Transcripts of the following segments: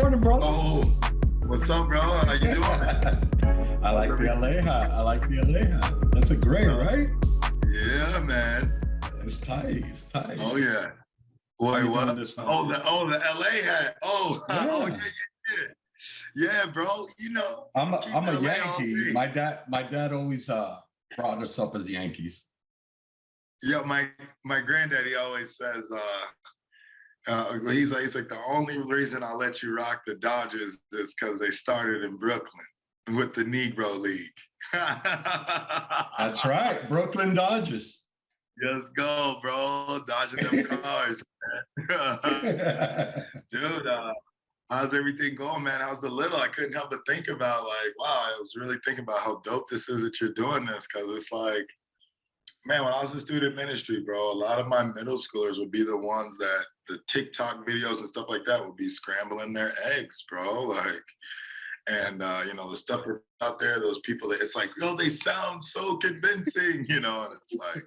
morning, bro. Oh, what's up, bro? How you doing? I like the LA hat. I like the LA hat. That's a gray, right? Yeah, man. It's tight. It's tight. Oh yeah. Boy, what? This Oh, the LA hat. Oh, yeah. Oh yeah. Yeah, bro. You know, I'm a Yankee. My dad always brought us up as Yankees. Yeah, my granddaddy always says, he's like the only reason I let you rock the Dodgers is because they started in Brooklyn with the Negro League. That's right, Brooklyn Dodgers. Let's go, bro. Dodging them cars, man. Dude, how's everything going, man? How's the little? I couldn't help but think about, like, wow, I was really thinking about how dope this is that you're doing this, because it's like, man, when I was in student ministry, bro, a lot of my middle schoolers would be the ones that the TikTok videos and stuff like that would be scrambling their eggs, bro. Like, and you know, the stuff that's out there, those people that it's like, yo, they sound so convincing, you know, and it's like,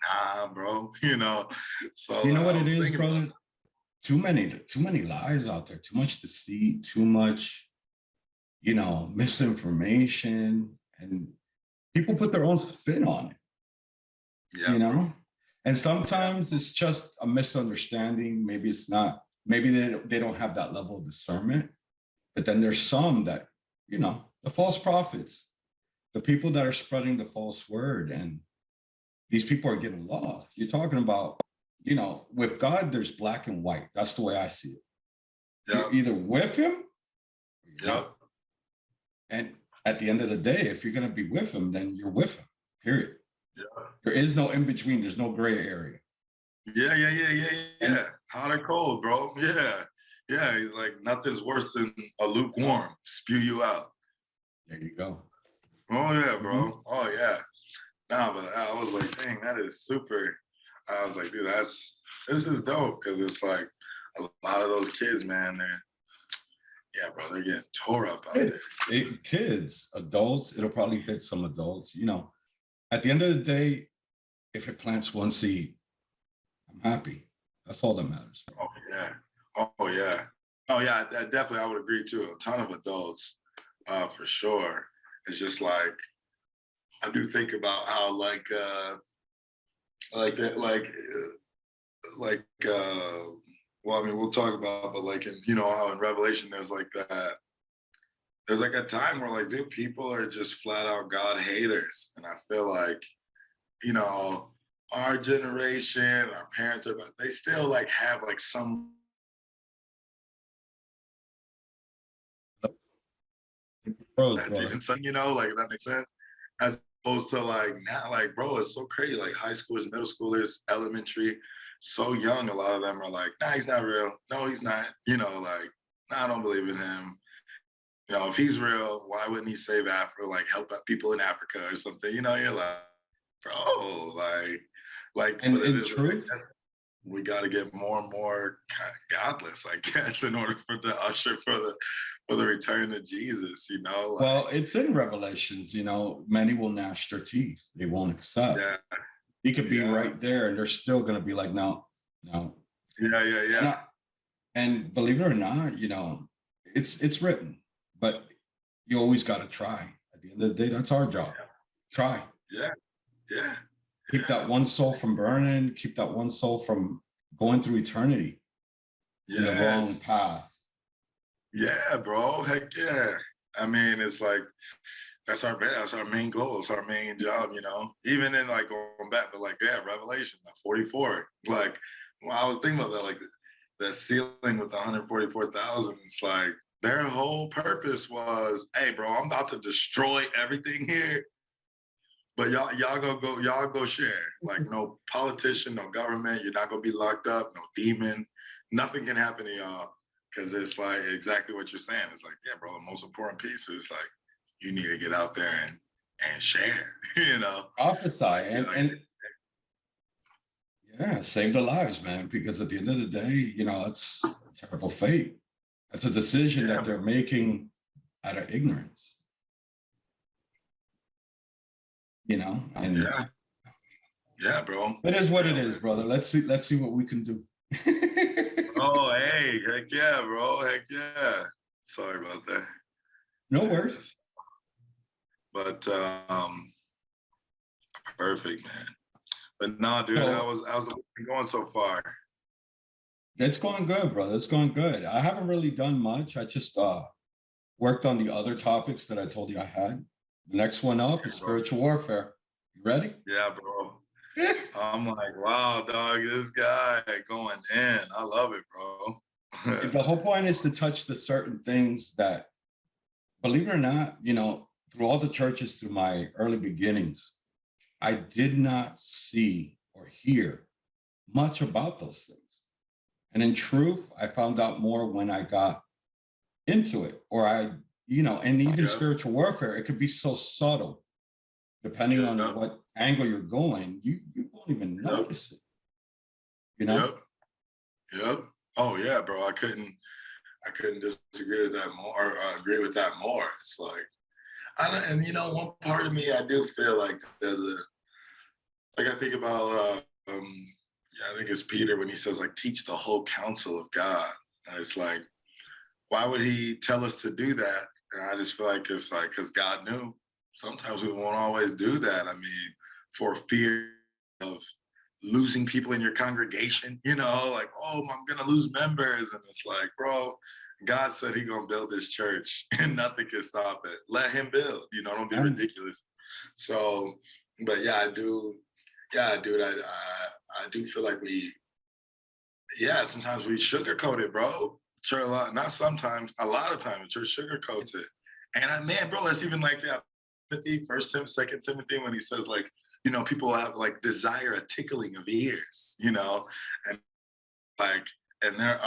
nah, bro, you know. So you know what it is, brother? Too many lies out there, too much deceit, too much, you know, misinformation, and people put their own spin on it. Yeah, you know, and sometimes it's just a misunderstanding. Maybe it's not. Maybe they don't have that level of discernment. But then there's some that, you know, the false prophets, the people that are spreading the false word, and these people are getting lost. You're talking about, you know, with God, there's black and white. That's the way I see it. Yep. You're either with him, yep. And at the end of the day, if you're going to be with him, then you're with him, period. Yeah. There is no in between. There's no gray area. Yeah. Hot or cold, bro. Yeah. Like nothing's worse than a lukewarm. Spew you out. There you go. Oh yeah, bro. Mm-hmm. Oh yeah. Nah, but I was like, dang, that is super. I was like, dude, this is dope, because it's like a lot of those kids, man, they're getting tore up out there. Kids, adults, it'll probably hit some adults, you know. At the end of the day, if it plants one seed, I'm happy. That's all that matters. Oh yeah. Definitely, I would agree too. A ton of adults, for sure. It's just like, I do think about how well, I mean, we'll talk about, but like, you know, how in Revelation there's like that. There's like a time where, like, dude, people are just flat out God haters. And I feel like, you know, our generation, our parents, they still like have like some. You know, like, that makes sense. As opposed to like now, like, bro, it's so crazy. Like high schoolers, middle schoolers, elementary, so young. A lot of them are like, nah, he's not real. No, he's not. You know, like, nah, I don't believe in him. You know, if he's real, why wouldn't he save Africa, like help out people in Africa or something? You know, you're like, bro, like, and in truth, we got to get more and more kind of godless, I guess, in order for the usher for the return of Jesus. You know, like, well, it's in Revelations. You know, many will gnash their teeth; they won't accept. Yeah, he could be right there, and they're still going to be like, no. Yeah. And believe it or not, you know, it's written. But you always got to try. At the end of the day, that's our job. Try. Yeah. Keep that one soul from burning. Keep that one soul from going through eternity in the wrong path. Yeah, bro. Heck yeah. I mean, it's like, that's our main goal. It's our main job, you know. Even in like going back, but like, Revelation, 44. Like, well, I was thinking about that, like the ceiling with the 144,000. It's like, their whole purpose was, hey, bro, I'm about to destroy everything here, but y'all go share. Like, no politician, no government, you're not gonna be locked up, no demon, nothing can happen to y'all, because it's like exactly what you're saying. It's like, yeah, bro, the most important piece is like, you need to get out there and share, you know. Prophesy and save the lives, man, because at the end of the day, you know, it's a terrible fate. It's a decision that they're making out of ignorance, you know. And yeah, bro. It is what it is, brother. Let's see what we can do. Oh, hey, heck yeah, bro. Heck yeah. Sorry about that. No worries. Yes. But perfect, man. But no, dude, So how's the week going so far? it's going good, brother. It's going good. I haven't really done much. I just worked on the other topics that I told you I had. The next one up is Yeah, bro. spiritual warfare. You ready? Yeah, bro. I'm like, wow, dog, this guy going in. I love it, bro. The whole point is to touch the certain things that, believe it or not, through all the churches, through my early beginnings, I did not see or hear much about those things. And in truth, I found out more when I got into it, or and even Yep, spiritual warfare, it could be so subtle, depending on yep, what angle you're going, you won't even yep, notice it, you know? yep, yep. Oh yeah, bro. I couldn't disagree with that more, or agree with that more. It's like, and one part of me, I do feel like there's like I think about, yeah, I think it's Peter when he says like, teach the whole counsel of God. And it's like, why would he tell us to do that? And I just feel like it's like, because God knew sometimes we won't always do that. I mean, for fear of losing people in your congregation, like, oh, I'm gonna lose members. And it's like, bro, God said he gonna build this church and nothing can stop it. Let him build, don't be And ridiculous. So, but yeah, dude, I do feel like sometimes we sugarcoat it, bro. Sure, not sometimes, a lot of times, church sugarcoats it. And man, bro, that's even like that. Timothy, First Timothy, Second Timothy, when he says like, people have like desire a tickling of ears, and like, and they're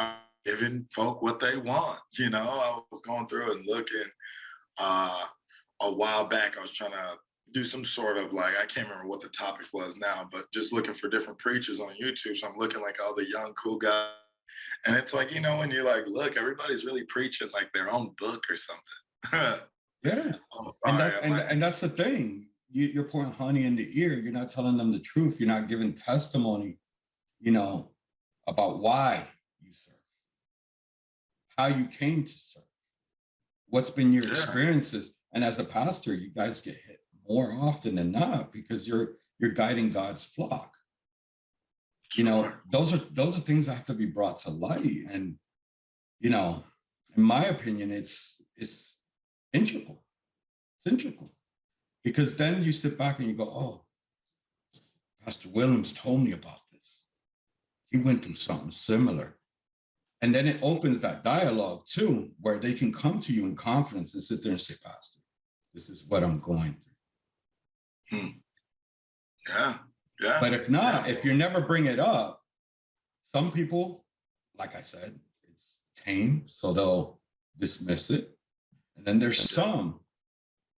giving folk what they want. I was going through and looking uh, a while back. I was trying to do some sort of like, I can't remember what the topic was now, but just looking for different preachers on YouTube. So I'm looking like all the young cool guys. And it's like, when you're like, look, everybody's really preaching like their own book or something. yeah, I'm and sorry. that I'm and like, and that's the thing. You're pouring honey in the ear. You're not telling them the truth. You're not giving testimony, you know, about why you serve, how you came to serve, what's been your yeah, experiences. And as a pastor, you guys get hit more often than not because you're guiding God's flock. sure. Those are things that have to be brought to light. And, you know, in my opinion, it's integral. It's integral. Because then you sit back and you go, oh, Pastor Williams told me about this. He went through something similar. And then it opens that dialogue too, where they can come to you in confidence and sit there and say, Pastor, this is what I'm going through. Hmm. Yeah, yeah, But if yeah, not, if bro. you never bring it up, some people, like I said, it's tame, so they'll dismiss it. And then there's Yeah, some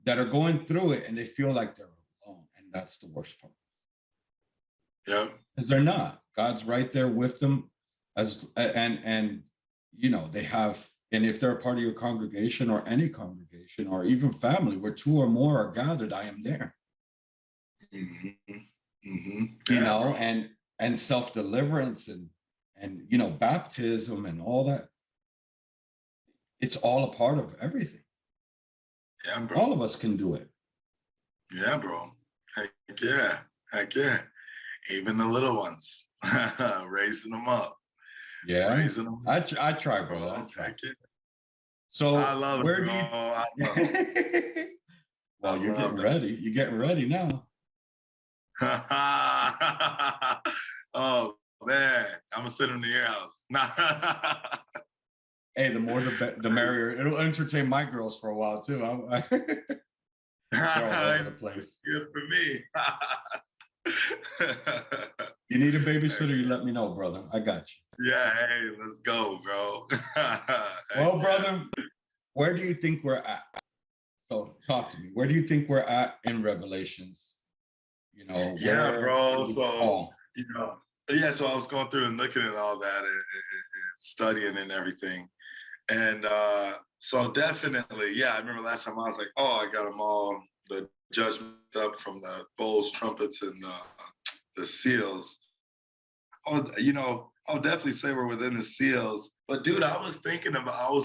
that are going through it and they feel like they're alone. And that's the worst part. yeah, Because they're not. God's right there with them and they have, and if they're a part of your congregation or any congregation or even family where two or more are gathered, I am there. hmm hmm you yeah, know, bro. and self-deliverance and baptism and all that. It's all a part of everything. Yeah, All bro. of us can do it. Yeah, bro. Heck yeah, heck yeah. Even the little ones, raising them up, Yeah. raising them I try, up, brother. I bro. try. Heck yeah. I So love it, where bro. do you I love it. I well, you're getting love ready. You're getting ready now. it. Oh man, I'm gonna send them to your house. Hey, the more the merrier. It'll entertain my girls for a while too. They're all over the place. Good for me. You need a Heck babysitter, you yeah. let me know, brother. I got you. Yeah, hey, let's go, bro. Heck Well, yeah. brother, where do you think we're at? So talk to me. Where do you think we're at in Revelations? Yeah, Where bro. is So, Paul? you know, yeah, so I was going through and looking at all that and studying and everything. And so definitely, yeah, I remember last time I was like, oh, I got them all, the judgment up from the bowls, trumpets, and the seals. Oh, I'll definitely say we're within the seals. But dude, I was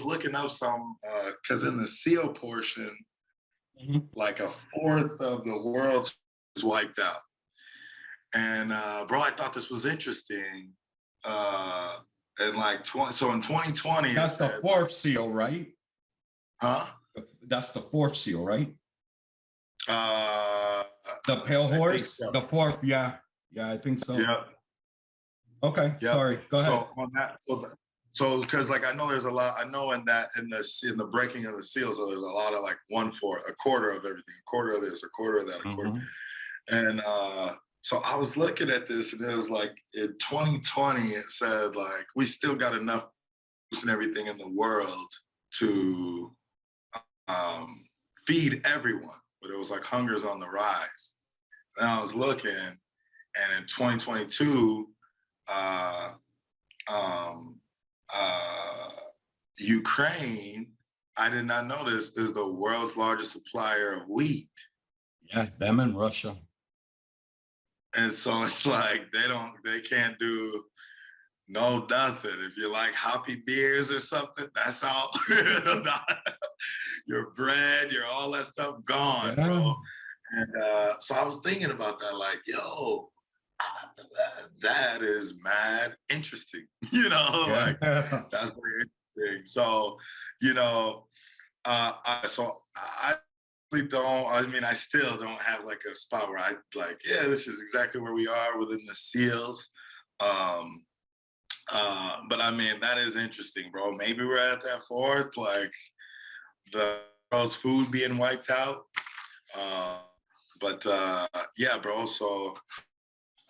looking up some because in the seal portion, Mhm. like a fourth of the world is wiped out. And bro, I thought this was interesting. And like 20, so in 2020, it That's the said, fourth seal, right? huh? That's the fourth seal, right? Uh, The pale I think horse, so. the fourth. Yeah, yeah, I think so. Yeah. Okay, Yep. sorry. Go ahead. So on that, so because like I know there's a lot. I know in that in the breaking of the seals, so there's a lot of like one fourth, a quarter of everything, a quarter of this, a quarter of that, a quarter. Mhm. And so I was looking at this, and it was like in 2020, it said like we still got enough and everything in the world to um, feed everyone, but it was like hunger's on the rise. And I was looking, and in 2022, uh, um, uh, Ukraine, I did not know this, is the world's largest supplier of wheat. Yeah, them in Russia. And so it's like they can't do no nothing. If you like hoppy beers or something, that's all. Your bread, your all that stuff gone, Yeah. bro. And so I was thinking about that, like, yo, that is mad interesting. Like Yeah. that's very interesting. So, you know, I really don't. I mean, I still don't have like a spot where I like. Yeah, this is exactly where we are within the seals. Um, but I mean, that is interesting, bro. Maybe we're at that fourth, like the world's food being wiped out. Uh, but yeah, bro. So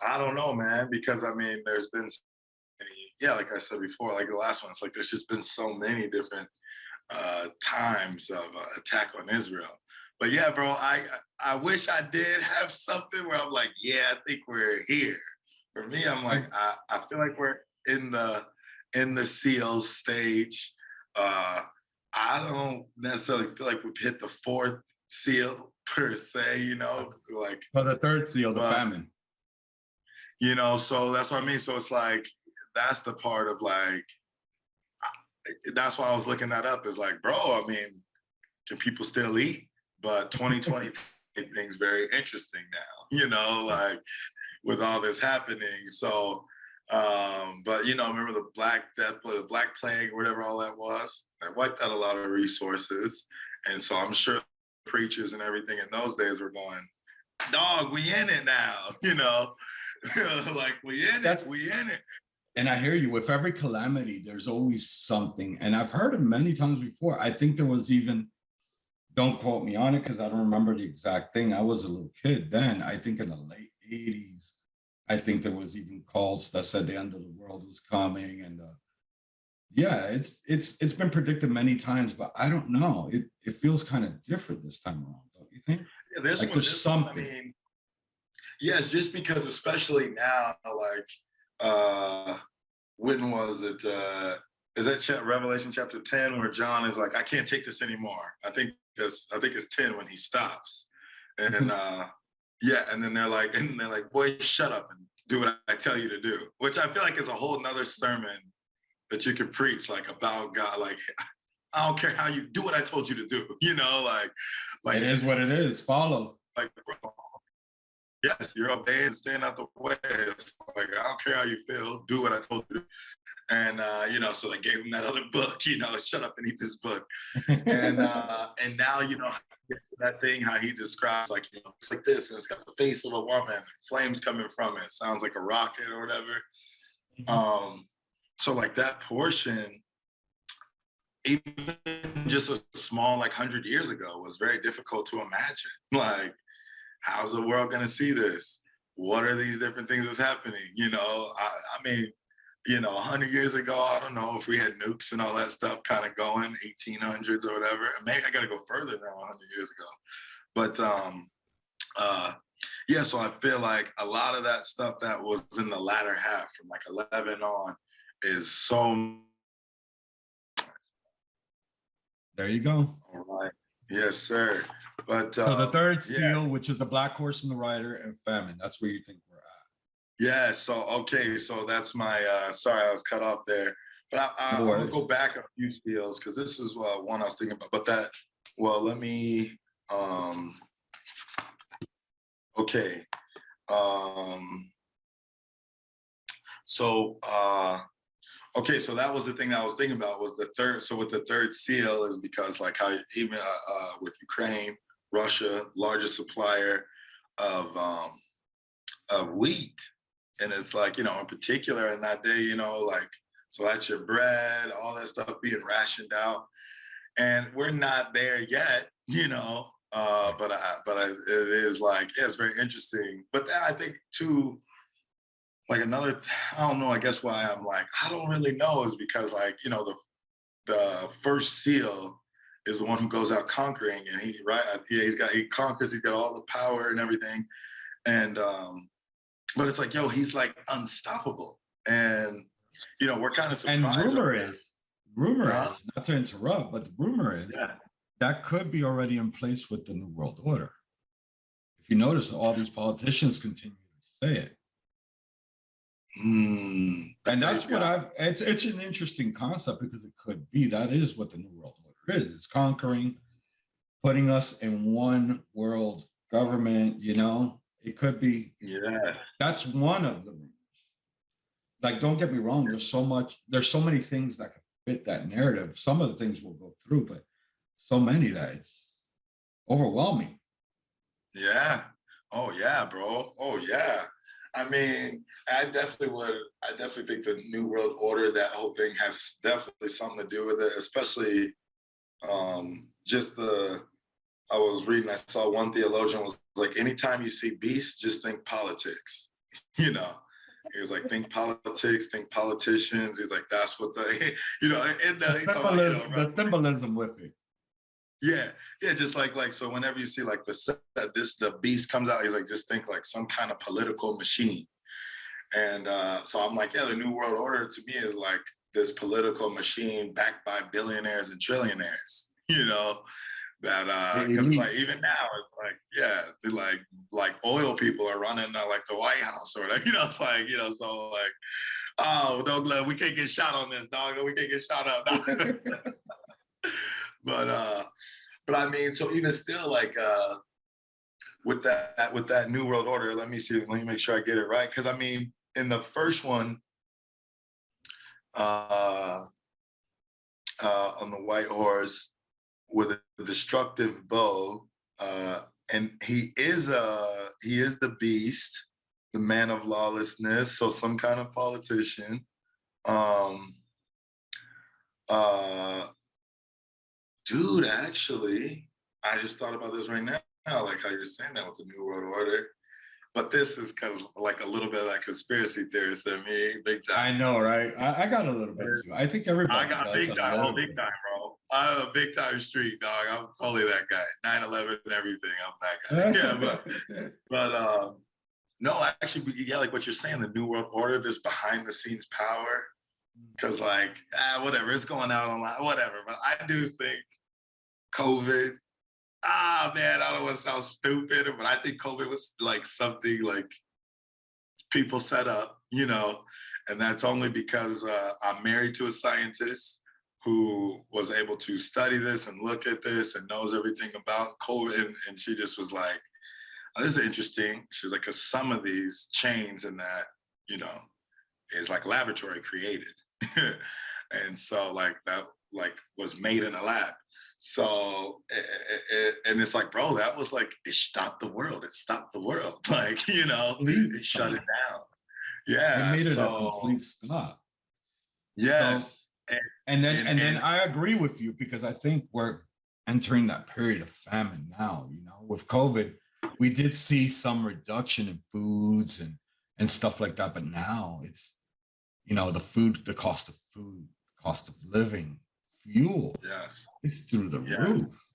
I don't know, man, because I mean, there's been so many, yeah, like I said before, like the last one, it's like there's just been so many different times of attack on Israel. But yeah, bro, I wish I did have something where I'm like, yeah, I think we're here. For me, I'm like, I feel like we're in the SEALs stage. I don't necessarily feel like we've hit the fourth SEAL per se, like, For the third seal, the but famine. so that's what I mean. So it's like that's the part of like that's why I was looking that up. Is like, bro, I mean, can people still eat? But 2020 things very interesting now, like with all this happening. So, but remember the Black Death, the Black Plague, whatever all that was, that wiped out a lot of resources. And so I'm sure preachers and everything in those days were going, dog, we in it now, like we in it, we in it. And I hear you, with every calamity, there's always something. And I've heard it many times before. I think there was even, don't quote me on it because I don't remember the exact thing. I was a little kid then. I think in the late 80s, I think there was even calls that said the end of the world was coming. And yeah, it's been predicted many times, but I don't know. It feels kind of different this time around, don't you think? Yeah, this Like one, there's something. I mean, yes, just because especially now, like when was it? Is that Revelation chapter 10 where John is like, I can't take this anymore. I think it's 10 when he stops. And yeah, and then they're like, boy, shut up and do what I tell you to do. Which I feel like is a whole nother sermon that you could preach, like about God, like I don't care how you do what I told you to do, like It is what it is. Follow. like bro, yes, you're obeying, staying out the way. It's like I don't care how you feel, do what I told you. And so they gave him that other book, shut up and eat this book. And now gets to that thing how he describes like it's like this, and it's got the face of a woman, and flames coming from it. Sounds like a rocket or whatever. Mhm. So like that portion, even just a small like 100 years ago, was very difficult to imagine. Like, how's the world going to see this? What are these different things that's happening? I mean, 100 years ago, I don't know if we had nukes and all that stuff kind of going, 1800s or whatever. Maybe I got to go further than 100 years ago. But yeah, so I feel like a lot of that stuff that was in the latter half from like 11 on is so. There you go. All right. Yes, sir. But So the third yes. seal, which is the black horse and the rider, and famine. That's where you think we're at. Yeah, so okay, so that's my sorry, I was cut off there. But No I'm gonna go worries. back a few steals because this is one I was thinking about. But that, well, let me okay. Um so okay, so that was the thing I was thinking about was the third. So with the third seal is because like how even with Ukraine, Russia, largest supplier of wheat, and it's like in particular in that day, like so that's your bread, all that stuff being rationed out, and we're not there yet, Right. it is like yeah, it's very interesting. But then I think too like another I don't know, I guess why I'm like I don't really know is because like the first seal is the one who goes out conquering and he right yeah he conquers, he's got all the power and everything, and but it's like yo he's like unstoppable, and we're kind of And surprised over here. rumor Uh-huh. is, not to interrupt, but the rumor is Yeah. that could be already in place with the New World Order. If you notice, all these politicians continue to say it. And that's They've what got it's an interesting concept because it could be that is what the New World Order is. It's conquering, putting us in one world government, It could be yeah. that's one of the rumors. Like, don't get me wrong, there's so many things that could fit that narrative. Some of the things will go through, but so many that it's overwhelming. Yeah. Oh yeah, bro. Oh yeah. I mean, I definitely think the New World Order, that whole thing has definitely something to do with it, especially just the I was reading, I saw one theologian was like, anytime you see beast, just think politics. you know. He was like, think politics, think politicians. He's like, that's what the and he talking about, The symbolism with it. yeah, yeah, just like so whenever you see like the beast comes out, he's like, just think like some kind of political machine. And so I'm like, yeah, the New World Order to me is like this political machine backed by billionaires and trillionaires, that The because like elites. even now it's like yeah, like oil people are running like the White House or whatever, it's like, so like, oh, don't we can't get shot on this dog, we can't get shot up. but I mean, so even still, like with that New World Order, let me make sure I get it right. Because I mean, in the first one, uh, on the white horse with a destructive bow, and he is the beast, the man of lawlessness, so some kind of politician. Um, uh, Dude, actually, I just thought about this right now, like how you're saying that with the New World Order. But this is because, like, a little bit of that conspiracy theorist in me, big I time. know, right? I got a little bit too. I think I everybody got does big a time, oh, little big bit. time, bro. I'm a big time street dog. I'm totally that guy. 9/11 and everything. I'm that guy. Yeah, but no, actually, yeah, like what you're saying, the New World Order, this behind the scenes power, because like whatever, it's going out online, whatever. But I do think COVID. Man, I don't want to sound stupid, but I think COVID was like something like people set up, and that's only because I'm married to a scientist who was able to study this and look at this and knows everything about COVID. And she just was like, oh, this is interesting. She's like, because some of these chains and that, you know, is like laboratory created. And so like that like was made in a lab. So and it's like, bro, that was like it stopped the world. It stopped the world. Like, Complete it shut it stop. down. It Yeah. made it a So complete stop. So, yes. and then And I agree with you because I think we're entering that period of famine now. With COVID, we did see some reduction in foods and stuff like that, but now it's the cost of food, cost of living, fuel, yes. it's through the Yeah. roof.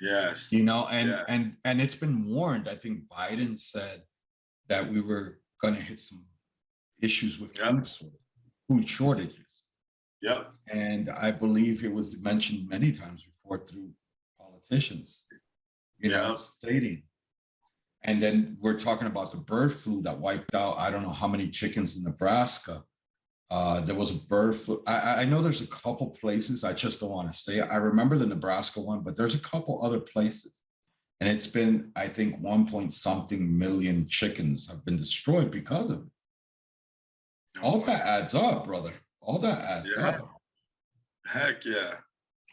Yes. And Yeah. it's been warned. I think Biden said that we were going to hit some issues with Yep. food shortages. Yep. And I believe it was mentioned many times before through politicians, Yep. stating And then we're talking about the bird flu that wiped out, I don't know how many chickens in Nebraska. There was a bird flu. I know there's a couple places. I just don't want to say it. I remember the Nebraska one, but there's a couple other places. And it's been, I think, 1 point something million chickens have been destroyed because of it. No All way. that adds up, brother. All that adds Yeah. up. Heck yeah.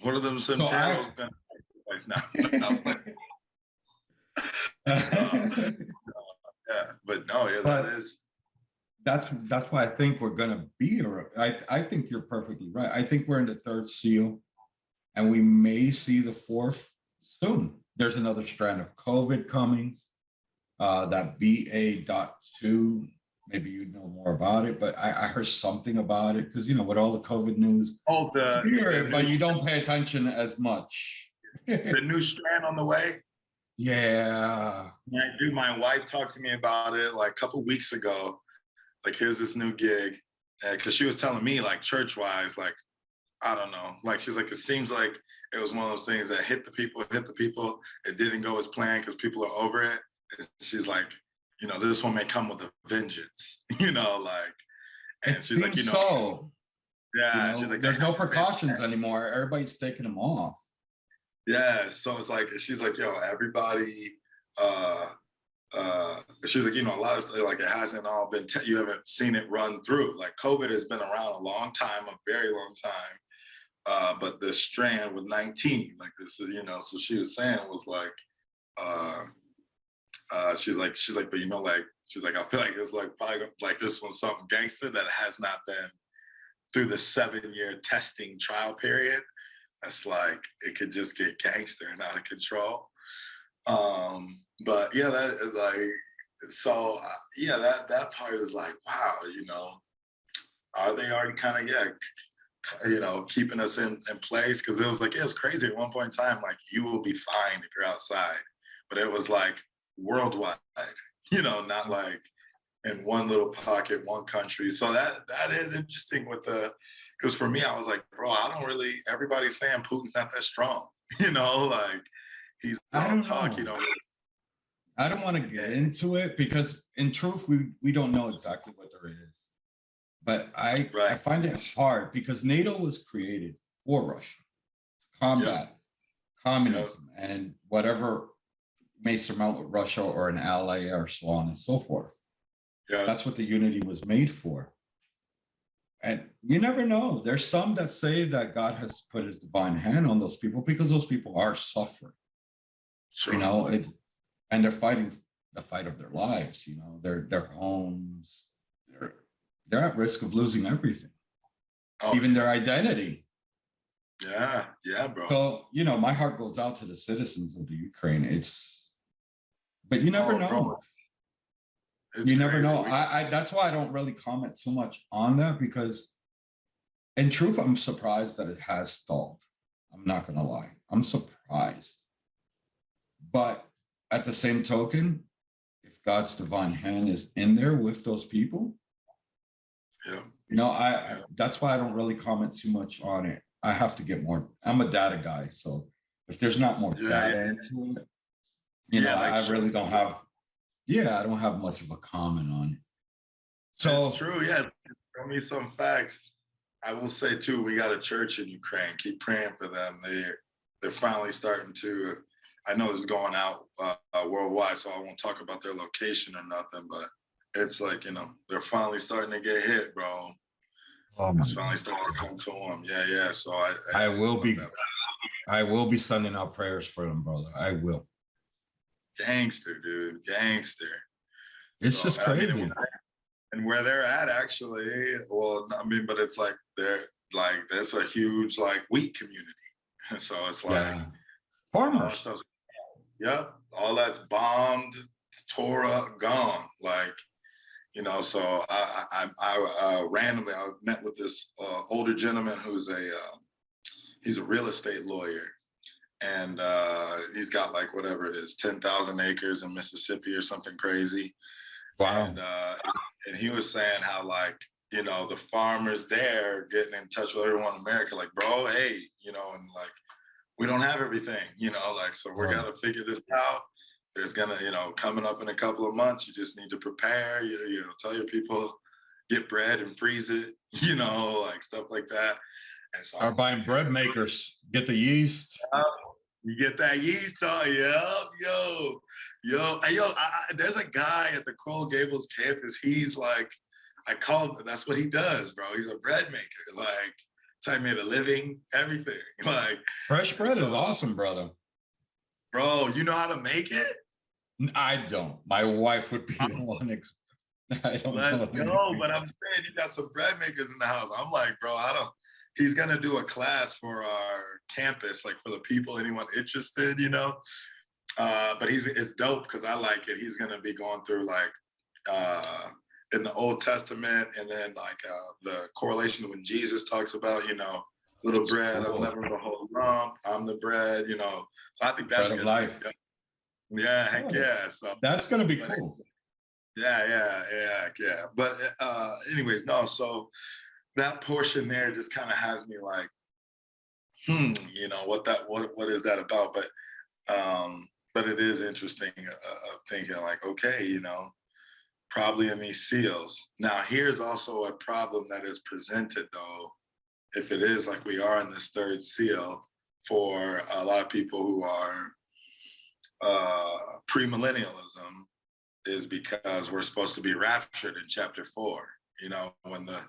What are them some So payrolls been place now? Yeah, but no, yeah, But that is. that's why I think we're gonna be. I think you're perfectly right. I think we're in the third seal, and we may see the fourth soon. There's another strand of COVID coming. That BA.2. Maybe you know more about it, but I heard something about it because with all the COVID news, Oh, you hear it, but you don't pay attention as much. the new strand on the way. Yeah. Dude, my wife talked to me about it like a couple weeks ago. Like, here's this new gig, because she was telling me like church-wise, like I don't know, like she's like it seems like it was one of those things that hit the people. It didn't go as planned because people are over it. And she's like, this one may come with a vengeance, like, and It she's like, seems so. yeah, she's like, There's no precautions anymore. Everybody's taking them off. yeah, so it's like she's like, yo, everybody. She's like, a lot of stuff, like it hasn't all been. You haven't seen it run through. Like COVID has been around a long time, a very long time. But this strand with 19, like this, So she was saying was like, she's like, but like, she's like, I feel like it's like probably like this one's something gangster that has not been through the 7-year testing trial period. That's like it could just get gangster and out of control. But yeah, that like so yeah, that part is like, wow, are they already kind of keeping us in place? Because it was like it was crazy at one point in time, like you will be fine if you're outside, but it was like worldwide, not like in one little pocket, one country. So that is interesting because for me, I was like, bro, I don't really. Everybody's saying Putin's not that strong, like he's all talk, I don't want to get into it because in truth, we don't know exactly what there is. But I find it hard because NATO was created for Russia to combat communism and whatever may surmount with Russia or an ally or so on and so forth. Yeah. That's what the unity was made for. And you never know. There's some that say that God has put his divine hand on those people because those people are suffering. Sure. And they're fighting the fight of their lives, their homes, they're at risk of losing everything, even their identity. Yeah, bro. So, my heart goes out to the citizens of the Ukraine. But you never know. Bro. You never know. I that's why I don't really comment too much on that because in truth, I'm surprised that it has stalled. I'm not going to lie. I'm surprised. But at the same token, if God's divine hand is in there with those people, that's why I don't really comment too much on it. I have to get more. I'm a data guy. So if there's not more data into it, I really don't have. I don't have much of a comment on it. So it's true. Yeah. Tell me some facts. I will say too, we got a church in Ukraine. Keep praying for them. They're finally starting to. I know this is going out worldwide, so I won't talk about their location or nothing. But it's like they're finally starting to get hit, bro. It's finally starting to come to them. Yeah. So I will be sending out prayers for them, brother. I will. Gangster, dude, gangster. It's just crazy. And where they're at, actually, but it's like that's a huge wheat community. So it's like farmers. Yep, all that's bombed, Torah gone. So I randomly I met with this older gentleman who's he's a real estate lawyer. And he's got whatever it is, 10,000 acres in Mississippi or something crazy. Wow. And he was saying how the farmers there getting in touch with everyone in America, like, bro, hey, and we don't have everything, so we got to figure this out. there's gonna, coming up in a couple of months, you just need to prepare. Tell your people, get bread and freeze it. Like stuff like that. And so Are buying bread makers, get the yeast. You get that yeast on, yo. There's a guy at the Coral Gables campus. He's like, I call him, that's what he does, bro. He's a bread maker. Like, so I made a living, everything. Like, fresh bread is awesome, brother. Bro, you know how to make it? I don't. My wife would be the one. I don't Let's know. go. But I'm saying you got some bread makers in the house. I'm like, bro, he's gonna do a class for our campus, like for the people, anyone interested, But it's dope because I like it. He's gonna be going through like in the Old Testament, and then like the correlation when Jesus talks about, little bread, I'll never the whole lump, I'm the bread, So I think that's bread of life. Yeah, heck yeah. So that's gonna be cool. Yeah. But anyways, no, so that portion there just kind of has me like, what is that about? But it is interesting thinking like, okay, probably in these seals. Now, here's also a problem that is presented though, if it is like we are in this third seal for a lot of people who are premillennialism, is because we're supposed to be raptured in chapter 4, when the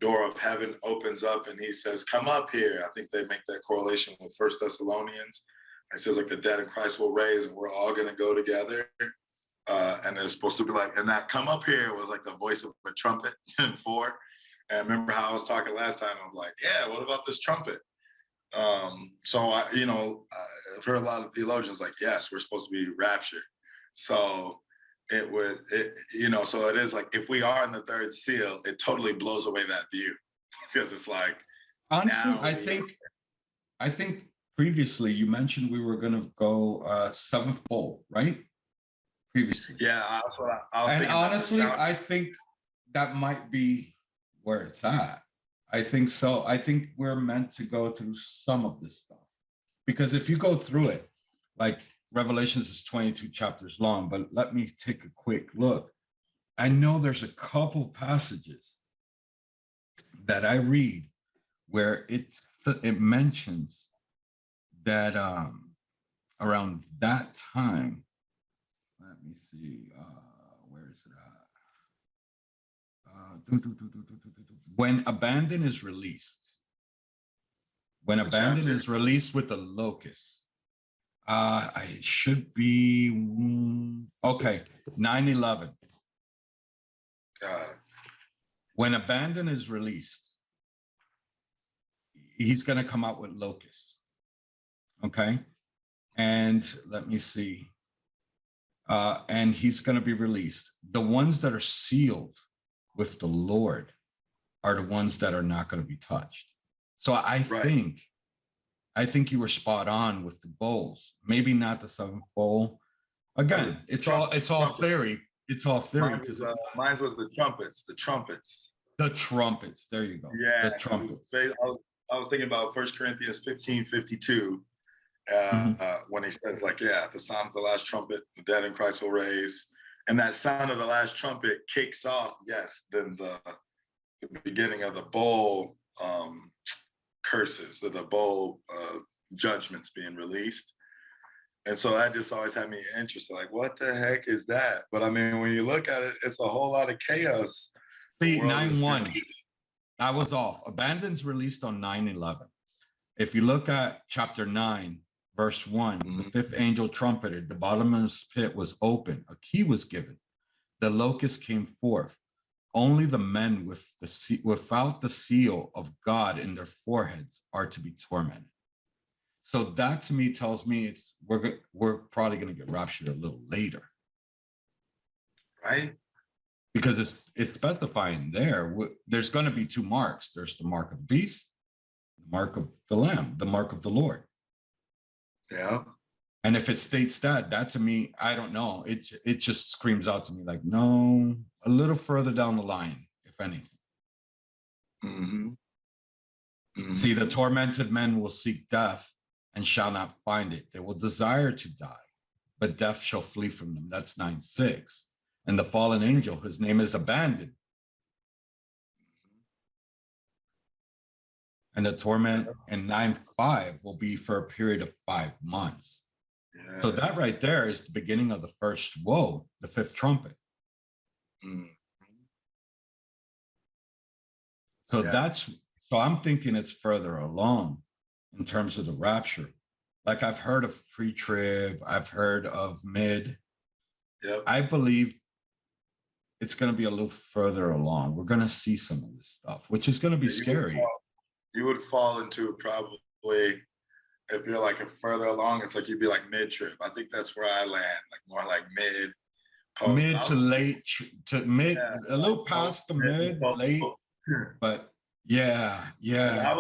door of heaven opens up and he says, come up here. I think they make that correlation with First Thessalonians. It says like the dead in Christ will raise and we're all gonna go together. And it's supposed to be like, and that come up here was like the voice of a trumpet in 4. And remember how I was talking last time, I was like, yeah, what about this trumpet? So I've heard a lot of theologians like, yes, we're supposed to be raptured. So so it is like, if we are in the third seal, it totally blows away that view, because it's like, honestly, I think previously you mentioned we were going to go 7th bowl, right? Previously. Yeah, that's what I was and thinking. Honestly, I think that might be where it's at. I think so. I think we're meant to go through some of this stuff, because if you go through it, like Revelations is 22 chapters long, but let me take a quick look. I know there's a couple passages that I read where it mentions that around that time, let me see, where is it at? When Abandon is released, with the locusts, I should be, okay, 9/11. Got it. When Abandon is released, he's going to come out with locusts. Okay. And let me see. And he's going to be released. The ones that are sealed with the Lord are the ones that are not going to be touched. So I think you were spot on with the bowls. Maybe not the 7th bowl. Again, it's all theory. It's all theory. Mine was the trumpets. The trumpets. There you go. Yeah. The trumpets. I was thinking about 1 Corinthians 15:52, when he says like, yeah, the sound of the last trumpet, the dead in Christ will raise. And that sound of the last trumpet kicks off, yes, then the beginning of the bowl curses, or the bowl judgments being released. And so that just always had me interested, like, what the heck is that? But I mean, when you look at it, it's a whole lot of chaos. See, 9/1, I was off. Abandon's released on 9/11. If you look at chapter 9, verse 1, the 5th angel trumpeted, the bottomless pit was open, a key was given, the locust came forth. Only the men without the seal of God in their foreheads are to be tormented. So that to me tells me we're probably going to get raptured a little later, right? Because it's specifying there. There's going to be 2 marks. There's the mark of the beast, the mark of the Lamb, the mark of the Lord. Yeah. And if it states that to me, I don't know. It just screams out to me like, no, a little further down the line, if anything. See, the tormented men will seek death and shall not find it. They will desire to die, but death shall flee from them. That's 9:6. And the fallen angel, his name is abandoned. And the torment in 9:5 will be for a period of 5 months. Yeah. So that right there is the beginning of the first woe, the fifth trumpet. Mm. So Yeah. so I'm thinking it's further along in terms of the rapture. Like I've heard of pre-trib, I've heard of mid. Yep. I believe it's going to be a little further along. We're going to see some of this stuff, which is going to be scary. You would fall into probably, if you're like a further along, it's like you'd be like mid-trip. I think that's where I land, like more like mid, post. Mid to late, to mid, Yeah, a little past the mid, late, but yeah, yeah.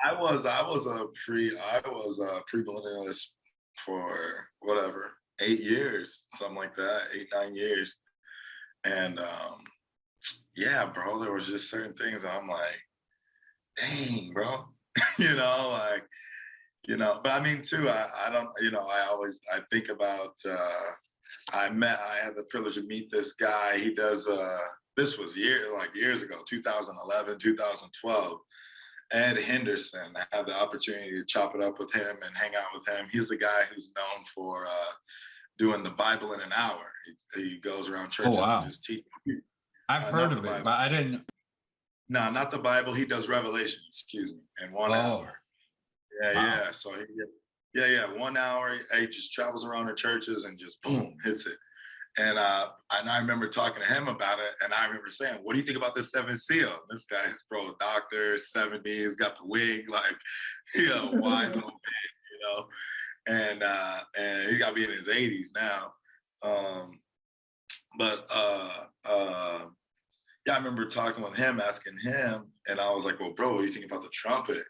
I was a pre-millennialist for whatever 8 years, something like that, 8, 9 years, and yeah, bro, there was just certain things I'm like, dang, bro, like, but I mean, too, I don't, I think about, I had the privilege to meet this guy. He does, this was years ago, 2011, 2012. Ed Henderson. I had the opportunity to chop it up with him and hang out with him. He's the guy who's known for doing the Bible in an hour. He goes around churches and just teaches. I've heard of it, but I didn't. No, not the Bible. He does Revelation, excuse me, in 1 hour. Yeah, wow. Yeah. So, 1 hour. He just travels around the churches and just boom, hits it. And I remember talking to him about it, and I remember saying, "What do you think about this seventh seal?" This guy's a doctor, 70s, got the wig, like, wise old man, and he got to be in his 80s now. Yeah, I remember talking with him, asking him, and I was like, "Well, bro, what do you think about the trumpet?"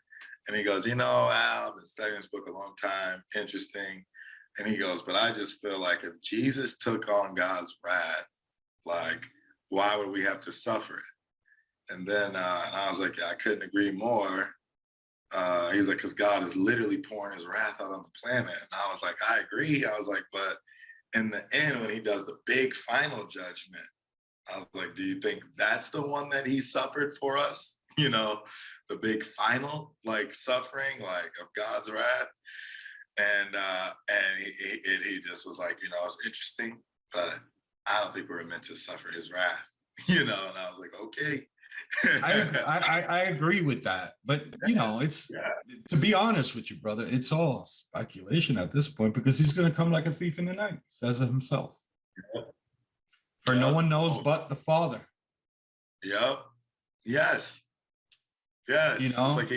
And he goes, Al, I've been studying this book a long time, interesting. And he goes, but I just feel like if Jesus took on God's wrath, like, why would we have to suffer it? And then and I was like, yeah, I couldn't agree more. He's like, because God is literally pouring his wrath out on the planet. And I was like, I agree. I was like, but in the end, when he does the big final judgment, I was like, do you think that's the one that he suffered for us? The big final, like, suffering, like, of God's wrath. And he just was like, it's interesting, but I don't think we're meant to suffer his wrath, and I was like, okay. I agree with that, but it's to be honest with you, brother, it's all speculation at this point, because he's going to come like a thief in the night, says it himself. Yep. For no one knows but the Father. Yep. Yes. It's like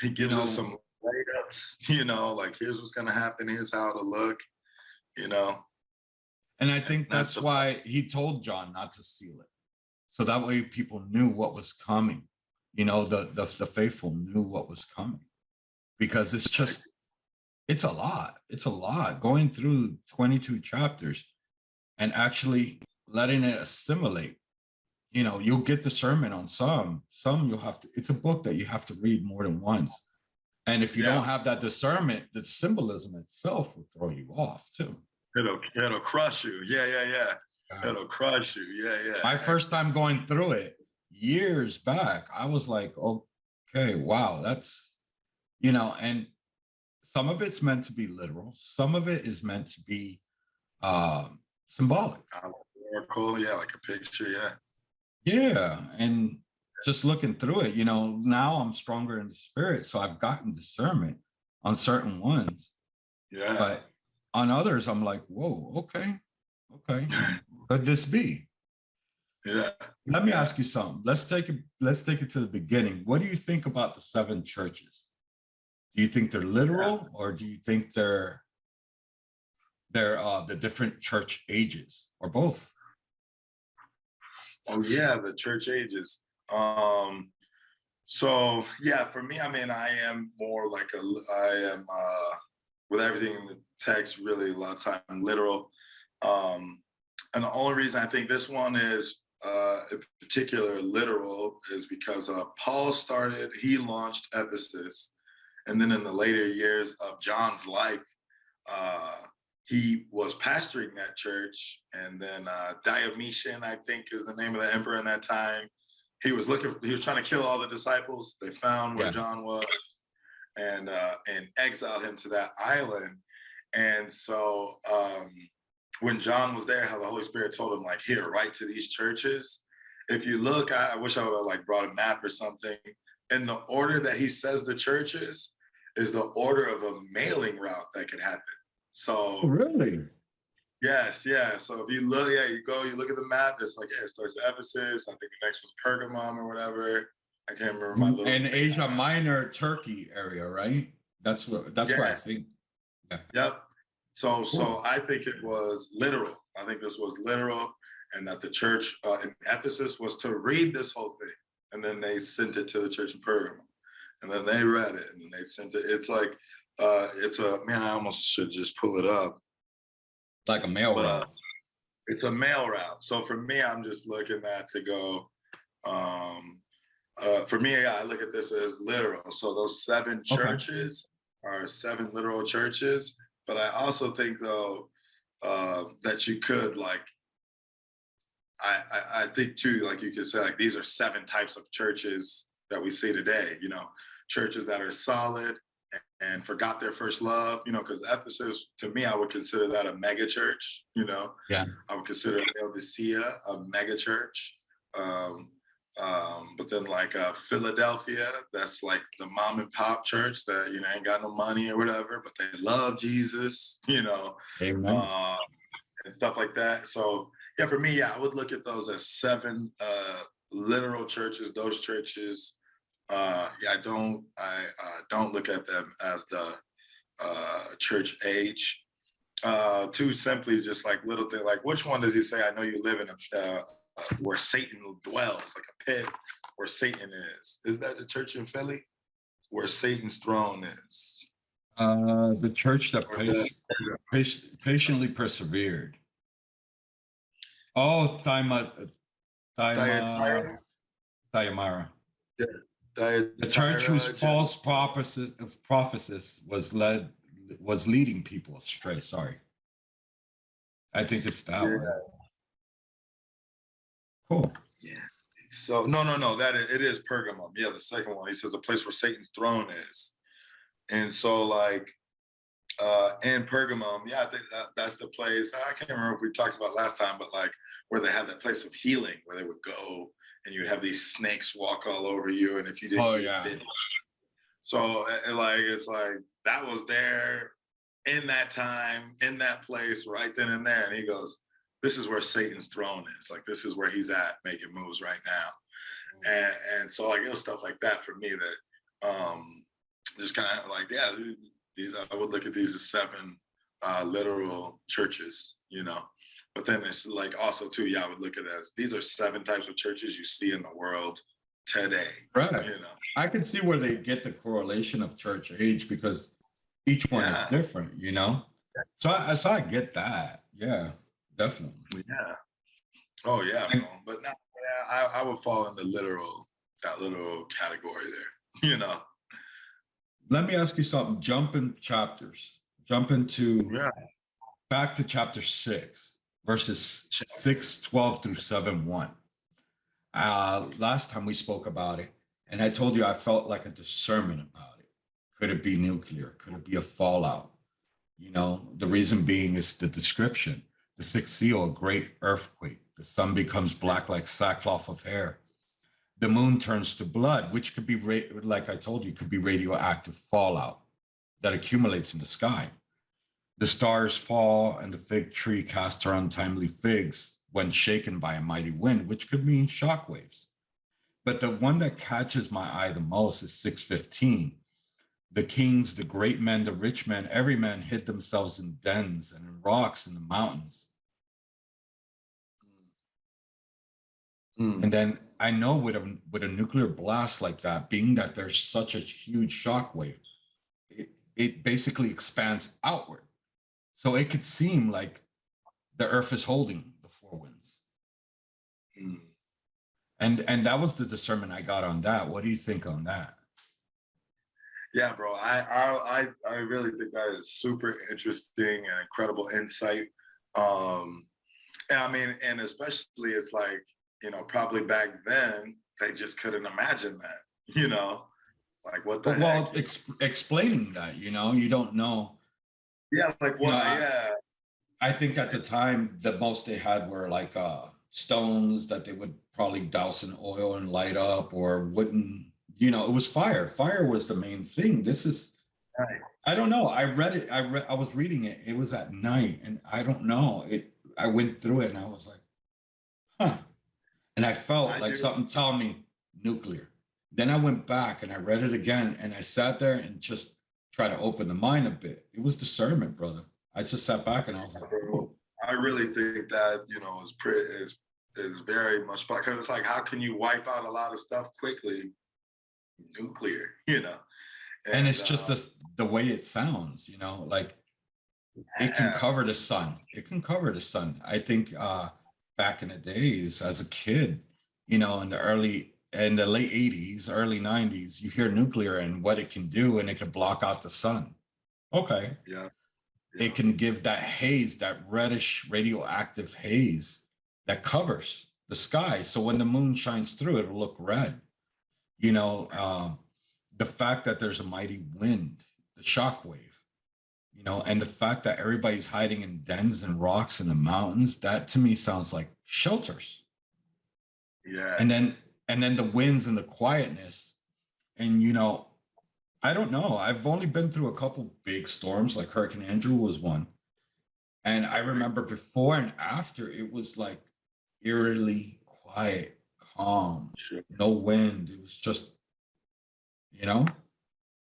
he gives us some ups, like, here's what's going to happen, here's how to look, And I think that's why he told John not to seal it, so that way people knew what was coming. The faithful knew what was coming, because it's a lot going through 22 chapters and actually letting it assimilate. You'll get discernment on some you'll have to, it's a book that you have to read more than once. And if you don't have that discernment, the symbolism itself will throw you off too. It'll crush you. Yeah. It'll crush you. Yeah. My first time going through it years back, I was like, okay, wow, that's, and some of it's meant to be literal. Some of it is meant to be symbolic. Cool. Yeah, like a picture. Yeah. Yeah. And just looking through it, now I'm stronger in the spirit. So I've gotten discernment on certain ones. Yeah. But on others, I'm like, whoa, okay. Could this be? Yeah. Let me ask you something. Let's take it to the beginning. What do you think about the 7 churches? Do you think they're literal, or do you think they're the different church ages, or both? Oh yeah, the church ages. So yeah, for me, I mean, I am more like with everything in the text, really a lot of time literal. And the only reason I think this one is in particular literal is because Paul he launched Ephesus, and then in the later years of John's life, he was pastoring that church, and then Diocletian, I think, is the name of the emperor in that time. He was trying to kill all the disciples. They found where Yeah. John was, and exiled him to that island. And so when John was there, how the Holy Spirit told him, like, here, write to these churches. If you look, I wish I would have like brought a map or something. In the order that he says the churches is the order of a mailing route that could happen. So Oh, really? yes, yeah. So if you look, yeah, you look at the map, it's like, yeah, it starts with Ephesus. I think the next was Pergamum or whatever. I can't remember my little. And Asia Minor, Turkey area, right? That's where I Yeah. think. Yeah. Yep. So Cool. I think it was literal. I think this was literal, and that the church in Ephesus was to read this whole thing, and then they sent it to the church in Pergamum, and then they read it, and then they sent it. It's like, it's a man. I almost should just pull it up, Like a mail but route. it's a mail route. So for me, I'm just looking at to go. For me, yeah, I look at this as literal. So those 7 Okay. churches are 7 literal churches. But I also think, though, that you could, like, I think too, like you could say, like, these are 7 types of churches that we see today. You know, churches that are solid and forgot their first love. You know, because Ephesus, to me, I would consider that a mega church. You know, Yeah. I would consider Laodicea a mega church. But then like Philadelphia, that's like the mom and pop church that, you know, ain't got no money or whatever, but they love Jesus, you know, Amen. and stuff like that. So yeah, for me, yeah, I would look at those as 7 literal churches. Those churches, yeah, I don't look at them as the church age. Too simply, just like little thing, like which one does he say? I know you live in a where Satan dwells, like a pit where Satan is. Is that the church in Philly? Where Satan's throne is? The church that Or is that- patiently persevered. Oh, Thyatira? Thyamara. Yeah, The church whose Thyatira, false prophecies was leading people astray. Sorry. I think it's that yeah. one. Cool. Yeah. So no, it is Pergamum. Yeah, the second one. He says a place where Satan's throne is. And so like in Pergamum, yeah, I think that's the place. I can't remember if we talked about last time, but like where they had that place of healing where they would go and you'd have these snakes walk all over you. And if you didn't, Oh, you yeah. didn't. So like it's like that was there in that time, in that place, right then and there. And he goes, this is where Satan's throne is. Like this is where he's at making moves right now. And so like it was stuff like that for me that just kind of like, yeah, these I would look at these as 7 literal churches, you know. But then it's like also too, yeah, I would look at it as these are 7 types of churches you see in the world today. Right. You know. I can see where they get the correlation of church age because each one is Yeah. different, you know? So I get that. Yeah, definitely. Yeah. Oh yeah, bro. But now, yeah, I would fall in that literal category there. You know. Let me ask you something. Jump in chapters. Jump into Yeah. back to chapter 6, verses 6:12 through 7:1. Last time we spoke about it, and I told you I felt like a discernment about it. Could it be nuclear? Could it be a fallout? You know, the reason being is the description. The 6th seal, a great earthquake. The sun becomes black like sackcloth of hair. The moon turns to blood, which could be, like I told you, could be radioactive fallout that accumulates in the sky. The stars fall and the fig tree casts her untimely figs when shaken by a mighty wind, which could mean shockwaves. But the one that catches my eye the most is 6:15. The kings, the great men, the rich men, every man hid themselves in dens and in rocks in the mountains. And then I know with a nuclear blast like that, being that there's such a huge shock wave, it basically expands outward. So it could seem like the earth is holding the 4 winds. And that was the discernment I got on that. What do you think on that? Yeah, bro. I really think that is super interesting and incredible insight. Um, and I mean, and especially it's like, probably back then they just couldn't imagine that, like what the But heck? well, explaining that, you don't know. Yeah, like You know, what? I, Yeah, I think at the time the most they had were like stones that they would probably douse in oil and light up, or wouldn't, it was fire. Fire was the main thing. This is, right. I don't know. I read it. I was reading it. It was at night, and I don't know. I went through it, and I was like, huh. And I felt I like do. something telling me nuclear. Then I went back and I read it again, and I sat there and just tried to open the mind a bit. It was discernment, brother. I just sat back and I was like, Bro. oh, I really think that is pretty is very much because it's like how can you wipe out a lot of stuff quickly? Nuclear, and and it's just the way it sounds, like it can yeah, cover the sun. It can cover the sun. I think back in the days as a kid, in the late 80s, early 90s, you hear nuclear and what it can do, and it can block out the sun. Okay. yeah, yeah, It can give that haze, that reddish radioactive haze that covers the sky. So when the moon shines through, it'll look red. You know, the fact that there's a mighty wind, the shock wave, and the fact that everybody's hiding in dens and rocks in the mountains, that to me sounds like shelters. And yes. then and then the winds and the quietness. And I don't know. I've only been through a couple big storms, like Hurricane Andrew was one. And I remember before and after, it was like eerily quiet, calm, Sure, no wind. It was just, you know.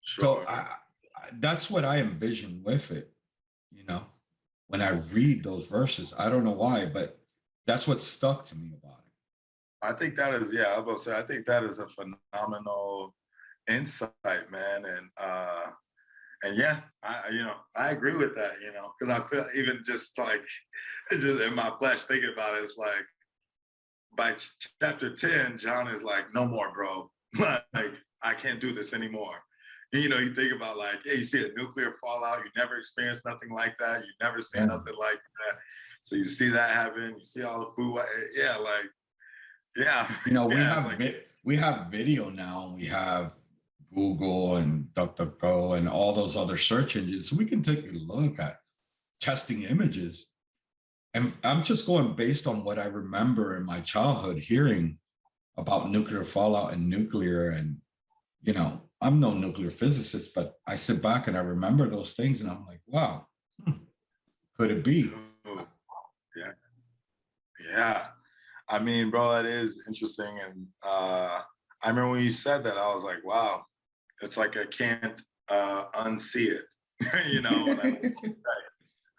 So sure. that's what I envision with it, you know, when I read those verses. I don't know why, but that's what stuck to me about it. I think that is, yeah, I was about to say, I think that is a phenomenal insight, man. And yeah, I agree with that, because I feel even just like just in my flesh thinking about it, it's like by chapter 10, John is like, no more, bro. Like, I can't do this anymore. And, you think about like, yeah, you see a nuclear fallout, you never experienced nothing like that, you never seen Yeah. nothing like that. So you see that happen, you see all the food, yeah, like, yeah, yeah, it's like, We have video now. We have Google and DuckDuckGo and all those other search engines. So we can take a look at testing images. And I'm just going based on what I remember in my childhood hearing about nuclear fallout and nuclear. And, I'm no nuclear physicist, but I sit back and I remember those things and I'm like, wow, could it be? oh, yeah, yeah. I mean, bro, it is interesting. And I remember when you said that, I was like, wow, it's like I can't unsee it. When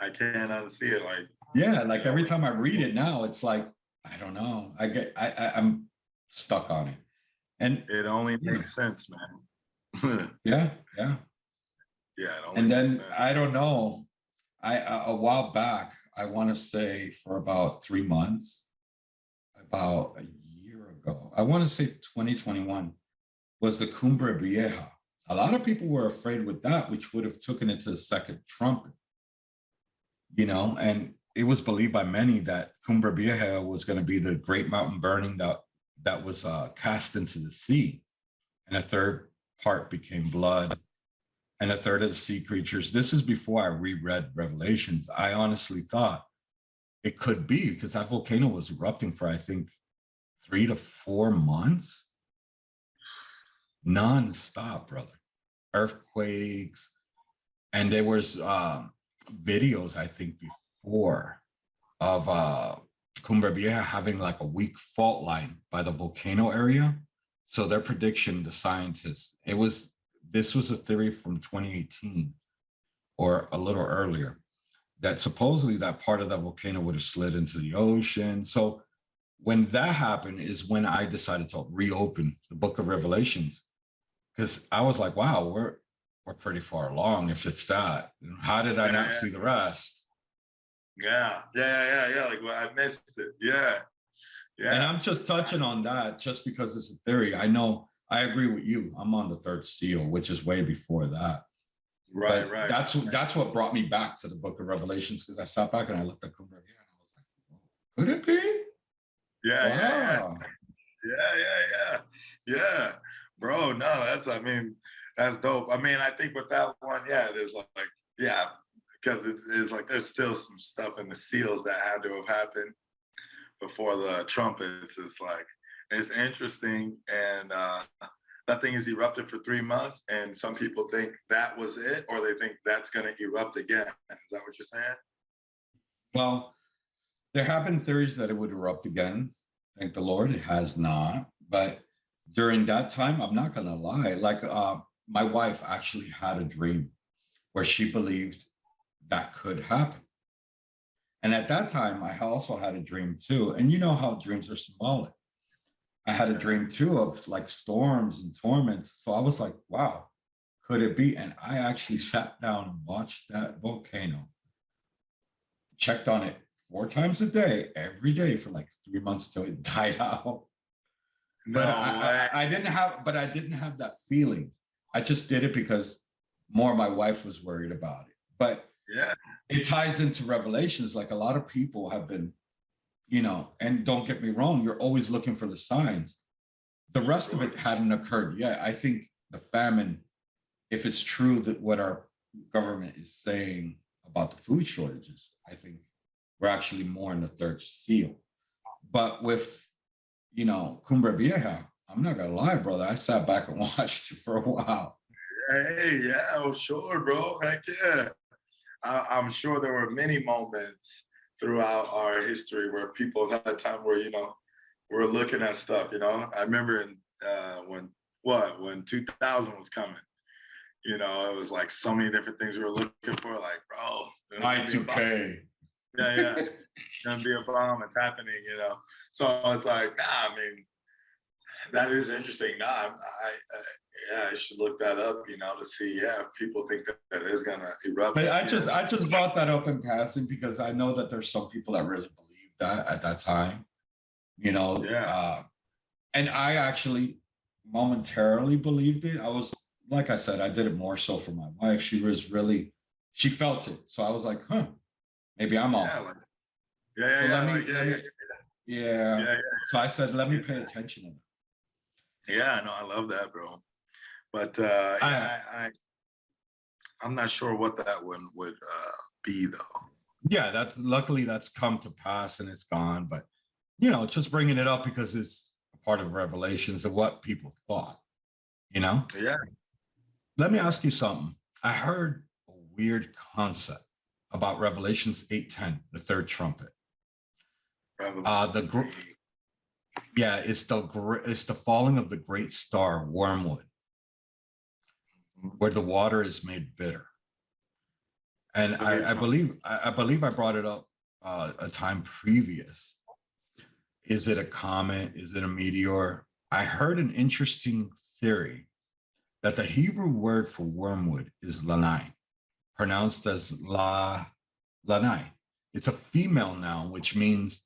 I can't unsee it. Like, Yeah, like every when time I read it now, it's like, I don't know. I'm stuck on it. And it only yeah, makes sense, man. yeah, yeah. Yeah, it only And makes then sense. I don't know. A while back, I want to say for about 3 months, about a year ago, I want to say 2021 was the Cumbre Vieja. A lot of people were afraid with that, which would have taken it to the second Trump, and it was believed by many that Cumbre Vieja was going to be the great mountain burning that was cast into the sea, and a third part became blood, and a third of the sea creatures. This is before I reread Revelations. I honestly thought it could be because that volcano was erupting for, I think, 3 to 4 months, nonstop, brother. Earthquakes, and there was videos, I think, before of Cumbre Vieja having like a weak fault line by the volcano area. So their prediction, the scientists, this was a theory from 2018 or a little earlier, that supposedly that part of that volcano would have slid into the ocean. So when that happened is when I decided to reopen the book of Revelations, because I was like, wow, we're pretty far along if it's that. How did I not Yeah, see the rest? yeah. Like, well, I missed it. Yeah, And yeah. I'm just touching on that just because it's a theory. I know I agree with you. I'm on the third seal, which is way before that. Right, But right. that's what brought me back to the Book of Revelations, because I sat back and I looked at Kumbaya and I was like, "Whoa, could it be? Yeah, yeah, Wow." yeah. Bro, no, I mean, that's dope. I mean, I think with that one, yeah, there's yeah, because it is like there's still some stuff in the seals that had to have happened before the trumpets. It's like it's interesting, and that thing is erupted for 3 months, and some people think that was it, or they think that's going to erupt again. Is that what you're saying? Well, there have been theories that it would erupt again. Thank the Lord, it has not. But during that time, I'm not gonna lie. Like my wife actually had a dream where she believed that could happen. And at that time, I also had a dream too. And you know how dreams are symbolic. I had a dream too of like storms and torments. So I was like, wow, could it be? And I actually sat down and watched that volcano, checked on it 4 times a day, every day for like 3 months till it died out. No But way. I didn't have that feeling. I just did it because more my wife was worried about it. But Yeah, it ties into Revelations. Like a lot of people have been, you know, and don't get me wrong, you're always looking for the signs. The rest of it hadn't occurred yet. I think the famine, if it's true that what our government is saying about the food shortages, I think we're actually more in the third seal. But with, you know, Cumbre Vieja, I'm not gonna lie, brother. I sat back and watched it for a while. hey, yeah, oh, sure, bro. Heck yeah. I'm sure there were many moments throughout our history where people have had time where, we're looking at stuff, I remember when 2000 was coming, it was like so many different things we were looking for, like, bro, there's gonna be a bomb. I2K. Yeah, it's gonna be a bomb, it's happening. So it's like, nah, I mean, that is interesting. Nah, yeah, I should look that up, to see, yeah, if people think that it is gonna erupt. But I just brought that up in passing because I know that there's some people that really believe that at that time, you know. Yeah. And I actually momentarily believed it. I was, like I said, I did it more so for my wife. She felt it. So I was like, huh, maybe I'm Yeah, off. like, yeah, So yeah, let me, like, let me, yeah, yeah. yeah, So I said, let me pay attention to that. yeah. No, I love that, bro. But I'm not sure what that one would be, though. Yeah, that's luckily that's come to pass and it's gone. But you know, just bringing it up because it's a part of Revelations of what people thought. You know, Yeah. let me ask you something. I heard a weird concept about Revelations 8:10, the third trumpet. Probably. Yeah, it's the falling of the great star wormwood, where the water is made bitter. And I believe I brought it up a time previous. Is it a comet? Is it a meteor? I heard an interesting theory that the Hebrew word for wormwood is lanai, pronounced as lanai. It's a female noun, which means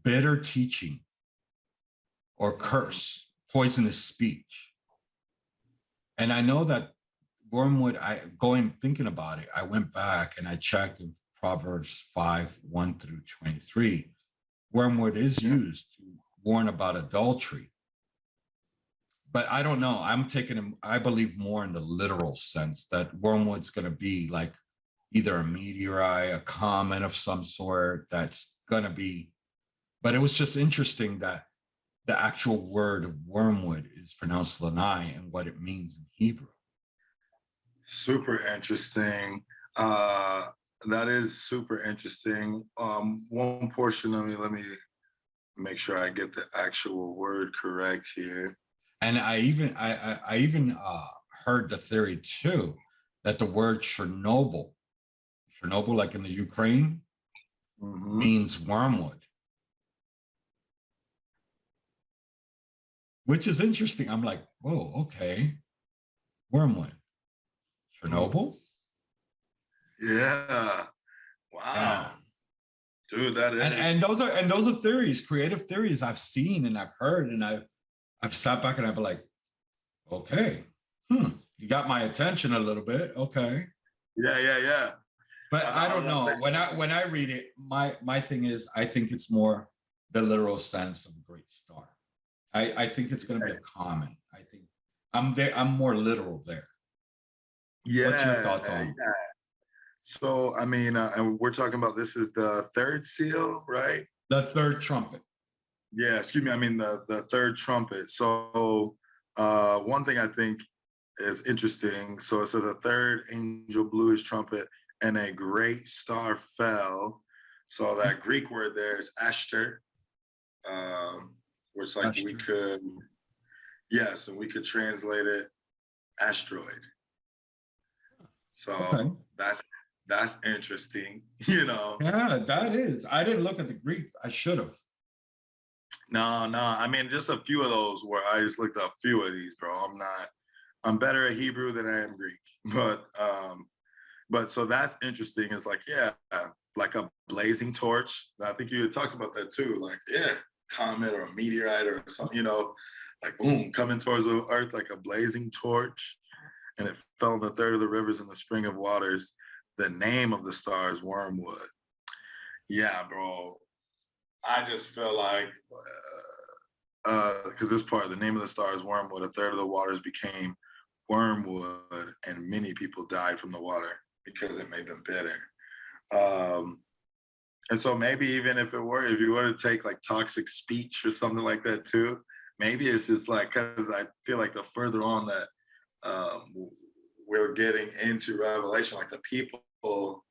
bitter teaching or curse, poisonous speech. And I know that wormwood, thinking about it, I went back and I checked in Proverbs 5:1-23. Wormwood is used to warn about adultery. But I don't know. I believe more in the literal sense that wormwood's going to be like either a meteorite, a comet of some sort that's going to be. But it was just interesting that the actual word of wormwood is pronounced lanai and what it means in Hebrew. Super interesting. That is super interesting. One portion of me, let me make sure I get the actual word correct here. And I even heard the theory too that the word Chernobyl, like in the Ukraine, means wormwood, which is interesting. I'm like, whoa, okay, wormwood, Chernobyl. Yeah. Wow. Yeah. Dude, that is. And those are theories, creative theories I've seen and I've heard, and I've sat back and I've been like, Okay. You got my attention a little bit. Okay. Yeah. But I I don't was know. gonna say- When I read it, my thing is I think it's more the literal sense of a great star. I think it's gonna be a comment. I think I'm there, I'm more literal there. What's your thoughts on it? Yeah. So I mean, and we're talking about this is the third seal, right? The third trumpet? Yeah, excuse me. I mean the third trumpet. So one thing I think is interesting. So it says a third angel blew his trumpet, and a great star fell. So that Greek word there is Ashter, which like we Ashter. could, yes, and we could translate it asteroid. So Okay. that's interesting, you know. Yeah, that is. I didn't look at the Greek. I should have. No, I mean just a few of those where I just looked up a few of these, bro. I'm better at Hebrew than I am Greek. But so that's interesting. It's like, yeah, like a blazing torch. I think you had talked about that too. Like, yeah, comet or a meteorite or something, you know, like boom, coming towards the earth like a blazing torch. And it fell in the third of the rivers in the spring of waters. The name of the star is Wormwood. Yeah, bro. I just feel like because this part, the name of the star is Wormwood. A third of the waters became wormwood, and many people died from the water because it made them bitter. And so maybe even if you were to take like toxic speech or something like that too, maybe it's just like because I feel like the further on that we're getting into Revelation, like the people,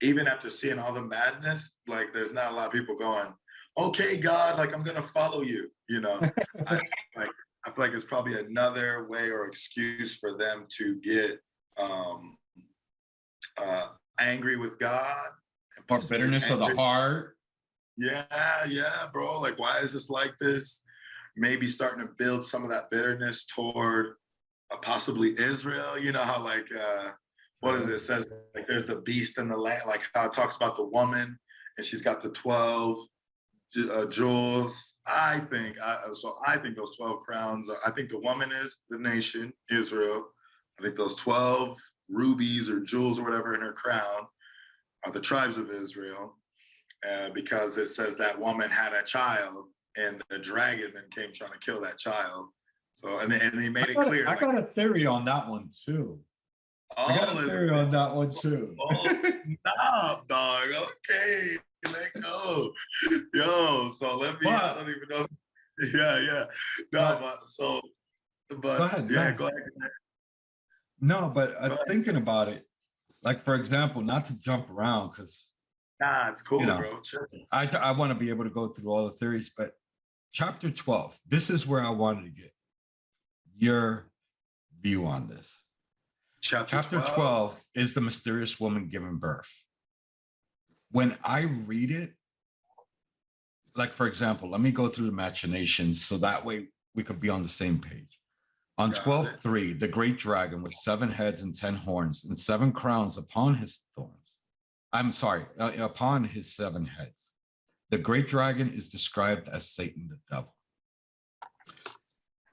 even after seeing all the madness, like there's not a lot of people going, okay, God, like I'm gonna follow you, you know. I feel like it's probably another way or excuse for them to get angry with God. Or bitterness of the heart. Yeah, bro. Like, why is this like this? Maybe starting to build some of that bitterness toward possibly Israel. You know how like what is it? It says like there's the beast in the land, like how it talks about the woman and she's got the 12 jewels. I think those 12 crowns. I think the woman is the nation Israel. I think those 12 rubies or jewels or whatever in her crown are the tribes of Israel, because it says that woman had a child and the dragon then came trying to kill that child. So and they made it clear. I got a theory on that one too. I got a theory on that one too. Stop, dog. Okay, let go. Yo, so let me. I don't even know. Yeah. No, but go ahead. Yeah, no. go ahead. No, but thinking about it, like for example, not to jump around because Nah, it's cool, you know, bro. Chill. I want to be able to go through all the theories, but chapter 12, this is where I wanted to get your view on this. Chapter 12 is the mysterious woman giving birth. When I read it, like for example, let me go through the machinations so that way we could be on the same page. On 12:3, the great dragon with 7 heads and 10 horns and 7 crowns upon his thorns. I'm sorry, upon his 7 heads. The great dragon is described as Satan the devil.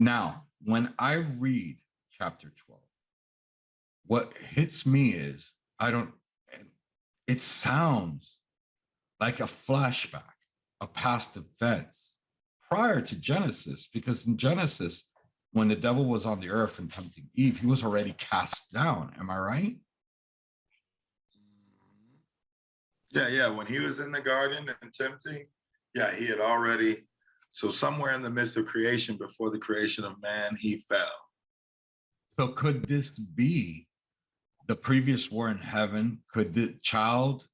Now, when I read chapter 12, what hits me is it sounds like a flashback, a past events prior to Genesis, because in Genesis, when the devil was on the earth and tempting Eve, he was already cast down. Am I right? Yeah. When he was in the garden and tempting, yeah, he had already. So somewhere in the midst of creation, before the creation of man, he fell. So could this be the previous war in heaven? Could the child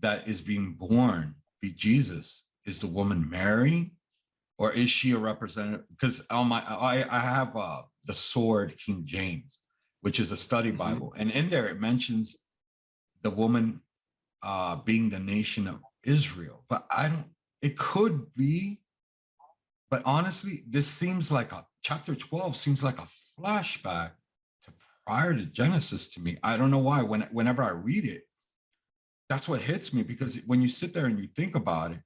that is being born be Jesus? Is the woman Mary? Or is she a representative? Because I have the Sword King James, which is a study Bible. And in there it mentions the woman being the nation of Israel. But it could be. But honestly, this seems like chapter 12 seems like a flashback to prior to Genesis to me. I don't know why. Whenever I read it, that's what hits me, because when you sit there and you think about it,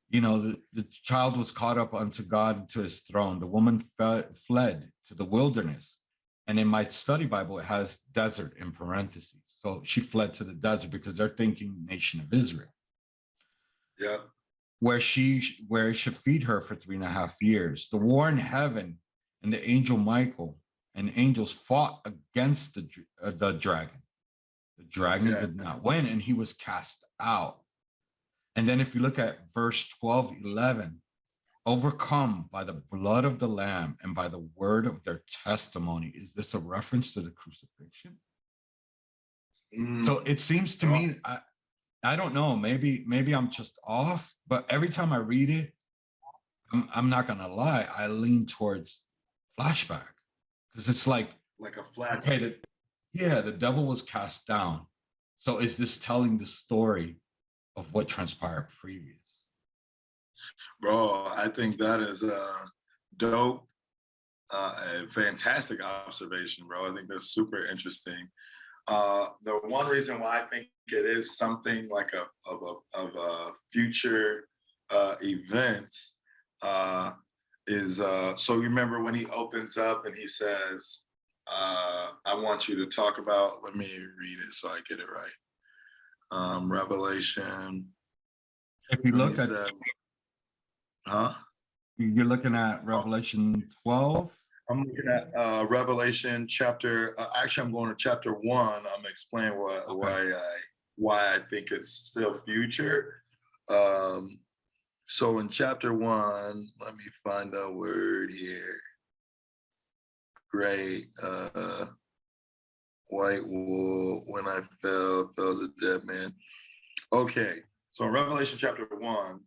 You know, the child was caught up unto God and to his throne. The woman fled to the wilderness. And in my study Bible, it has desert in parentheses. So she fled to the desert because they're thinking nation of Israel, Yeah. where it should feed her for 3.5 years. The war in heaven and the angel Michael and angels fought against the dragon. The dragon Yeah. did not win, and he was cast out. And then if you look at verse 12, 11, overcome by the blood of the Lamb and by the word of their testimony. Is this a reference to the crucifixion? So it seems to me, I don't know, maybe I'm just off, but every time I read it, I'm not gonna lie, I lean towards flashback, because it's like a flash. okay, the devil was cast down. So is this telling the story of what transpired previous? Bro, I think that is a dope, a fantastic observation, bro. I think that's super interesting. The one reason why I think it is something like of a future event is so you remember when he opens up and he says, I want you to talk about, let me read it so I get it right. Revelation. If you look at, you're looking at Revelation 12. I'm looking at Revelation chapter. Actually, I'm going to chapter 1. I'm explaining why I think it's still future. So in chapter 1, let me find the word here. Great. White wool. When I fell as a dead man. Okay. So in Revelation chapter 1.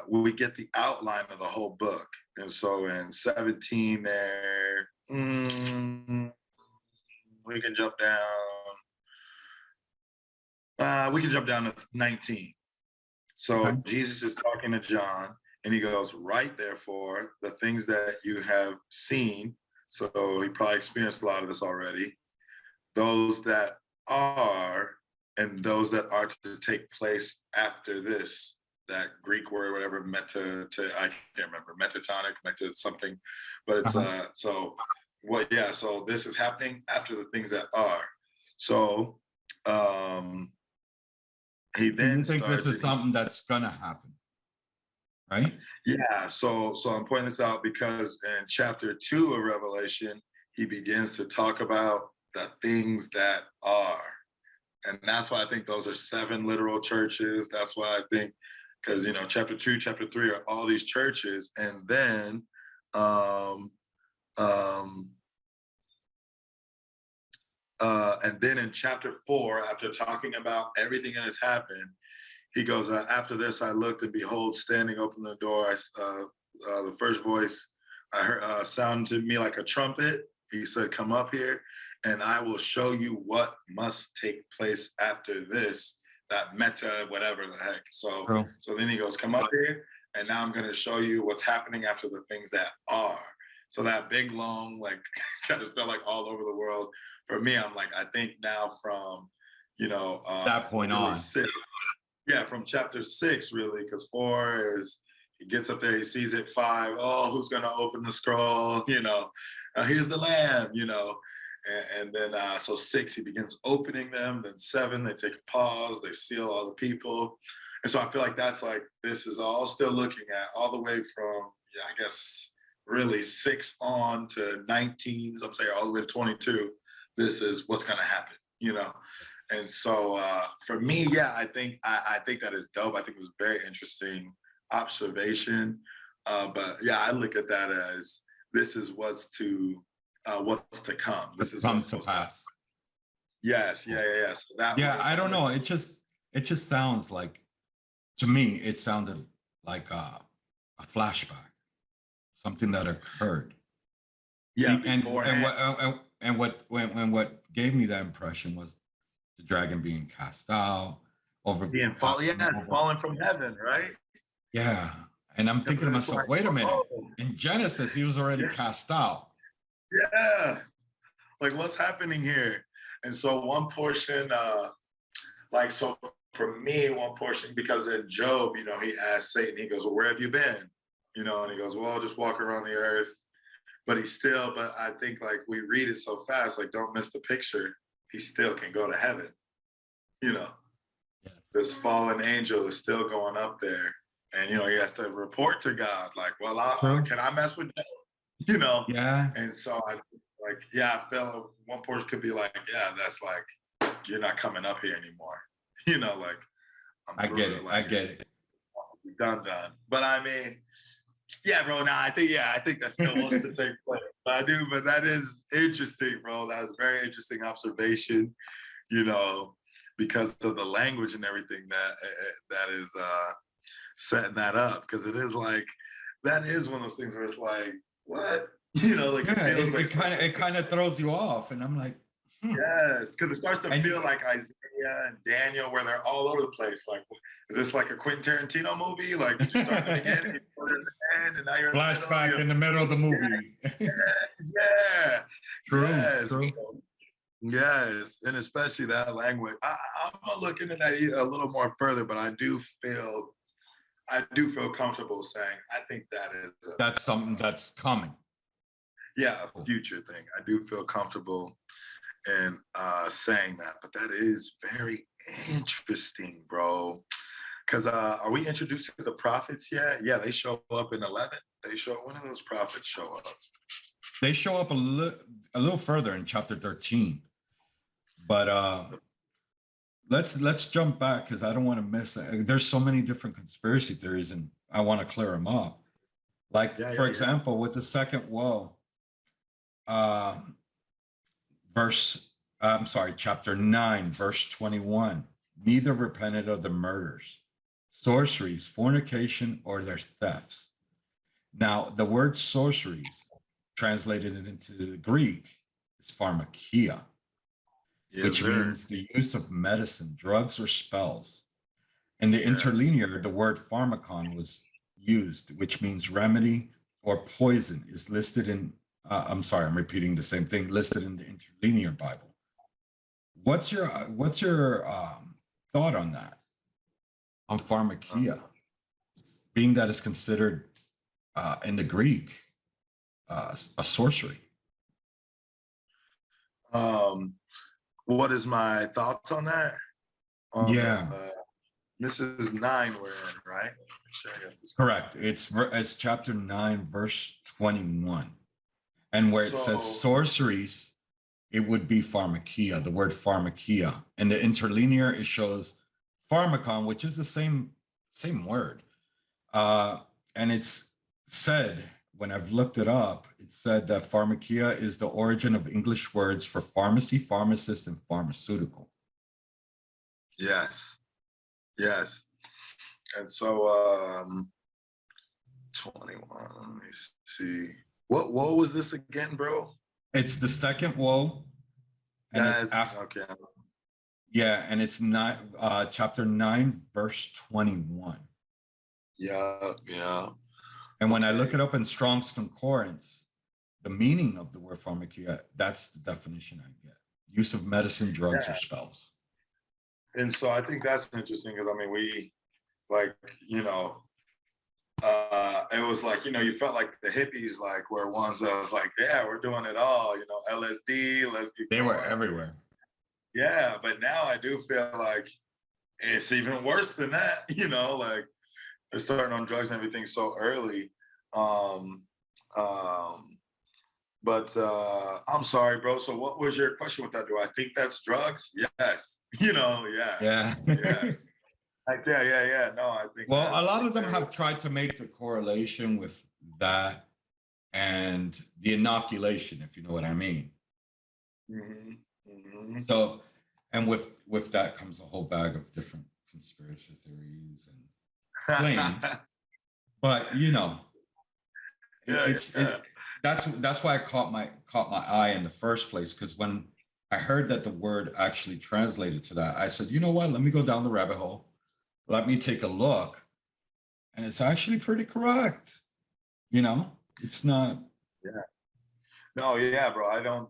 We get the outline of the whole book. And so in 17 there, we can jump down to 19. So okay. Jesus is talking to John and he goes, "Write therefore the things that you have seen." So he probably experienced a lot of this already. Those that are and those that are to take place after this. That Greek word, whatever, I can't remember, metatonic, meta something, but it's so this is happening after the things that are. So he then you think this is something that's gonna happen, right? Yeah, so I'm pointing this out because in chapter 2 of Revelation, he begins to talk about the things that are. And that's why I think those are 7 literal churches. That's why I think because chapter 2, chapter 3 are all these churches, and then in chapter 4, after talking about everything that has happened, he goes, after this I looked and behold, standing open the door, the first voice I heard sounded to me like a trumpet. He said, "Come up here and I will show you what must take place after this." That meta, whatever the heck. So then he goes, "Come up here, and now I'm going to show you what's happening after the things that are." So that big, long, like, kind of felt like all over the world. For me, I'm like, I think now from, that point really on. 6, from chapter 6, really, because 4 is, he gets up there, he sees it. 5, who's going to open the scroll? Here's the Lamb, And then, so 6, he begins opening them. Then 7, they take a pause, they seal all the people. And so I feel like that's like, this is all still looking at all the way from, I guess, really 6 on to 19, I'm saying all the way to 22. This is what's going to happen, And so for me, I think that is dope. I think it's a very interesting observation. But I look at that as this is what's to come. This is comes to pass. Yes. So that I don't know. It just sounds like, to me, it sounded like a flashback, something that occurred. Yeah, and what gave me that impression was the dragon being cast out, falling from heaven, right? Yeah, and I'm thinking to myself, wait a minute. In Genesis, he was already cast out. Yeah, like what's happening here? And so one portion, for me, one portion, because in Job, you know, he asked Satan, he goes, well, where have you been? You know, and he goes, well, just walk around the earth. But but I think like we read it so fast, like don't miss the picture. He still can go to heaven. You know, this fallen angel is still going up there. And, you know, he has to report to God, like, well, can I mess with that? You know? Yeah, And so I feel like one person could be like, yeah, that's like, you're not coming up here anymore. You know, like, I get it. like, I get it. done. But I mean, yeah, bro. Nah, I think that still wants to take place. But that is interesting, bro. That's very interesting observation. You know, because of the language and everything that is setting that up. Because it is like that is one of those things where it's like, what? You know, like Yeah, it feels like it kind of throws you off, and I'm like, yes, because it starts to And- feel like Isaiah and Daniel, where they're all over the place. Like, is this like a Quentin Tarantino movie? Like, you start at the beginning, you put it at the end, and now you're in the middle, flashback in the middle of the movie. yeah, True, yes, true. bro. Yes, and especially that language. I'm gonna look into that a little more further, but I do feel comfortable saying I think that is That's something that's coming. a future thing. I do feel comfortable in saying that, but that is very interesting, bro. Because are we introduced to the prophets yet? Yeah, they show up in 11. When do those prophets show up? They show up a little further in chapter 13. But let's jump back because I don't want to miss it. There's so many different conspiracy theories, and I want to clear them up. Like, for example, with the second woe, chapter 9, verse 21. Neither repented of the murders, sorceries, fornication, or their thefts. Now, the word sorceries, translated into the Greek, is pharmakia, which means the use of medicine, drugs, or spells. In the interlinear, the word pharmakon was used, which means remedy or poison, is listed in, I'm sorry, I'm repeating the same thing, listed in the interlinear Bible. What's your thought on that? On pharmakia, being that it's considered in the Greek a sorcery. What is my thoughts on that? This is 9 we're in, right? Sure, correct. It's chapter 9, verse 21. And where it says sorceries, it would be pharmakia, the word pharmakia. And the interlinear, it shows pharmakon, which is the same word. And it's said, when I've looked it up, it said that pharmakia is the origin of English words for pharmacy, pharmacist, and pharmaceutical. Yes. And so 21, let me see. What was this again, bro? It's the second woe. And it's after, okay. Yeah, and it's not chapter 9, verse 21. Yeah. And when I look it up in Strong's Concordance, the meaning of the word pharmakia, that's the definition I get. Use of medicine, drugs, or spells. And so I think that's interesting because I mean, we like, you know, it was like, you know, you felt like the hippies like were ones that was like, yeah, we're doing it all, you know, LSD, let's get They were everywhere. Yeah, but now I do feel like it's even worse than that, you know, like they're starting on drugs and everything so early. But I'm sorry, bro. So what was your question with that? Do I think that's drugs? Yes. You know, Yeah. yes. Like, yeah. No, I think. Well, a lot of them have tried to make the correlation with that and the inoculation, if you know what I mean. So, and with that comes a whole bag of different conspiracy theories and claims. But you know, that's why I caught my eye in the first place, because when I heard that the word actually translated to that, I said, you know what? Let me go down the rabbit hole. Let me take a look, and it's actually pretty correct. You know, it's not. Yeah. No, yeah, bro. I don't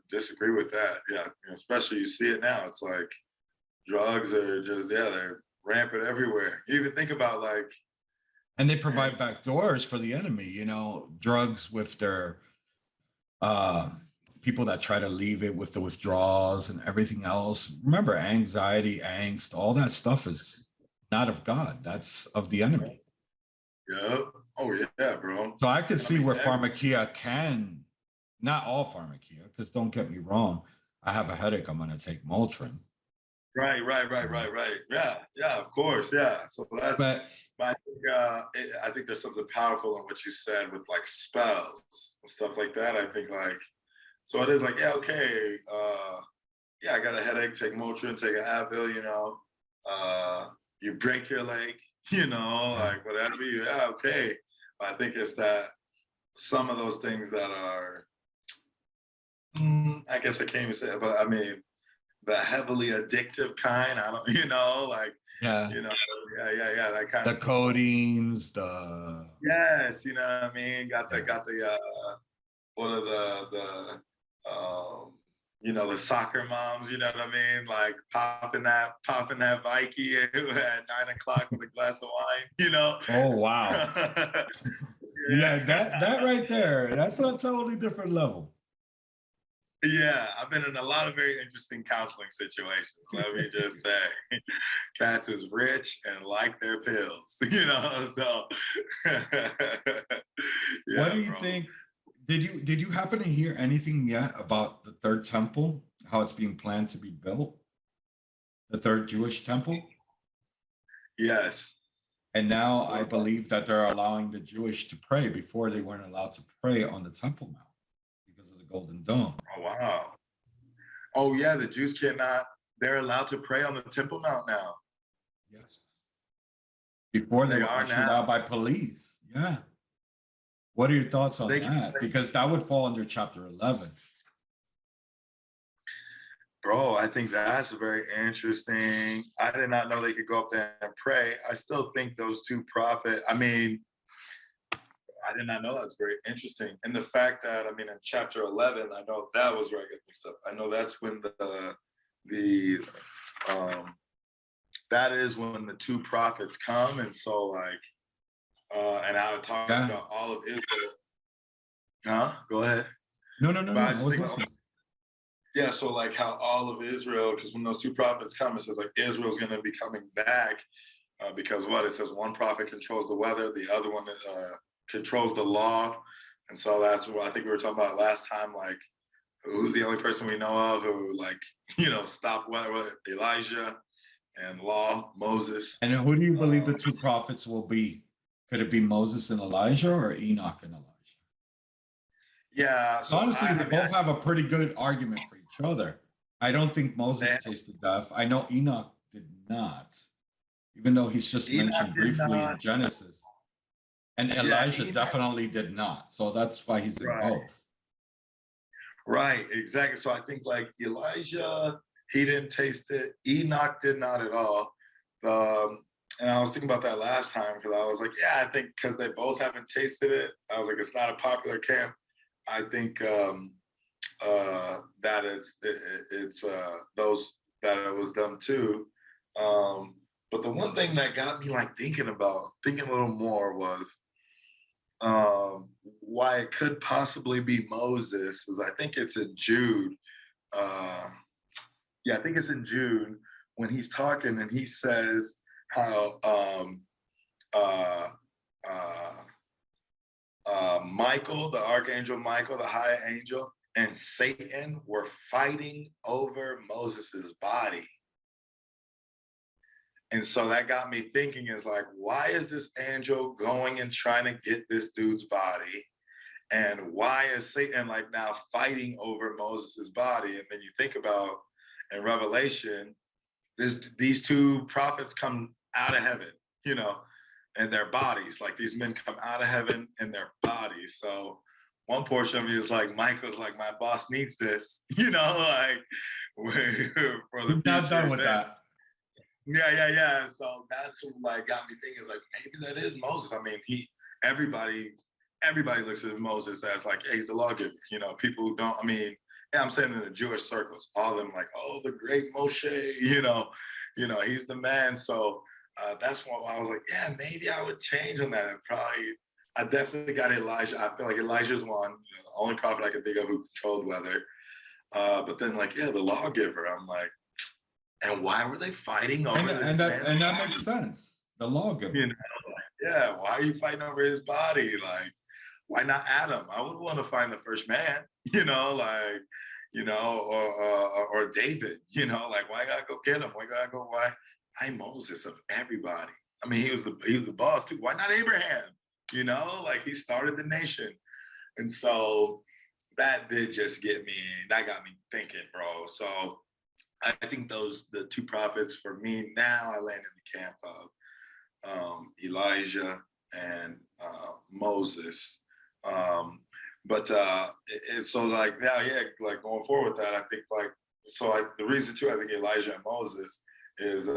disagree with that. Yeah, especially you see it now. It's like, drugs are just, yeah, they're rampant everywhere. You even think about like, And they provide back doors for the enemy, you know, drugs with their uh people that try to leave it with the withdrawals and everything else. Remember, anxiety, angst, all that stuff is not of God. That's of the enemy. yeah, oh yeah, bro. So I could I see mean, where pharmakia can, not all pharmakia, because don't get me wrong, I have a headache, I'm gonna take Motrin. right. Yeah, of course, yeah. So that's, But but I think there's something powerful in what you said with like spells and stuff like that. I think like, so it is like, yeah, okay, yeah, I got a headache, take Motrin, take an Advil, you know, you break your leg, you know, like whatever you, yeah, okay. I think it's that some of those things that are, I guess I can't even say it, but I mean, the heavily addictive kind, I don't, you know, like, yeah, you know, yeah, that kind the of stuff. codeines, the Yes, you know what I mean? yeah. Got the what are you know, the soccer moms, you know what I mean? Like popping that Viking at 9 o'clock with a glass of wine, you know? Oh wow. Yeah, that Yeah. right there, that's a totally different level. Yeah, I've been in a lot of very interesting counseling situations. Let me just say, cats is rich and like their pills, you know. So, What yeah, do you bro. think? Did you happen to hear anything yet about the third temple? How it's being planned to be built? The third Jewish temple? Yes. And now What I about? believe that they're allowing the Jewish to pray. Before they weren't allowed to pray on the Temple Mount because of the Golden Dome. Oh wow. Oh yeah, the Jews cannot. They're allowed to pray on the Temple Mount now. Yes. Before they They were are ushered now. out by police. Yeah. What are your thoughts on They can that? pray. Because that would fall under chapter 11. Bro, I think that's very interesting. I did not know they could go up there and pray. I still think those two prophets, I mean, I did not know that's very interesting. And the fact that, I mean, in chapter 11, I know that was where I get mixed up. I know that's when the, that is when the two prophets come. And so like, and how it talks Yeah. about all of Israel. Huh? Go ahead. No. But I I just was think about, listening. yeah, so like how all of Israel, because when those two prophets come, it says like Israel's going to be coming back because what? It says one prophet controls the weather, the other one controls the law. And so that's what I think we were talking about last time, like who's the only person we know of who like, you know, stopped weather, Elijah and law, Moses. And who do you believe the two prophets will be? Could it be Moses and Elijah or Enoch and Elijah? Yeah, so Honestly, I they mean, both have a pretty good argument for each other. I don't think Moses tasted death. I know Enoch did not, even though he's just Enoch mentioned did briefly in not. Genesis. And Yeah, Elijah Enoch, definitely did not. So that's why he's in right. both. Right, exactly. So I think like Elijah, he didn't taste it. Enoch did not at all. And I was thinking about that last time because I was like, yeah, I think because they both haven't tasted it. I was like, it's not a popular camp. I think that it's those that it was them too. But the one thing that got me like thinking a little more was why it could possibly be Moses is I think it's in Jude. Uh, yeah, I think it's in Jude when he's talking and he says how uh, uh, Michael, the archangel Michael, the high angel, and Satan were fighting over Moses's body. And so that got me thinking is like, why is this angel going and trying to get this dude's body? And why is Satan like now fighting over Moses's body? And then you think about in Revelation, these two prophets come out of heaven, you know, and their bodies, like these men come out of heaven in their bodies. So one portion of me is like, Michael's like, my boss needs this, you know, like for the He's not done future. with that. Yeah. So that's what like got me thinking is like maybe that is Moses. I mean, everybody looks at Moses as like, hey, he's the lawgiver. You know, people who don't. I mean, yeah, I'm saying in the Jewish circles, all of them like, oh, the great Moshe, he's the man. So that's why I was like, yeah, maybe I would change on that. I definitely got Elijah. I feel like Elijah's one, the only prophet I can think of who controlled weather. But then like, yeah, the lawgiver, I'm like, and why were they fighting over this man? And that makes sense. The lawgiver. You know, yeah, why are you fighting over his body? Like, why not Adam? I would want to find the first man, or David, like why gotta go get him? Why Moses of everybody? I mean, he was the boss too. Why not Abraham? Like he started the nation. And so that got me thinking, bro. So I think the two prophets for me now, I land in the camp of Elijah and Moses. So like now, yeah, like going forward with that, I think the reason too, I think Elijah and Moses is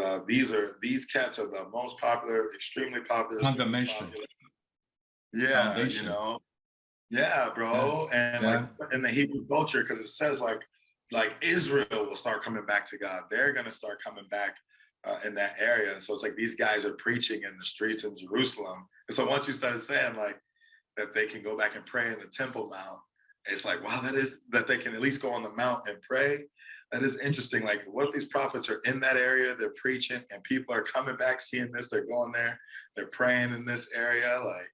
these cats are the most popular, extremely popular. Condemnation. Yeah, Foundation. Yeah, bro. Yeah. And like in the Hebrew culture, because it says like Israel will start coming back to God. They're gonna start coming back in that area. And so it's like these guys are preaching in the streets in Jerusalem. And so once you started saying like that they can go back and pray in the Temple Mount, it's like, wow, that they can at least go on the mount and pray. That is interesting. Like, what if these prophets are in that area, they're preaching, and people are coming back, seeing this, they're going there, they're praying in this area? Like,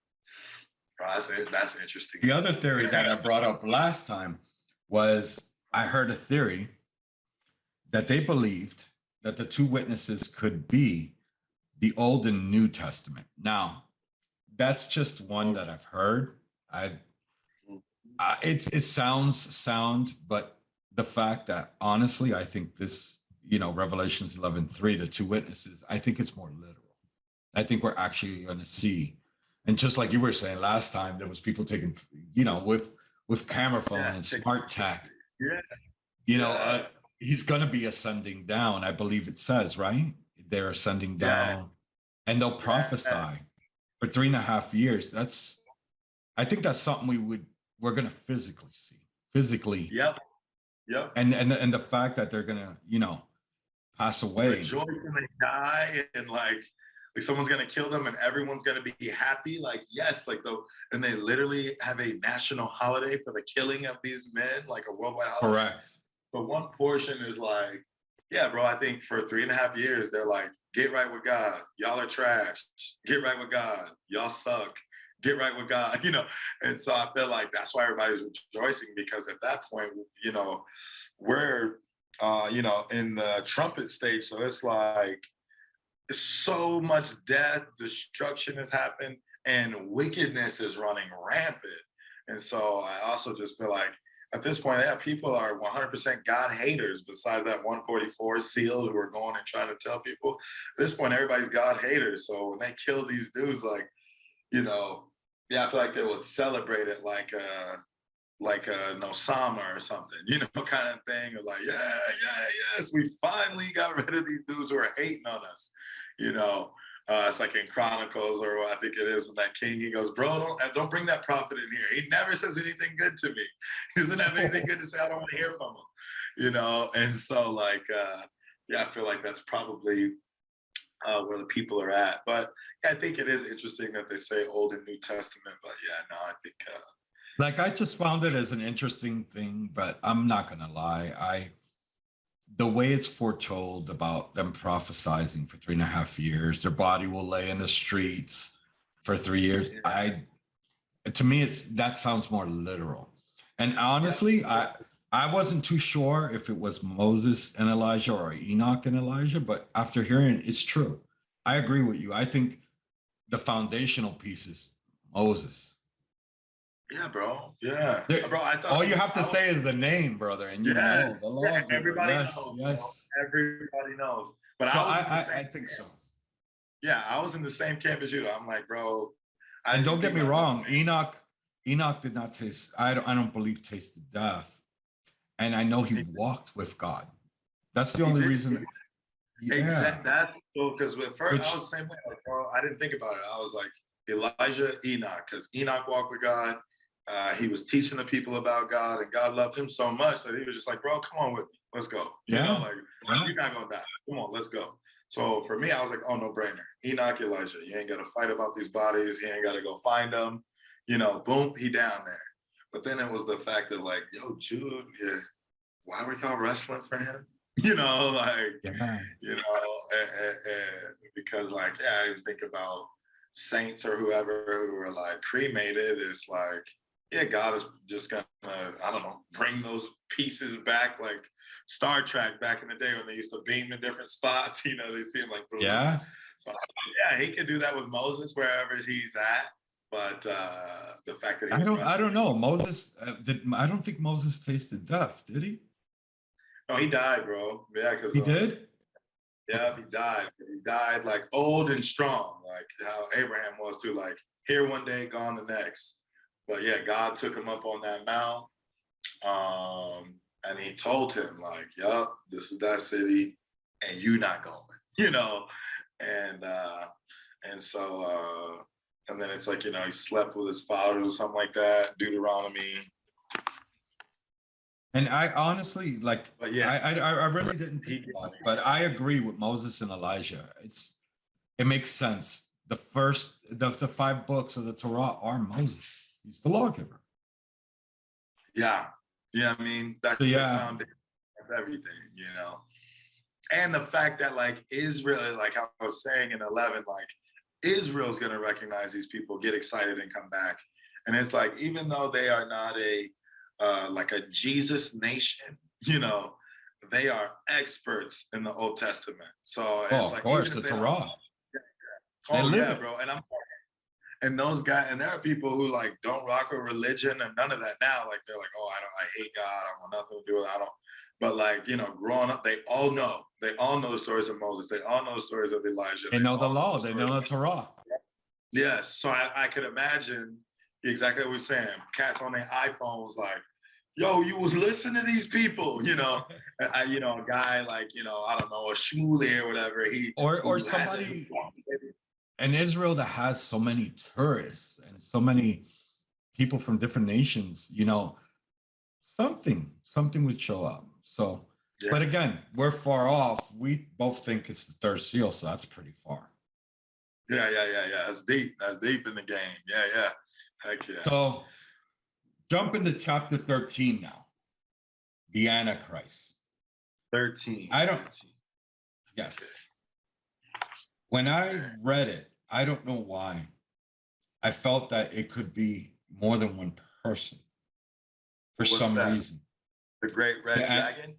bro, that's interesting. The other theory that I brought up last time was I heard a theory that they believed that the two witnesses could be the Old and New Testament. Now, that's just one that I've heard. It sounds sound, but the fact that honestly, I think this, Revelations 11:3, the two witnesses, I think it's more literal. I think we're actually going to see, and just like you were saying last time, there was people taking, with camera phone and smart tech. Yeah. He's going to be ascending down. I believe it says, right? They're ascending down, and they'll prophesy for 3.5 years. I think that's something we're going to physically see. Yep. And the fact that they're gonna, pass away. Rejoice when they die, and like someone's gonna kill them, and everyone's gonna be happy. Like, yes, and they literally have a national holiday for the killing of these men, like a worldwide holiday. Correct. But one portion is like, yeah, bro, I think for 3.5 years, they're like, get right with God. Y'all are trash. Get right with God. Y'all suck. Get right with God, And so I feel like that's why everybody's rejoicing, because at that point, we're, in the trumpet stage. So it's like so much death, destruction has happened, and wickedness is running rampant. And so I also just feel like at this point, yeah, people are 100% God haters, besides that 144 sealed who are going and trying to tell people. At this point, everybody's God haters. So when they kill these dudes, like, I feel like they will celebrate it like a Nosama or something, kind of thing. Or like, yes, we finally got rid of these dudes who are hating on us. It's like in Chronicles, or I think it is, when that king, he goes, bro, don't bring that prophet in here. He never says anything good to me. He doesn't have anything good to say. I don't want to hear from him, And so like, I feel like that's probably where the people are at. But I think it is interesting that they say Old and New Testament. But I think like I just found it as an interesting thing, but I'm not gonna lie. The way it's foretold about them prophesizing for 3.5 years, their body will lay in the streets for 3 years. To me, that sounds more literal. And honestly, I wasn't too sure if it was Moses and Elijah or Enoch and Elijah, but after hearing it, it's true. I agree with you. I think the foundational piece is Moses. Yeah, bro. Yeah, bro. I thought all you have to say is the name, brother, and you know the law. Everybody knows. Yes, everybody knows. But so I think so. Yeah, I was in the same camp as you. I'm like, bro. And don't get me wrong, Enoch did not taste. I don't believe tasted death, and I know he walked with God. That's the only reason. Yeah. Exactly. That's cool, because at first I was the same way. Like, bro, I didn't think about it. I was like Elijah, Enoch, because Enoch walked with God. He was teaching the people about God, and God loved him so much that he was just like, bro, come on with me. Let's go. You know, Yeah. like, Yeah. you're not going to die. Come on, let's go. So for me, I was like, oh, no brainer. Enoch, Elijah. You ain't got to fight about these bodies. You ain't got to go find them. You know, boom, he down there. But then it was the fact that, like, yo, Jude, yeah, why were y'all wrestling for him? You know, like, Yeah. you know, because, like, yeah, I think about saints or whoever who are like cremated. It's like, yeah, God is just gonna, I don't know, bring those pieces back, like Star Trek back in the day when they used to beam in different spots. You know, they see him like, boom. Yeah. So yeah, he could do that with Moses wherever he's at. But the fact that he was I don't wrestling, know. Moses I don't think Moses tasted death, did he? no, he died, bro. Yeah, because He did? yeah, he died. He died like old and strong, like how Abraham was too. Like here one day, gone the next. But yeah, God took him up on that mount, and he told him like, "Yup, this is that city, and you not going." You know, and so and then it's like, you know, he slept with his father or something like that. Deuteronomy. And I honestly like, But yeah, I really didn't think about it, but I agree with Moses and Elijah. It makes sense. The 5 books of the Torah are Moses. He's the lawgiver. yeah, I mean, that's So, yeah. the foundation of everything, you know. And the fact that like Israel, like I was saying in 11, like Israel's gonna recognize these people, get excited, and come back. And it's like, even though they are not a like a Jesus nation, you know, they are experts in the Old Testament. So Oh, it's of like, course, even the if they Torah. They oh live yeah, it. bro. And those guys, and there are people who like don't rock with religion and none of that now. Like they're like, oh, I hate God. I want nothing to do with it. I don't. But like, you know, growing up, they all know the stories of Moses. They all know the stories of Elijah. They know the all law. They know the Torah. Yes. So I could imagine exactly what we're saying. Cats on their iPhones, like, yo, you was listening to these people, you know. You know, a guy like, you know, I don't know, a Shmuley or whatever. Or who hasn't- somebody in Israel that has so many tourists and so many people from different nations, you know, something would show up. So, Yeah. but again, we're far off. We both think it's the third seal, so that's pretty far. Yeah. That's deep. That's deep in the game. Yeah. Heck yeah. So, jump into chapter 13 now. The Antichrist. 13. I don't. Yes. When I read it, I don't know why. I felt that it could be more than one person for What's some that? reason. The Great Red The Dragon?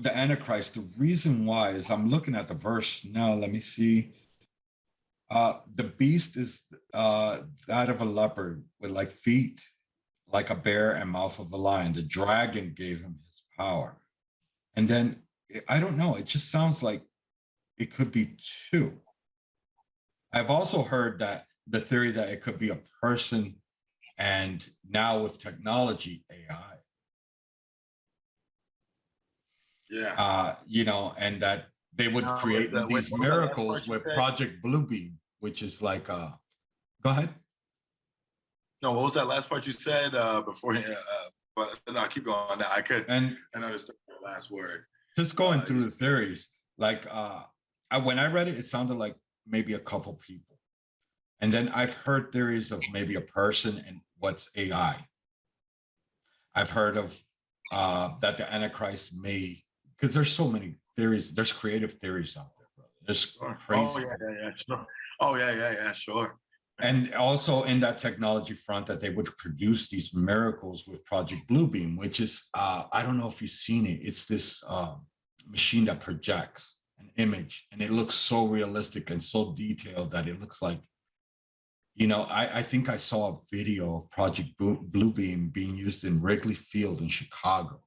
The Antichrist, the reason why is I'm looking at the verse now. Let me see. The beast is that of a leopard with like feet like a bear and mouth of a lion. The dragon gave him his power. And then I don't know, it just sounds like it could be 2. I've also heard that the theory that it could be a person, and now with technology, AI. Yeah. You know, and that they would No, create but, these what was that last miracles part you with said? Project Bluebeam, which is like go ahead. No, what was that last part you said before? But no, keep going. No, I understand the last word. Just going through the theories, like when I read it, it sounded like maybe a couple people. And then I've heard theories of maybe a person and what's AI. I've heard of that the Antichrist may, because there's so many theories, there's creative theories out there, bro. There's crazy. Oh, yeah, sure. Oh, yeah, sure. And also in that technology front, that they would produce these miracles with Project Bluebeam, which is, I don't know if you've seen it. It's this machine that projects an image, and it looks so realistic and so detailed that it looks like, you know, I think I saw a video of Project Bluebeam being used in Wrigley Field in Chicago.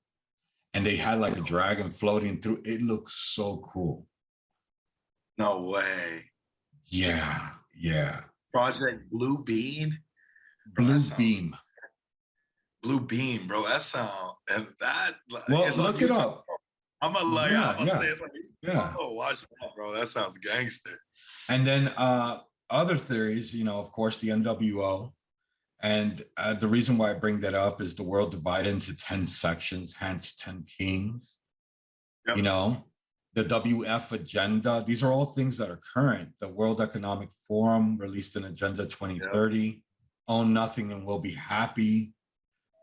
And they had like a dragon floating through. It looks so cool. No way. Yeah. Project Bluebeam. Bluebeam. Bluebeam, bro. That sound, and that. Well, look it up. I'm gonna like, Yeah, I'm gonna say it's like, yeah. oh, watch that, bro. That sounds gangster. And then other theories, you know, of course, the NWO, And the reason why I bring that up is the world divided into 10 sections, hence 10 kings. Yep. You know, the WF agenda, these are all things that are current. The World Economic Forum released an agenda 2030, own nothing and we'll be happy.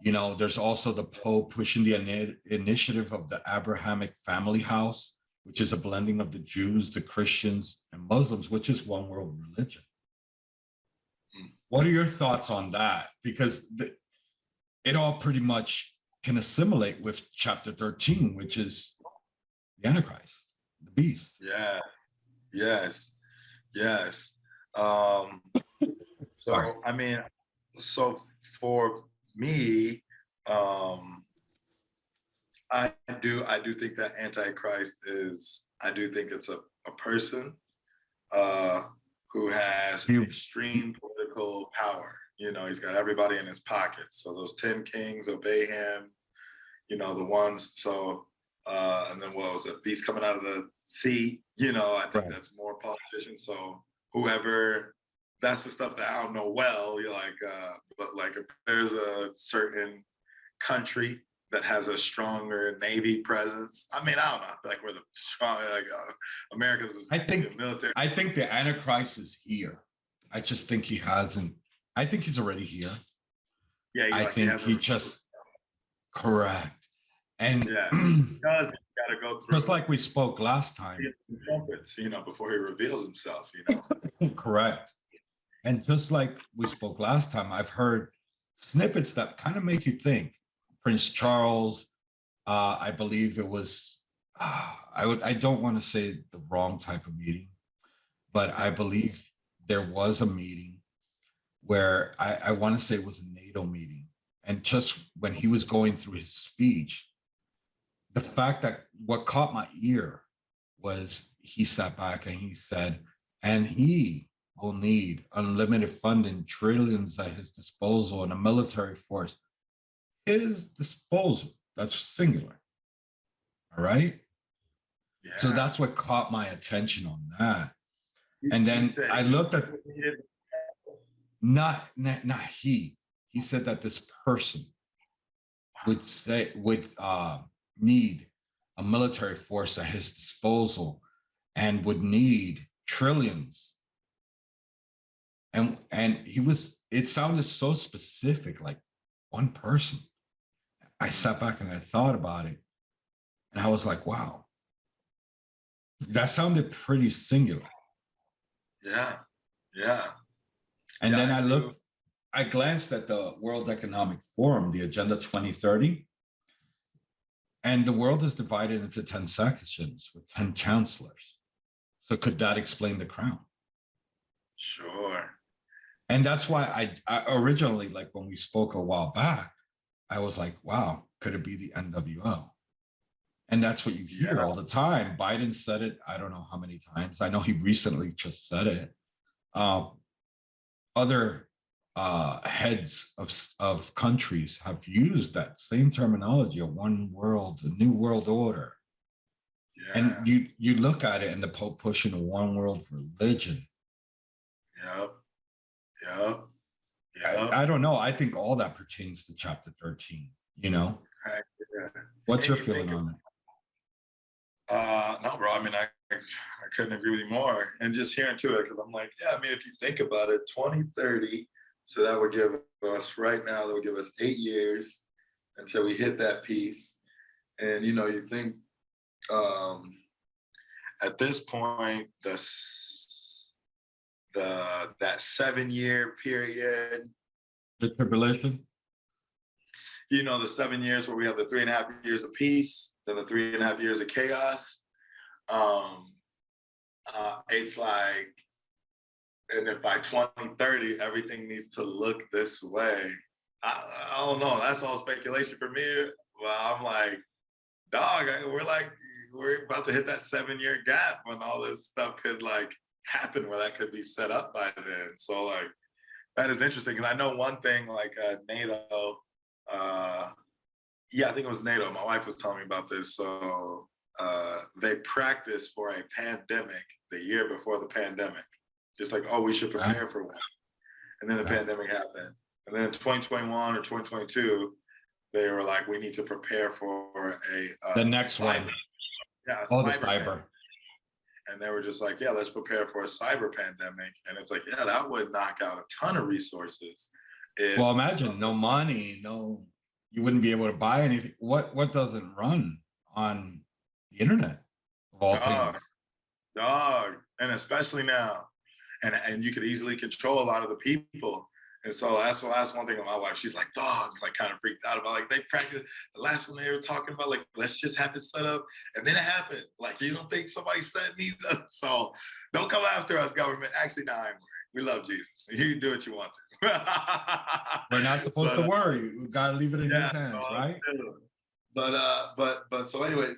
You know, there's also the Pope pushing the initiative of the Abrahamic Family House, which is a blending of the Jews, the Christians, and Muslims, which is one world religion. What are your thoughts on that? Because it all pretty much can assimilate with chapter 13, which is the Antichrist, the beast. Yeah. Yes. Yes. Sorry. So I mean, so for me, I do think that Antichrist is, I do think it's a person who has extreme political power. You know, he's got everybody in his pockets. So those 10 kings obey him, you know, the ones, so and then what was it, beast coming out of the sea, you know, I think that's more politicians. So whoever, that's the stuff that I don't know well. You're like, but like if there's a certain country that has a stronger Navy presence, I mean, I don't know. I feel like we're the strong, like America's military. I think the Antichrist is here. I just think he hasn't. I think he's already here. Yeah, I think he just correct. And yeah, because he's got to go through. Just like we spoke last time. Trumpets, you know, before he reveals himself, you know. Correct. And just like we spoke last time, I've heard snippets that kind of make you think. Prince Charles, I believe it was, I don't want to say the wrong type of meeting, but I believe there was a meeting where I want to say it was a NATO meeting. And just when he was going through his speech, the fact that what caught my ear was he sat back and he said, and he will need unlimited funding, trillions at his disposal, and a military force. His disposal, that's singular. All right. Yeah. So that's what caught my attention on that. And then I looked at not he. He said that this person would need a military force at his disposal and would need trillions. And it sounded so specific, like one person. I sat back and I thought about it and I was like, wow, that sounded pretty singular. Yeah. Yeah. And then I glanced at the World Economic Forum, the Agenda 2030, and the world is divided into 10 sections with 10 chancellors. So could that explain the crown? Sure. And that's why I originally, like when we spoke a while back, I was like, wow, could it be the NWO? And that's what you hear all the time. Biden said it, I don't know how many times. I know he recently just said it. Other heads of countries have used that same terminology, a one world, a new world order. Yeah. And you look at it and the Pope pushing a one world religion. Yep. Yep. I don't know. I think all that pertains to chapter 13, you know? What's your feeling on it? No, bro. I mean, I couldn't agree with you more. And just hearing to it, because I'm like, yeah, I mean, if you think about it, 2030, so that would give us right now, that would give us 8 years until we hit that piece. And, you know, you think at this point, that 7-year period, the tribulation, you know, the 7 years where we have the 3.5 years of peace, then the 3.5 years of chaos. It's like, and if by 2030 everything needs to look this way, I don't know. That's all speculation for me. Well, I'm like, dog, we're about to hit that 7-year gap when all this stuff could like happen, where that could be set up by then. So like, that is interesting, because I know one thing, like NATO, I think it was NATO. My wife was telling me about this. So they practiced for a pandemic the year before the pandemic. Just like, oh, we should prepare for one. And then the pandemic happened. And then in 2021 or 2022, they were like, we need to prepare for The next one. Yeah, a Oh, the cyber cyber. pandemic. And they were just like, yeah, let's prepare for a cyber pandemic. And it's like, yeah, that would knock out a ton of resources. Well, imagine no money, you wouldn't be able to buy anything. What doesn't run on the internet of all Dog, things? dog, and especially now, and you could easily control a lot of the people. And so that's one thing with my wife. She's like, dog, like kind of freaked out about like they practiced the last one they were talking about, like, let's just have it set up. And then it happened. Like, you don't think somebody set these up? So don't come after us, government. Actually, no, I'm worried. We love Jesus. You can do what you want to. We're not supposed to worry. We've got to leave it in his hands, no, right? But so anyway,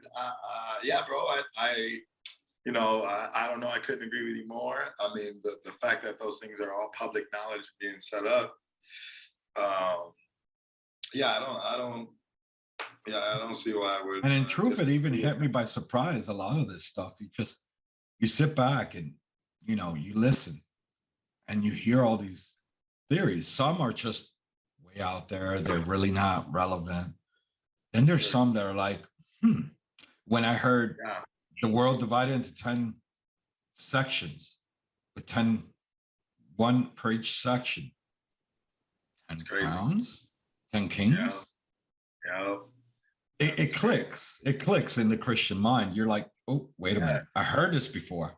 yeah, bro, I don't know. I couldn't agree with you more. I mean, the fact that those things are all public knowledge being set up. Yeah, I don't see why I would. And in truth, it even hit me by surprise. A lot of this stuff, you sit back and, you listen and you hear all these theories. Some are just way out there. They're really not relevant. Then there's some that are like, when I heard the world divided into 10 sections with 1 per each section, 10 crowns, 10 kings. Yeah. It clicks in the Christian mind. You're like, oh, wait a minute, I heard this before.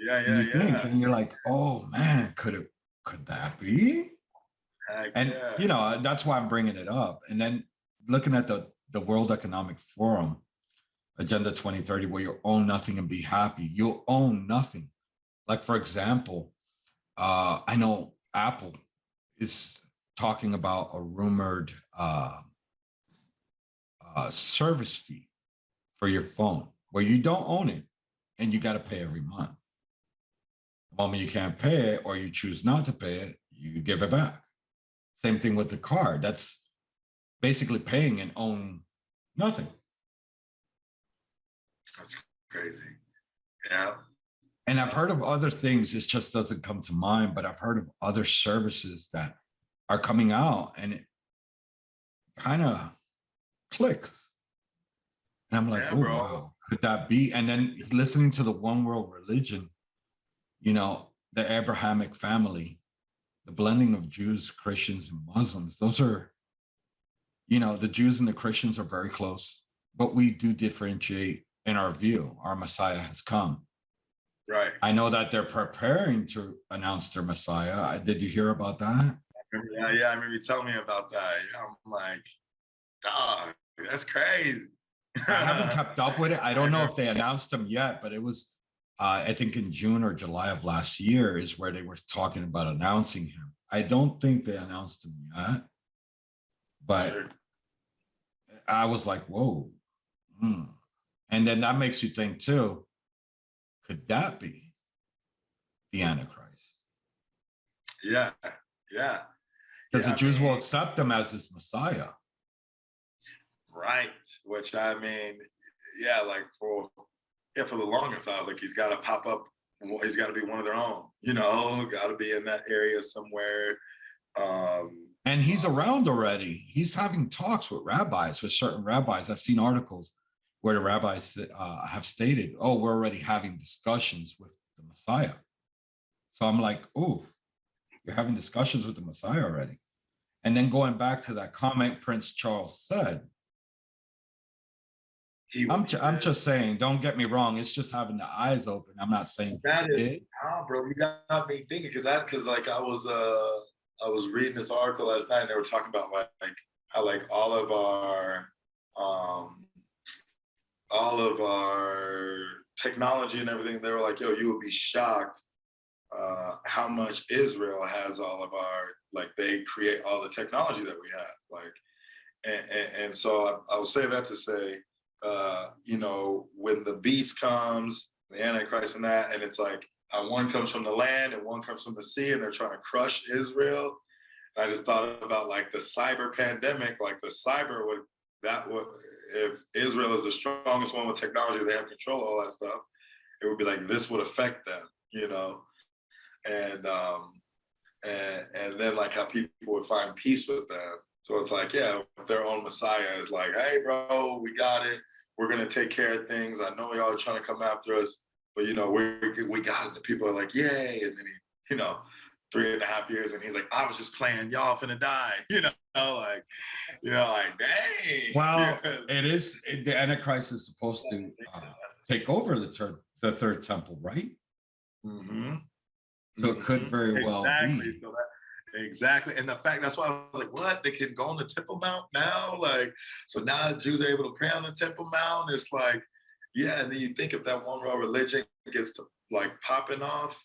And you're like, oh man, could that be? And that's why I'm bringing it up. And then looking at the World Economic Forum, Agenda 2030, where you own nothing and be happy. You'll own nothing. Like, for example, I know Apple is talking about a rumored service fee for your phone where you don't own it and you got to pay every month. The moment you can't pay it or you choose not to pay it, you give it back. Same thing with the card. That's basically paying and own nothing. That's crazy. Yeah. And I've heard of other things. This just doesn't come to mind, but I've heard of other services that are coming out and it kind of clicks. And I'm like, oh, wow, could that be? And then listening to the one world religion, the Abrahamic family, the blending of Jews, Christians, and Muslims, those are, the Jews and the Christians are very close, but we do differentiate in our view. Our Messiah has come. Right. I know that they're preparing to announce their Messiah. Did you hear about that? Yeah, I remember you telling me about that. I'm like, dog, that's crazy. I haven't kept up with it. I don't know if they announced him yet, but it was, I think in June or July of last year is where they were talking about announcing him. I don't think they announced him yet, but I was like, whoa. And then that makes you think too, could that be the Antichrist? Yeah. Because the Jews will accept him as his Messiah. Right. Which I mean, like for the longest, I was like, he's got to pop up. He's got to be one of their own, got to be in that area somewhere. And he's around already. He's having talks with certain rabbis. I've seen articles where the rabbis have stated, oh, we're already having discussions with the Messiah. So I'm like, oh, you're having discussions with the Messiah already. And then going back to that comment Prince Charles said, I'm just saying, don't get me wrong. It's just having the eyes open. I'm not saying that is, bro. You got me thinking because like I was reading this article last night and they were talking about like how like all of our technology and everything. They were like, yo, you would be shocked how much Israel has all of our, like they create all the technology that we have. Like, and so I would say that to say, when the beast comes, the Antichrist and that, and it's like one comes from the land and one comes from the sea and they're trying to crush Israel. And I just thought about like the cyber pandemic, like the cyber if Israel is the strongest one with technology, they have control of all that stuff, it would be like, this would affect them, And and then like how people would find peace with them. So it's like, yeah, their own Messiah is like, hey, bro, we got it. We're gonna take care of things. I know y'all are trying to come after us, but you know, we got it. The people are like, yay, and then he, 3.5 years, and he's like, I was just playing, y'all finna die, like, like, dang. Well, the Antichrist is supposed to take over the third temple, right? Mm-hmm. So it could very well be. So exactly. And the fact, that's why I was like, what? They can go on the Temple Mount now? Like, so now Jews are able to pray on the Temple Mount. It's like, yeah. And then you think if that one world religion gets to like popping off,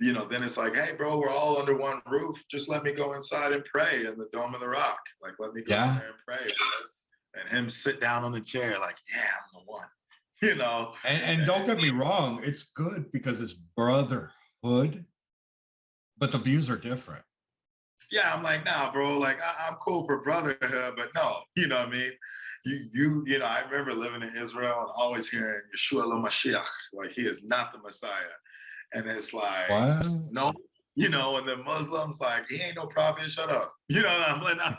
then it's like, hey, bro, we're all under one roof. Just let me go inside and pray in the Dome of the Rock. Like, let me go in there and pray. Bro. And him sit down on the chair, like, yeah, I'm the one, And don't get me wrong, it's good because it's brotherhood, but the views are different. Yeah, I'm like, nah, bro, like, I'm cool for brotherhood, but no, you know what I mean? I remember living in Israel and always hearing Yeshua HaMashiach, like he is not the Messiah. And it's like, what? No, and then Muslims like, he ain't no prophet, shut up. I'm like, nah,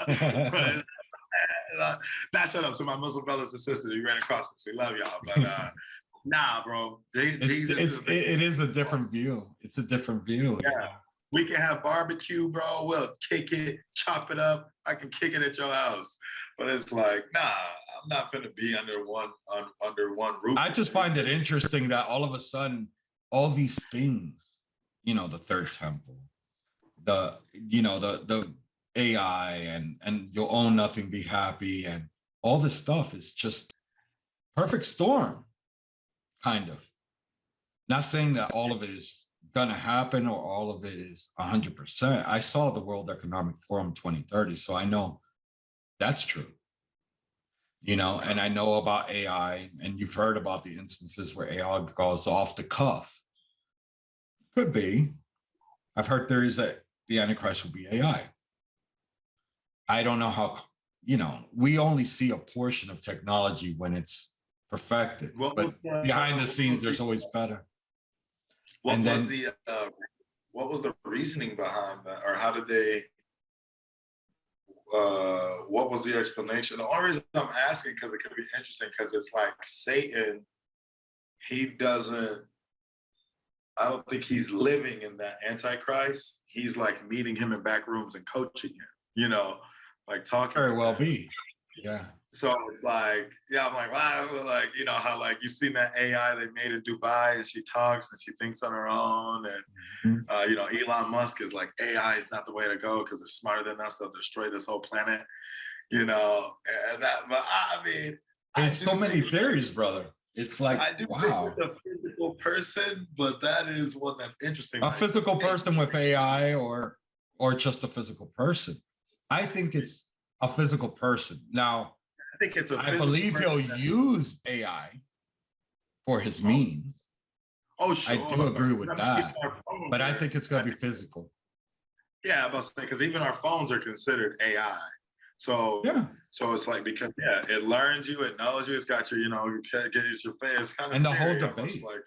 not shut up to my Muslim brothers and sisters. You ran across us. We love y'all. But nah, bro. Jesus it is a different view. It's a different view. Yeah. We can have barbecue, bro. We'll kick it, chop it up. I can kick it at your house. But it's like, nah, I'm not gonna be under one roof. I just find it interesting that all of a sudden, all these things, the third temple, the AI and you'll own nothing, be happy, and all this stuff is just perfect storm, kind of. Not saying that all of it is gonna happen or all of it is 100%. I saw the World Economic Forum 2030, so I know that's true. And I know about AI, and you've heard about the instances where AI goes off the cuff. Could be. I've heard theories that the Antichrist will be AI. I don't know how, we only see a portion of technology when it's perfected, but behind the scenes, there's always better. What was the reasoning behind that? Or how did they, what was the explanation? The only reason I'm asking, because it could be interesting, because it's like Satan, I don't think he's living in that Antichrist. He's like meeting him in back rooms and coaching him, like talking. Very well be. Yeah. So it's like, yeah, I'm like, wow, like, how like you've seen that AI they made in Dubai and she talks and she thinks on her own. And, Elon Musk is like, AI is not the way to go because they're smarter than us. They'll destroy this whole planet, and that, but I mean. There's so many theories, brother. It's like, I do wow. think it's a physical person, but that is one that's interesting. A physical person with AI or just a physical person. I think it's a physical person. Now, I believe he'll use AI for his means. Oh, sure. I do agree with that. But I think it's going to be physical. Yeah, I'm about to say, because even our phones are considered AI. So, yeah. So it's like, because, it learns you, it knows you, it's got your, gets your face. It's kind of and the scary, whole debate. Like,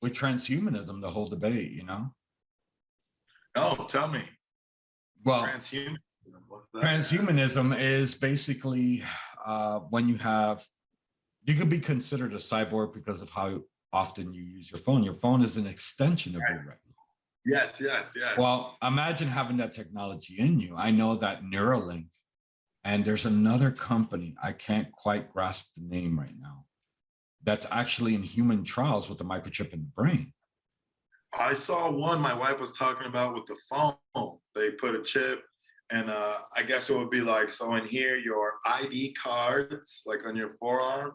with transhumanism, the whole debate, No, tell me. Well, transhumanism is basically when you can be considered a cyborg because of how often you use your phone. Your phone is an extension of your retina. Yes. Well, imagine having that technology in you. I know that Neuralink, and there's another company, I can't quite grasp the name right now, that's actually in human trials with the microchip in the brain. I saw one my wife was talking about with the phone. They put a chip, and I guess it would be like, so in here, your ID cards, like on your forearm,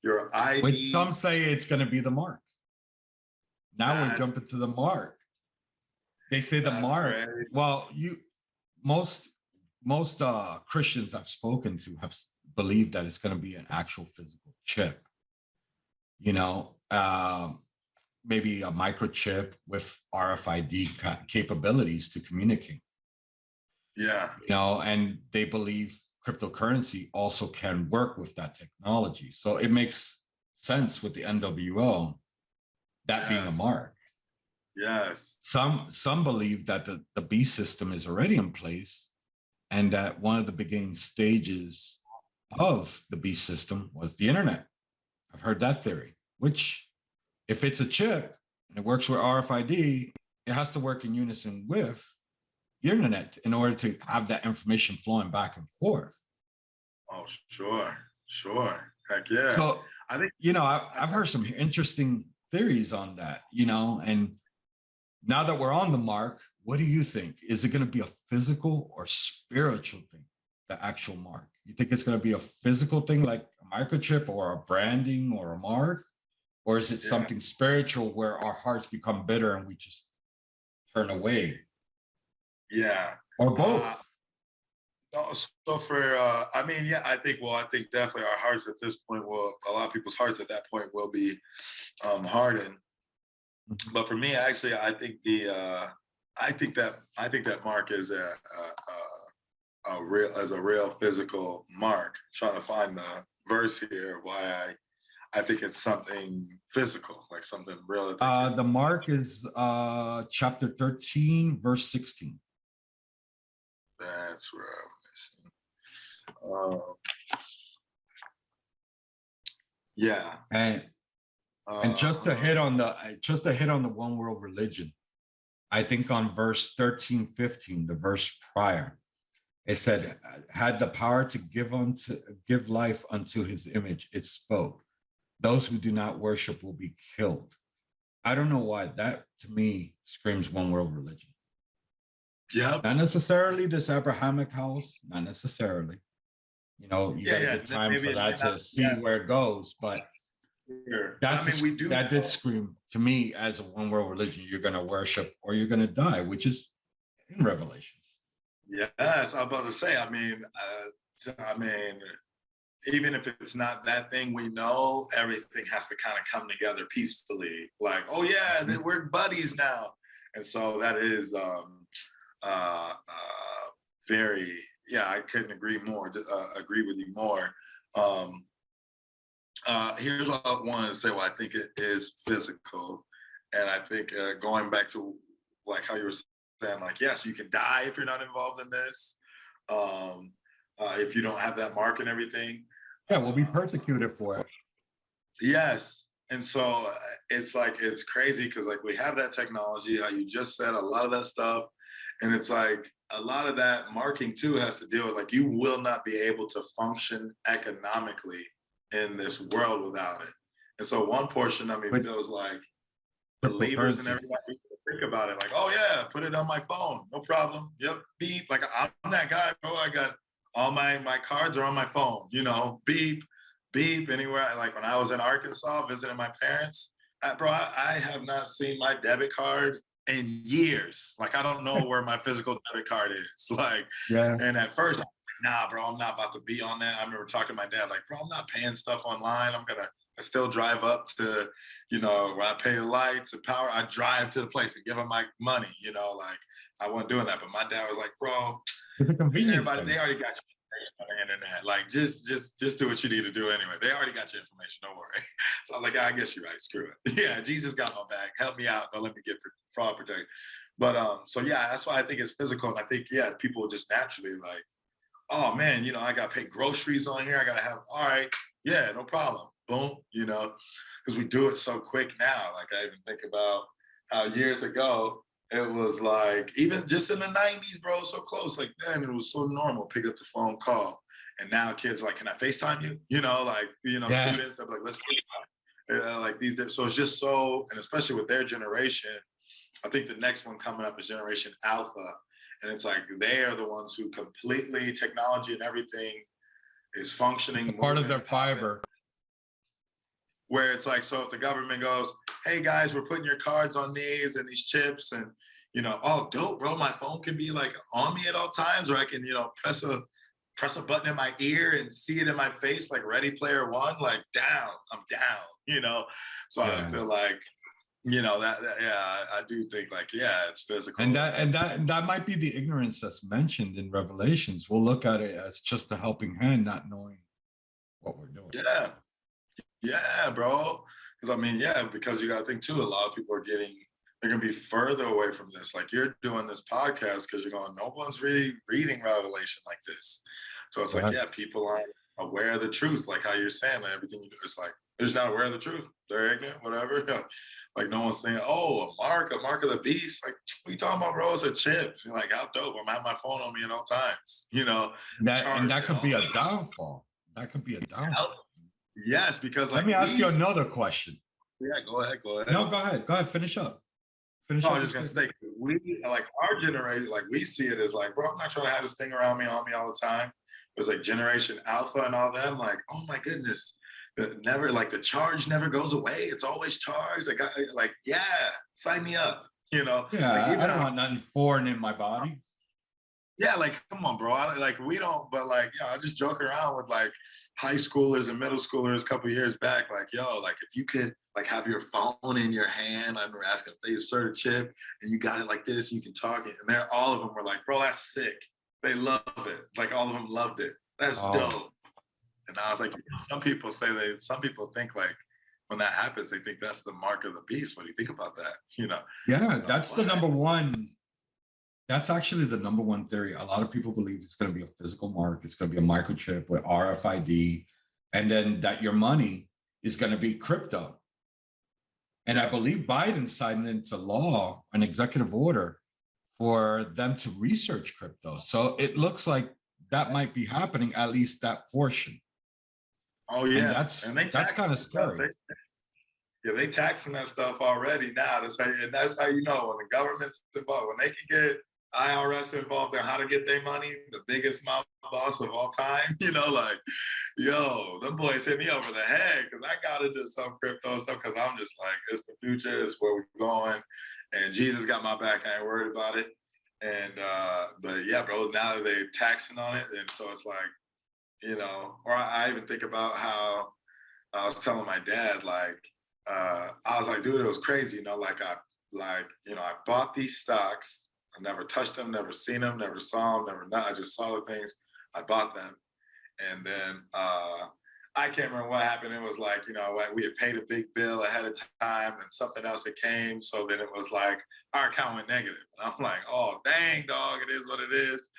your ID. Which some say it's going to be the mark. Now we're jumping to the mark. They say the mark. Crazy. Well, most Christians I've spoken to have believed that it's going to be an actual physical chip. Maybe a microchip with RFID capabilities to communicate. Yeah. And they believe cryptocurrency also can work with that technology. So it makes sense with the NWO, that being a mark. Yes. Some believe that the beast system is already in place, and that one of the beginning stages of the beast system was the internet. I've heard that theory, which, if it's a chip and it works with RFID, it has to work in unison with the internet in order to have that information flowing back and forth. Oh, sure. Sure. Heck yeah. So, I think, I've heard some interesting theories on that, and now that we're on the mark, what do you think? Is it going to be a physical or spiritual thing, the actual mark? You think it's going to be a physical thing like a microchip or a branding or a mark? Or is it something spiritual where our hearts become bitter and we just turn away? yeah. Or both? No, so for I mean, yeah, I think definitely our hearts at this point a lot of people's hearts at that point will be hardened. But for me, actually, I think that mark is a real physical mark. I'm trying to find the verse here why I think it's something physical, like something real. The mark is chapter 13, verse 16. That's where I'm missing. Yeah. And just to hit on the one world religion, I think on verse 13, 15, the verse prior, it said, had the power to give life unto his image, it spoke. Those who do not worship will be killed. I don't know why that to me screams one world religion. Yeah. Not necessarily this Abrahamic house, not necessarily. You gotta get time for that to see where it goes, but that did scream to me as a one world religion. You're going to worship or you're going to die, which is in Revelations. Yes, I was about to say. I mean, even if it's not that thing we know, everything has to kind of come together peacefully. Like, oh yeah, we're buddies now, and so that is very. Yeah, I couldn't agree more. Agree with you more. Here's what I wanted to say. Well, I think it is physical, and I think going back to like how you were saying, like, yes, you can die if you're not involved in this. If you don't have that mark and everything. Yeah, we'll be persecuted for it. Yes, and so it's crazy because like we have that technology. How you just said a lot of that stuff, and it's like a lot of that marking too has to deal with like you will not be able to function economically in this world without it. And so one portion of me feels like believers and everybody think about it like, oh yeah, put it on my phone, no problem. Yep, beep. Like I'm that guy, bro. I got all my cards are on my phone. Beep, beep. Anywhere. Like when I was in Arkansas visiting my parents, I have not seen my debit card in years. Like I don't know where my physical debit card is. Like, yeah. And at first, nah, bro, I'm not about to be on that. I remember talking to my dad, like, bro, I'm not paying stuff online. I still drive up to, where I pay the lights and power. I drive to the place and give them my money, like I wasn't doing that. But my dad was like, bro, it's a convenience everybody, they already got you on the internet. Like, just do what you need to do anyway. They already got your information. Don't worry. So I was like, I guess you're right. Screw it. Yeah, Jesus got my back. Help me out. Don't let me get fraud protected. But so yeah, that's why I think it's physical. And I think, yeah, people just naturally like, oh man, I got to pay groceries on here. I got to have, all right, yeah, no problem. Boom, because we do it so quick now. Like I even think about how years ago, it was like, even just in the 90s, bro, so close. Like then it was so normal, pick up the phone, call. And now kids are like, can I FaceTime you? Yeah. Students, they're like, let's FaceTime. Like these, so it's just so, and especially with their generation, I think the next one coming up is Generation Alpha. And it's like they are the ones who completely technology and everything is functioning. Part of their fiber. Where it's like, so if the government goes, hey guys, we're putting your cards on these and these chips and, oh, dope, bro, my phone can be like on me at all times, or I can, press a button in my ear and see it in my face, like Ready Player One, like I'm down, So yeah. I feel like, I do think like, yeah, it's physical. And that might be the ignorance that's mentioned in Revelations. We'll look at it as just a helping hand, not knowing what we're doing. Yeah, bro. Because because you got to think too, a lot of people are getting they're gonna be further away from this. Like you're doing this podcast because you're going, no one's really reading Revelation like this. So it's like, Right. yeah, people aren't aware of the truth, like how you're saying that everything you do, it's like they're just not aware of the truth. They're ignorant, whatever. Like no one's saying, oh, a mark of the beast. Like, what you talking about, bro? It's a chip. You're like, how dope. I'm having my phone on me at all times, And charged that and could all be a that. downfall. That could be a downfall. Yes, because Let like me ask you we, another question. yeah, go ahead, go ahead. No, go ahead. Go ahead. Finish up. Finish No, up. I was your just gonna statement. say we like our generation, like we see it as like, bro, I'm not trying to have this thing around me on me all the time. It was like Generation Alpha and all them, like, oh my goodness. Never like the charge never goes away. It's always charged. Like, yeah, sign me up. Yeah, Like even I don't want nothing foreign in my body. yeah, like come on, bro. Like we don't, but like, I just joke around with like high schoolers and middle schoolers a couple years back. Like, yo, like if you could like have your phone in your hand, I remember asking if they insert a chip and you got it like this, you can talk it. And they're all of them were like, bro, that's sick. They love it. Like all of them loved it. That's Oh, dope. And I was like, some people think like when that happens, they think that's the mark of the beast. What do you think about that? yeah, that's the What? number one. That's actually the number one theory. A lot of people believe it's going to be a physical mark. It's going to be a microchip with RFID, and then that your money is going to be crypto. And I believe Biden signed into law an executive order for them to research crypto. So it looks like that might be happening, at least that portion. Oh And yeah, that's and they that's tax kind of that stuff. scary. Yeah, they taxing that stuff already now. That's how you know when the government's involved, when they can get IRS involved in how to get their money, the biggest mob boss of all time. Like, yo, them boys hit me over the head because I got into some crypto stuff because I'm just like, it's the future, it's where we're going, and Jesus got my back. I ain't worried about it. And but yeah, bro, now that they're taxing on it, and so it's like, or I even think about how I was telling my dad, like, I was like, dude, it was crazy, I bought these stocks. I never touched them, never seen them, never saw them, never not. I just saw the things. I bought them, and then I can't remember what happened. It was like, we had paid a big bill ahead of time, and something else that came. So then it was like our account went negative. And I'm like, oh dang, dog, it is what it is.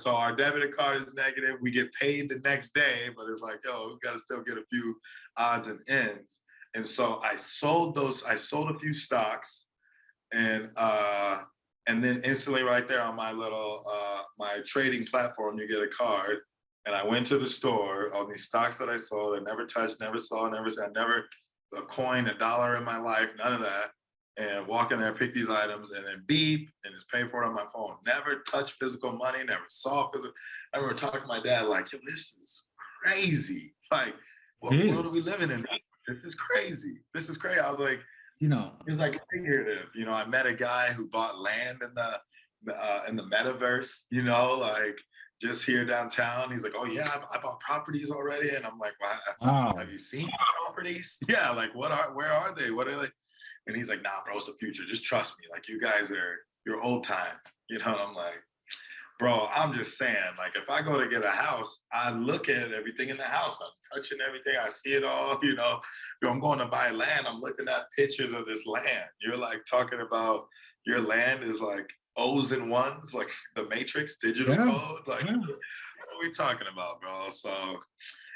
So our debit card is negative. We get paid the next day, but it's like, yo, we got to still get a few odds and ends. And so I sold a few stocks, and then instantly right there on my little my trading platform, you get a card. And I went to the store on these stocks that I sold. I never touched, never saw, never a coin, $1 in my life, none of that. And walk in there, pick these items, and then beep, and just pay for it on my phone. Never touched physical money, never saw physical. I remember talking to my dad like, yo, this is crazy. Like, what It world are we is. living in? This is crazy. This is crazy. I was like, You know, it's like figurative. I met a guy who bought land in the metaverse. Like just here downtown. He's like, oh yeah, I bought properties already, and I'm like, wow, wow. have you seen properties? Yeah, like where are they? What are they? And he's like, nah, bro, it's the future. Just trust me. Like you guys you're old time. I'm like, bro, I'm just saying, like if I go to get a house, I look at everything in the house. I'm touching everything. I see it all. If I'm going to buy land, I'm looking at pictures of this land. You're like talking about your land is like O's and ones, like the Matrix digital Yeah. code. Like, Yeah. what are we talking about, bro? So,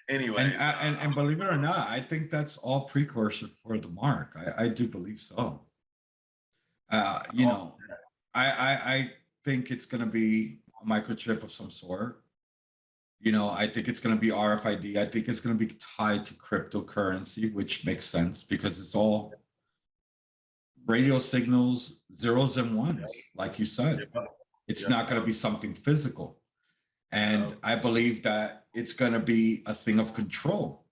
And, anyways, and believe it or not, I think that's all precursor for the mark. I do believe so. You oh, know, I think it's going to be a microchip of some sort. I think it's going to be RFID. I think it's going to be tied to cryptocurrency, which makes sense because it's all radio signals, zeros and ones, like you said. yeah, It's yeah, not going to be something physical. And yeah, I believe that it's going to be a thing of control.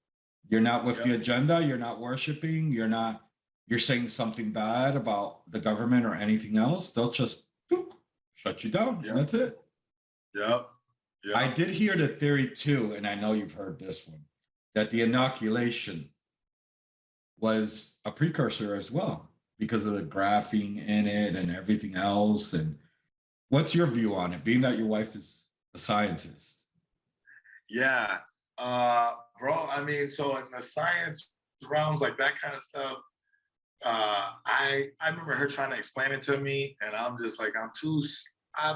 You're not with the yeah. agenda, you're not worshiping, you're saying something bad about the government or anything else, they'll just boop, shut you down. Yeah. And that's it. Yep. I Yep. did hear the theory too, and I know you've heard this one, that the inoculation was a precursor as well because of the graphene in it and everything else. And what's your view on it, being that your wife is a scientist? Yeah. Bro, I mean, so in the science realms, like that kind of stuff, I remember her trying to explain it to me, and I'm just like, I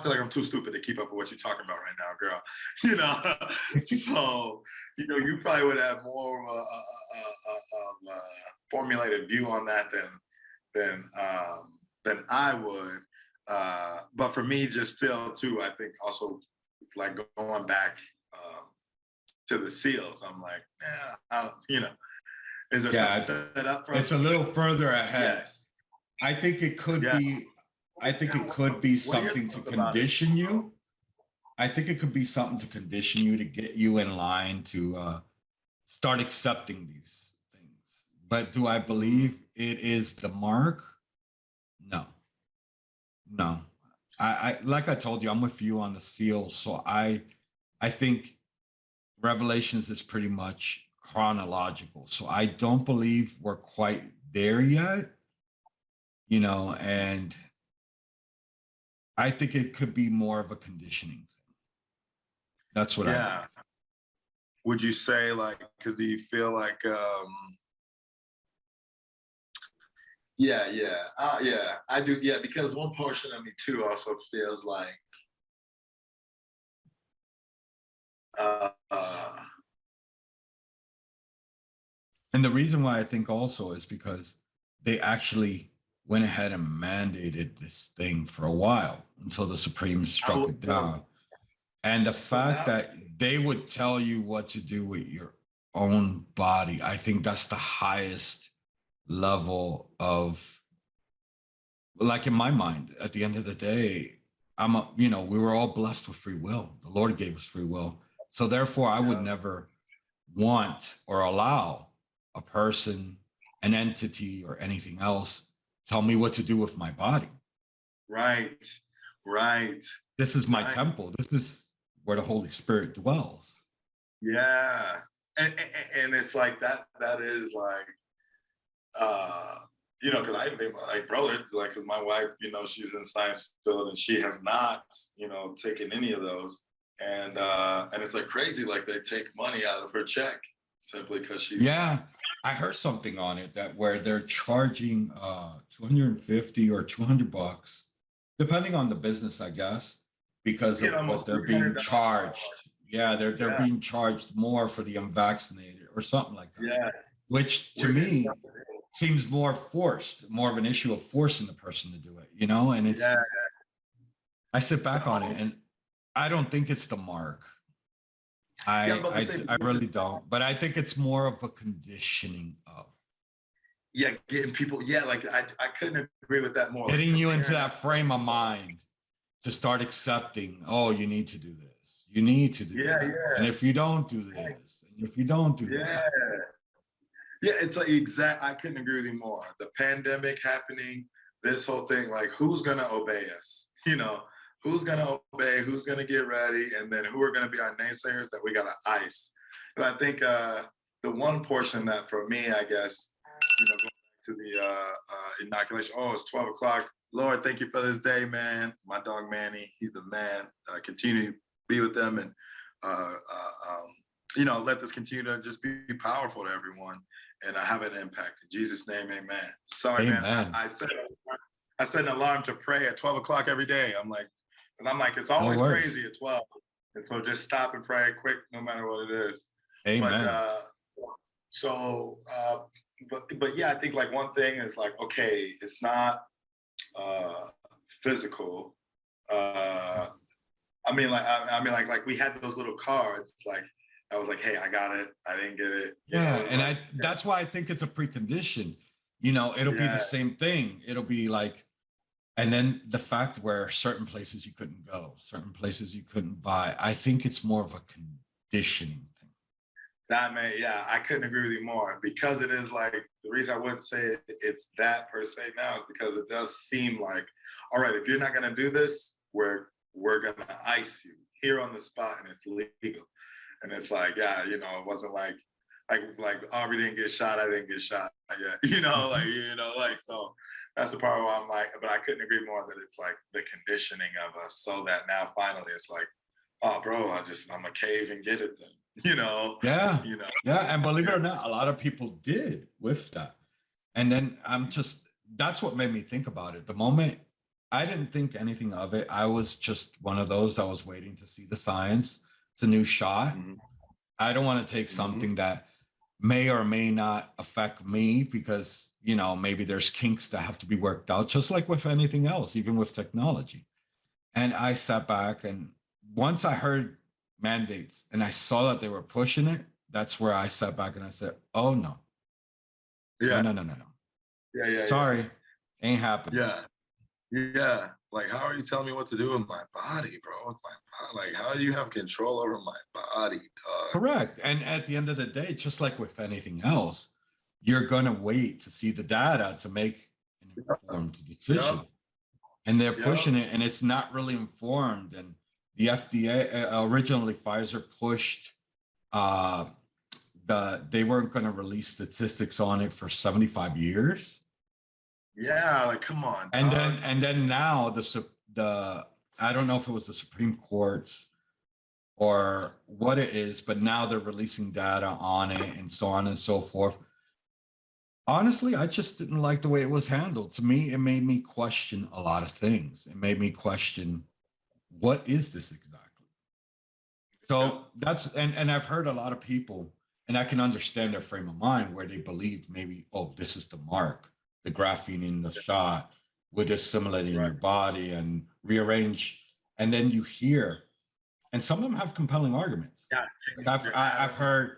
feel like I'm too stupid to keep up with what you're talking about right now, girl. You know, so you probably would have more of a formulated view on that than I would. But for me, just still too, I think also like going back to the SEALs, I'm like, is there Yeah, stuff set up for it's us? a little further ahead. Yes. I think it could Yeah. be, I think it could be What are your something to thoughts about it? condition you. I think it could be something to condition you to get you in line to start accepting these things. But do I believe it is the mark? No, no. I like I told you, I'm with you on the seal. So I think Revelations is pretty much chronological. So I don't believe we're quite there yet, and I think it could be more of a conditioning thing. That's what I Yeah. believe. Would you say like, because do you feel like, yeah, I do. Yeah, because one portion of me too also feels like, uh, uh, And the reason why I think also is because they actually went ahead and mandated this thing for a while until the Supreme struck it down. And the So fact now- that they would tell you what to do with your own body, I think that's the highest level of, like in my mind, at the end of the day, we were all blessed with free will. The Lord gave us free will. So therefore, I would Yeah. never want or allow a person, an entity, or anything else tell me what to do with my body. Right, right, This is my Right. temple. This is where the Holy Spirit dwells. yeah, and it's like that. That is like, because I think like brother, like, because my wife, she's in science field and she has not, taken any of those, and it's like crazy, like they take money out of her check simply because she's Yeah, I heard something on it that where they're charging 250 or $200, depending on the business, I guess, because of almost what they're being $300. charged. Yeah, they're Yeah, being charged more for the unvaccinated or something like that, yeah, which to we're getting me something. seems more forced, more of an issue of forcing the person to do it. And Yeah, I sit back on it no, and I don't think it's the mark. yeah. I'm about to say, I really don't, but I think it's more of a conditioning of yeah, getting people. Yeah, like I couldn't agree with that more. Like, getting you into preparing that frame of mind to start accepting, oh, you need to do this. You need to do Yeah, that. yeah, And if you don't do this, and if you don't do yeah. that, Yeah, it's like exact. I couldn't agree with you more. The pandemic happening, this whole thing, like who's gonna obey us? Who's gonna obey? Who's gonna get ready? And then who are gonna be our naysayers that we gotta ice? And I think the one portion that for me, I guess, going back to the inoculation. Oh, it's 12 o'clock. Lord, thank you for this day, man. My dog Manny, he's the man. Continue to be with them and let this continue to just be powerful to everyone and have an impact. In Jesus' name, amen. Sorry, man. amen. I set an alarm to pray at 12 o'clock every day. Because I'm like, it's always worries. crazy at 12. And so just stop and pray quick, no matter what it is. Amen. But yeah, I think like one thing is like, okay, it's not physical. Like we had those little cards. Like I was like, hey, I got it. I didn't get it. Yeah, and that's why I think it's a precondition. It'll be the same thing. It'll be like, and then the fact where certain places you couldn't go, certain places you couldn't buy. I think it's more of a conditioning thing. That man, yeah, I couldn't agree with you more because it is like the reason I wouldn't say it's that per se now is because it does seem like, all right, if you're not gonna do this, we're gonna ice you here on the spot and it's legal. And it's like, yeah, it wasn't like Aubrey didn't get shot, I didn't get shot yet. So that's the part where I'm like, but I couldn't agree more that it's like the conditioning of us so that now finally it's like, oh bro, I'm a cave and get it then. Yeah. Yeah. And believe it or not, a lot of people did with that. And then that's what made me think about it. The moment I didn't think anything of it, I was just one of those that was waiting to see the science. It's a new shot. Mhm. I don't want to take Mhm. something that may or may not affect me because, maybe there's kinks that have to be worked out, just like with anything else, even with technology. And I sat back, and once I heard mandates and I saw that they were pushing it, that's where I sat back and I said, oh no, no, Yeah, no, no, no, no. yeah, yeah, yeah, Sorry, ain't happening. yeah, yeah. Like, how are you telling me what to do with my body, bro? With my body, like, how do you have control over my body, dog? Correct. And at the end of the day, just like with anything else, you're going to wait to see the data to make an informed decision. Yep, And they're yep. pushing it, and it's not really informed. And the FDA, originally Pfizer pushed they weren't going to release statistics on it for 75 years. Yeah, like, come on, And dog. then now the I don't know if it was the Supreme Court's or what it is, but now they're releasing data on it and so on and so forth. Honestly, I just didn't like the way it was handled. To me, it made me question a lot of things. It made me question, what is this exactly? Yep. So and I've heard a lot of people, and I can understand their frame of mind where they believed maybe, oh, this is the mark, the graphene in the shot would assimilate in Right. your body and rearrange. And then you hear, and some of them have compelling arguments. Yeah. Like I've heard,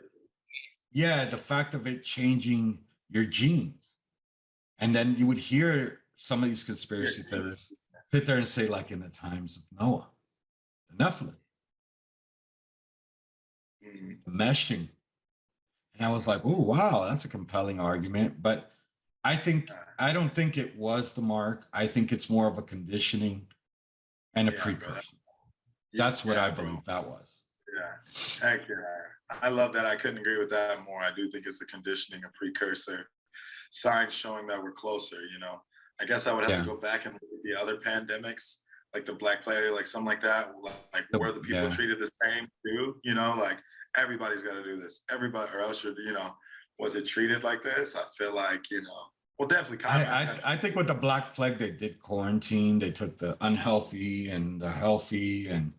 yeah, the fact of it changing your genes. And then you would hear some of these conspiracy theorists sit there and say, like in the times of Noah, the Nephilim, Mhm. meshing. And I was like, oh, wow, that's a compelling argument. But I don't think it was the mark. I think it's more of a conditioning and a Yeah, bro. precursor. That's what Yeah, I bro. believe that was. Yeah. Heck yeah. I love that. I couldn't agree with that more. I do think it's a conditioning, a precursor, signs showing that we're closer. I guess I would have Yeah. to go back and look at the other pandemics, like the Black Plague, like something like that, like where the people Yeah. treated the same too, like everybody's got to do this. Everybody, or else was it treated like this? I feel like, well, definitely I think with the Black Plague, they did quarantine. They took the unhealthy and the healthy and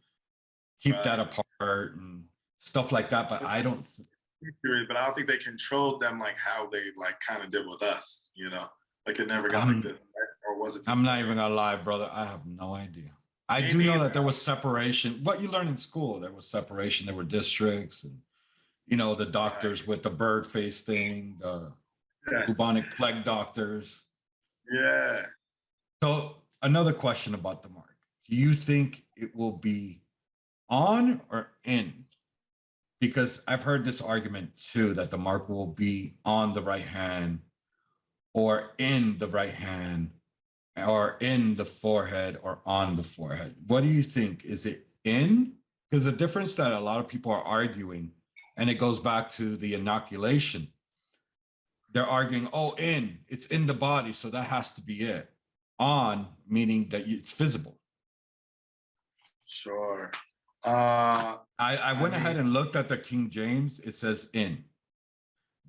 keep that Right. apart and stuff like that. But I don't. But I don't think they controlled them like how they like kind of did with us, like it never got like this, or was it? I'm not even gonna lie, brother. I have no idea. I Me do know neither. that there was separation. What you learn in school, there was separation. There were districts, and the doctors with the bird face thing, the Yeah. bubonic plague doctors. Yeah. So another question about the mark: do you think it will be on or in? Because I've heard this argument too that the mark will be on the right hand or in the right hand or in the forehead or on the forehead. What do you think? Is it in? Because the difference that a lot of people are arguing, and it goes back to the inoculation, they're arguing, oh, it's in the body, so that has to be it. On, meaning that it's visible. Sure. I went ahead and looked at the King James. It says in.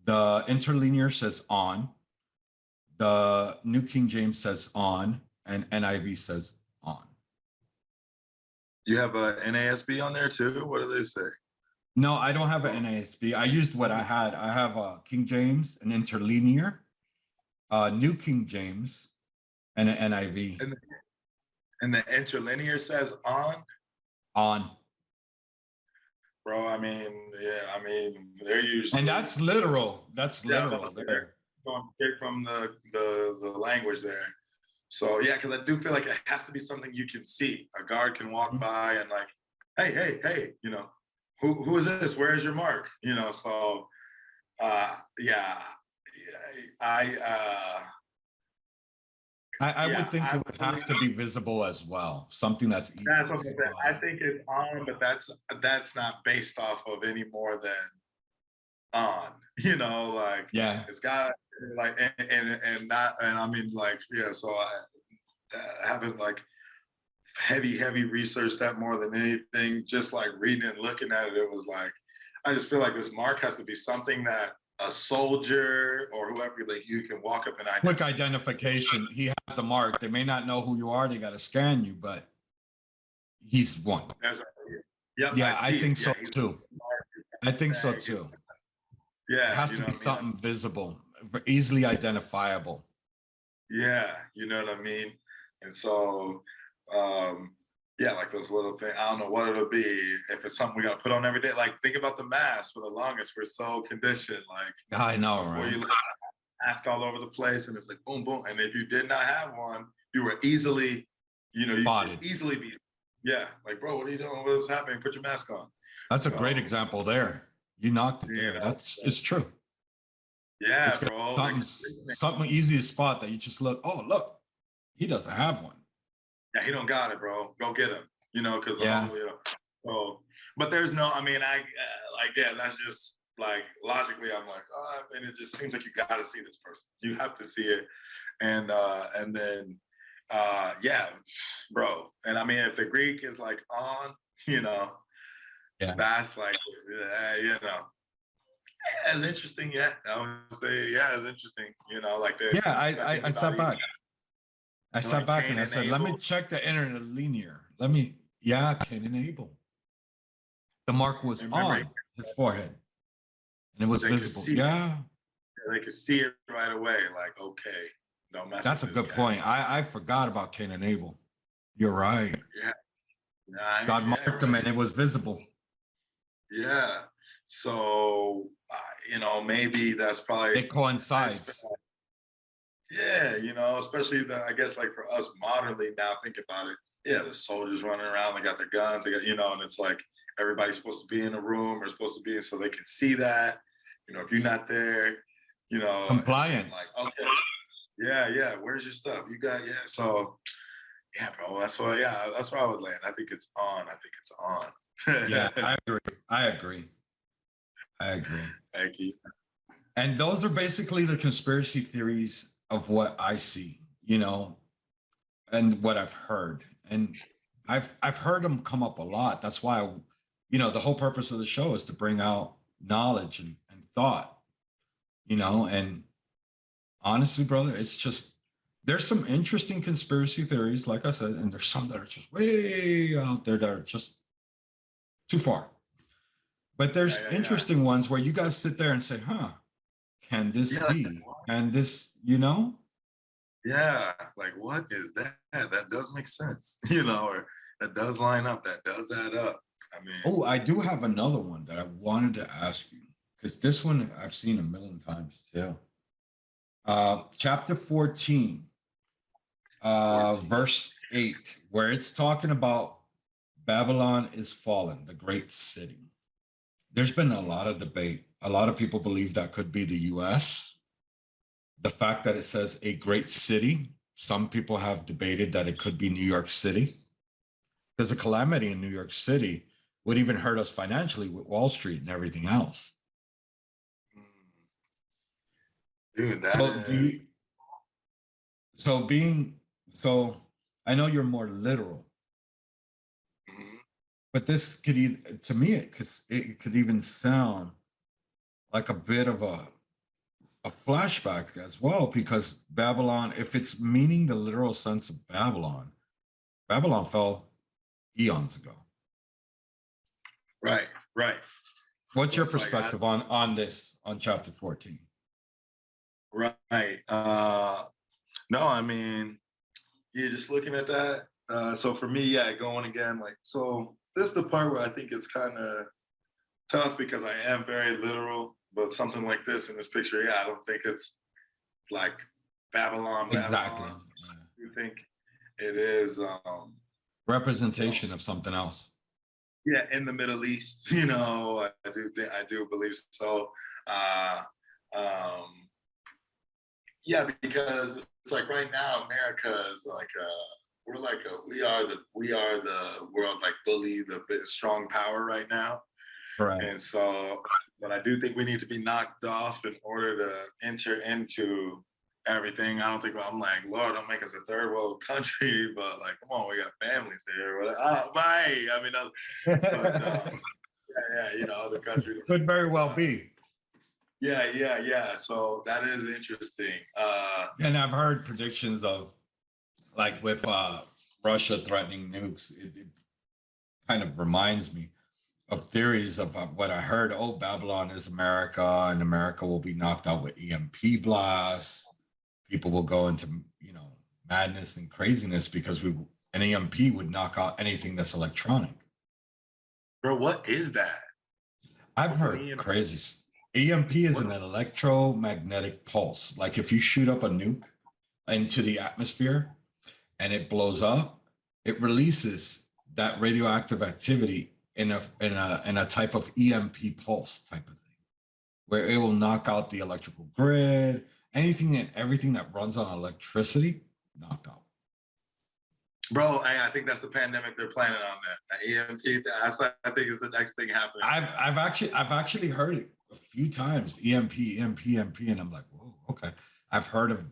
The interlinear says on. The New King James says on, and NIV says on. You have a NASB on there too? What do they say? No, I don't have an NASB. I used what I had. I have a King James, an interlinear, New King James, and an NIV. And the interlinear says on? On. Bro, they're usually. And that's literal. That's literal there. Going straight from the language there. So yeah, because I do feel like it has to be something you can see. A guard can walk by and like, hey, who is this? Where is your mark? So yeah, I would think it would have to be visible as well. Something that's easy. That's what I think it's on, but that's not based off of any more than on. Like yeah, it's got like and not and I mean like yeah. So I haven't like heavy research that more than anything. Just like reading and looking at it, it was like I just feel like this mark has to be something that a soldier or whoever, like you can walk up and Quick identification. He has the mark. They may not know who you are. They got to scan you, but he's one. There's yep, Yeah, I see think it. so He's too. I think so tag. too. Yeah, It has you to know be what I mean? something visible, easily identifiable. Yeah, you know what I mean? And so, yeah, like those little things. I don't know what it'll be. If it's something we gotta put on every day, like think about the mask for the longest. We're so conditioned, like I know, before right? you let the mask all over the place, and it's like boom, boom. And if you did not have one, you were easily, you could Spotted. easily be, yeah, like bro, what are you doing? What's happening? Put your mask on. That's a great So, example there. You knocked it you there. know, It's true. yeah, It's got bro. something, Like, something easy to spot that you just look, oh, look, he doesn't have one. yeah, he don't got it, bro. Go get him. Because Yeah. so, but there's no. I mean, like, yeah, that's just like logically, I'm like, oh, I mean, it just seems like you got to see this person. You have to see it, and then, yeah, bro. And I mean, if the Greek is like on, Yeah. that's like, as interesting. Yeah, I would say, yeah, it's interesting. Like the Yeah, I sat back. I sat like back Cain and I and said, let me Abel. check the interlinear. Cain and Abel. The mark was And remember, on his forehead and it was they could visible. see it. Yeah, They could see it right away. Like, okay, don't mess that's a with this good guy. point. I forgot about Cain and Abel. You're right. Yeah. God Yeah, marked them right. and it was visible. Yeah. So, maybe that's probably It coincides. yeah, especially I guess like for us modernly now, think about it. Yeah, the soldiers running around, they got their guns, they got, and it's like everybody's supposed to be in a room or supposed to be so they can see that. If you're not there, Compliance. like, okay, yeah, where's your stuff? You got, yeah. So, yeah, bro, that's why I would land. I think it's on. Yeah, I agree. Thank you. And those are basically the conspiracy theories of what I see, and what I've heard. And I've heard them come up a lot. That's why, the whole purpose of the show is to bring out knowledge and thought, and honestly, brother, it's just there's some interesting conspiracy theories, like I said, and there's some that are just way out there that are just too far. But there's Yeah. interesting ones where you got to sit there and say, huh, can this be? And this, Yeah, like what is that? That does make sense, or that does line up, that does add up. I mean, Oh, I do have another one that I wanted to ask you because this one I've seen a million times too. Chapter 14, 14. verse 8, where it's talking about Babylon is fallen, the great city. There's been a lot of debate. A lot of people believe that could be the US. The fact that it says a great city, some people have debated that it could be New York City. Because a calamity in New York City would even hurt us financially with Wall Street and everything else. Dude, that So is... so I know you're more literal, Mhm. but this could even, to me, it could even sound like a bit of a flashback as well, because Babylon, if it's meaning the literal sense of Babylon, Babylon fell eons ago. Right. What's So your it's like, perspective on this, on chapter 14? right. No, I mean, yeah, just looking at that. So for me, yeah, going again, like, so this is the part where I think it's kind of tough because I am very literal, but something like this in this picture, yeah, I don't think it's like Babylon. Exactly. You think it is Representation of something else. yeah, in the Middle East, I do believe so. Yeah, because it's like right now America is like we are the world like bully, the strong power right now. Correct. And so, but I do think we need to be knocked off in order to enter into everything. I don't think I'm like, Lord, don't make us a third world country, but like, come on, we got families here. Bye. I mean, but yeah, other countries Could very well be. Yeah. So that is interesting. And I've heard predictions of like with Russia threatening nukes. It kind of reminds me of theories of what I heard. Oh, Babylon is America, and America will be knocked out with EMP blasts. People will go into madness and craziness because an EMP would knock out anything that's electronic. Bro, what is that? I've What's an heard EMP? crazy. EMP is What? an electromagnetic pulse. Like if you shoot up a nuke into the atmosphere and it blows up, it releases that radioactive activity in a type of EMP pulse type of thing, where it will knock out the electrical grid, anything and everything that runs on electricity, knocked out. Bro, I think that's the pandemic they're planning on that. EMP, I think is the next thing happening. I've actually heard it a few times. EMP, EMP, and I'm like, whoa, okay. I've heard of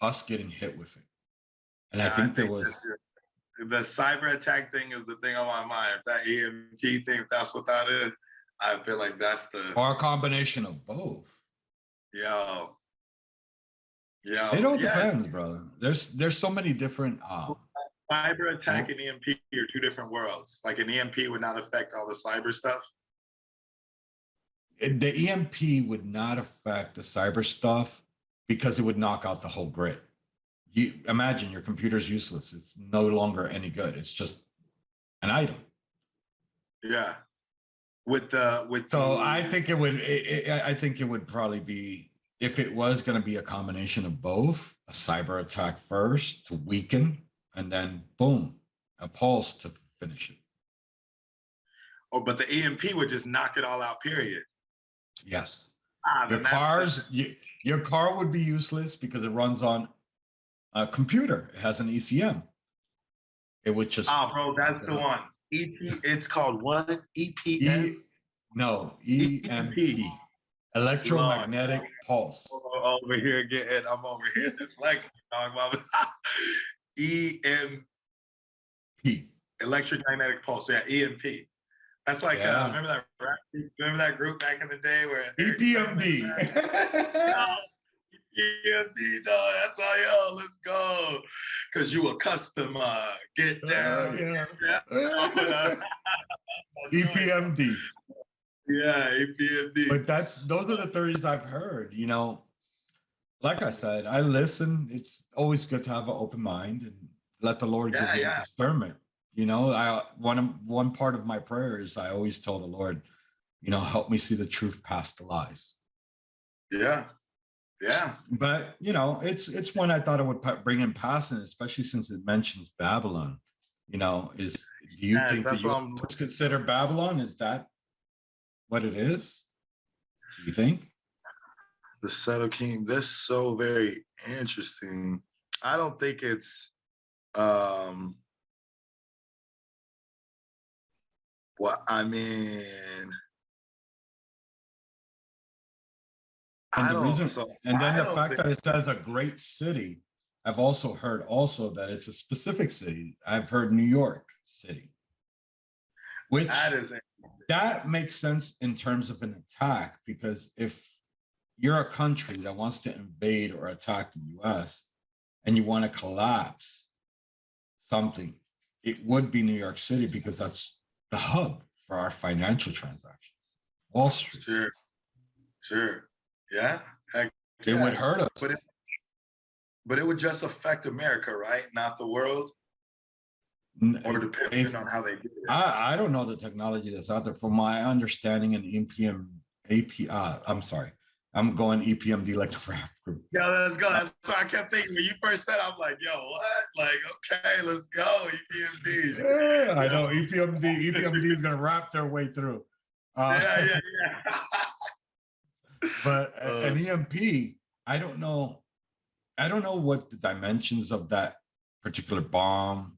us getting hit with it, and I think there was the cyber attack thing is the thing on my mind. If that EMT thing, if that's what that is, I feel like that's the or a combination of both. yo. It all depends, brother. There's so many different cyber attack and EMP are two different worlds. Like an EMP would not affect all the cyber stuff. The EMP would not affect the cyber stuff because it would knock out the whole grid. You imagine your computer's useless. It's no longer any good. It's just an item. Yeah. I think it would. I think it would probably be, if it was going to be a combination of both, a cyber attack first to weaken, and then boom, a pulse to finish it. Oh, but the EMP would just knock it all out. Period. Yes. Your your car would be useless because it runs on a computer. It has an ECM. It would just. Oh, bro, that's the one. It's called what? EPM? No, EMP. Electromagnetic pulse. Over here getting, I'm over here dyslexic, talking about EMP. Electromagnetic pulse. Yeah, EMP. That's like remember that rap group, remember that group back in the day where EPMD. EMD, dog. That's all, yo, let's go. Cause you a customer. Get down. EPMD. Yeah, EPMD. But those are the theories I've heard. Like I said, I listen. It's always good to have an open mind and let the Lord give you discernment. One part of my prayer is I always tell the Lord, help me see the truth past the lies. Yeah. Yeah. But it's one I thought it would bring in passing, especially since it mentions Babylon. Do you think that you consider Babylon? Is that what it is? Do you think? The Subtle King, that's so very interesting. I don't think it's I mean, and then the fact that it says a great city, I've also heard that it's a specific city. I've heard New York City, which that makes sense in terms of an attack, because if you're a country that wants to invade or attack the US and you want to collapse something, it would be New York City, because that's the hub for our financial transactions. Wall Street. Sure. Yeah. Heck, it would hurt us. But it would just affect America, right? Not the world? Or depending on how they do it. I don't know the technology that's out there. From my understanding in I'm sorry. I'm going EPMD like the rap group. Yeah, let's go. That's what I kept thinking. When you first said, I'm like, yo, what? Like, okay, let's go. EPMD. Yeah, I know. EPMD is going to rap their way through. Yeah. But an EMP, I don't know what the dimensions of that particular bomb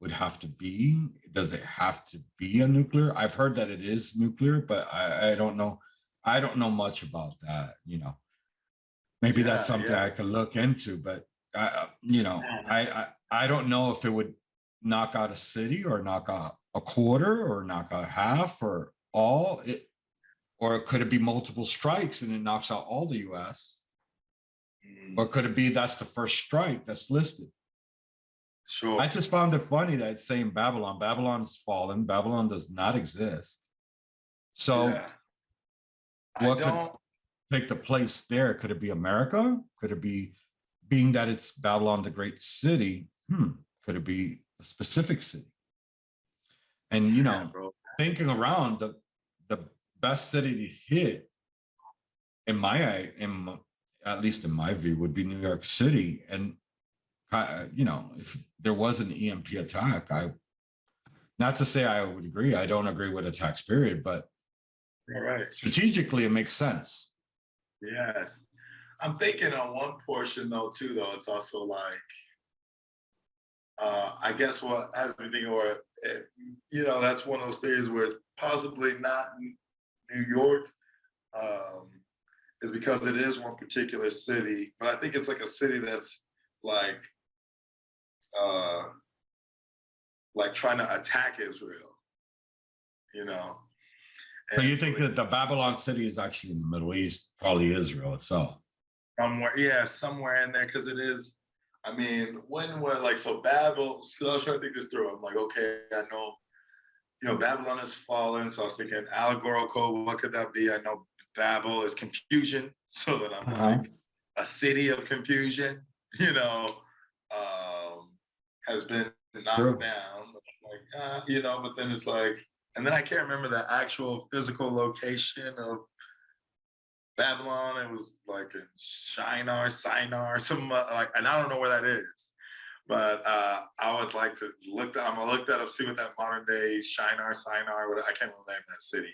would have to be. Does it have to be a nuclear? I've heard that it is nuclear, but I don't know. I don't know much about that, Maybe that's something I could look into, but I don't know if it would knock out a city or knock out a quarter or knock out half or all, Or could it be multiple strikes and it knocks out all the US? Mm, Or could it be that's the first strike that's listed? sure. I just found it funny that it's saying Babylon. Babylon's fallen. Babylon does not exist. So Yeah. I what could don't. take the place there? Could it be America? Could it be, being that it's Babylon, the great city? Could it be a specific city? And you Yeah, know, bro. thinking around, the best city to hit, in at least in my view, would be New York City. And you know, if there was an EMP attack, not to say I would agree. I don't agree with a tax period, but All right. strategically it makes sense. Yes. I'm thinking on one portion though, too, though, it's also like, I guess what has me thinking, or, you know, that's one of those things where it's possibly not New York, is because it is one particular city, but I think it's like a city that's uh, like trying to attack Israel, you know? So you And think that the Babylon city is actually in the Middle East, probably Israel itself? somewhere, yeah, somewhere in there, because it is. I mean, when we're like, so Babel, so I was trying to think this through. I'm like, okay, I know, you know, Babylon has fallen. So I was thinking allegorical, what could that be? I know Babel is confusion. So that I'm like, a city of confusion, you know, has been knocked True. down. Like, you know, but then it's like, and then I can't remember the actual physical location of Babylon. It was like in Shinar, some like, and I don't know where that is. But I would like to I'm gonna look that up, see what that modern day Shinar, what I can't remember the name of that city.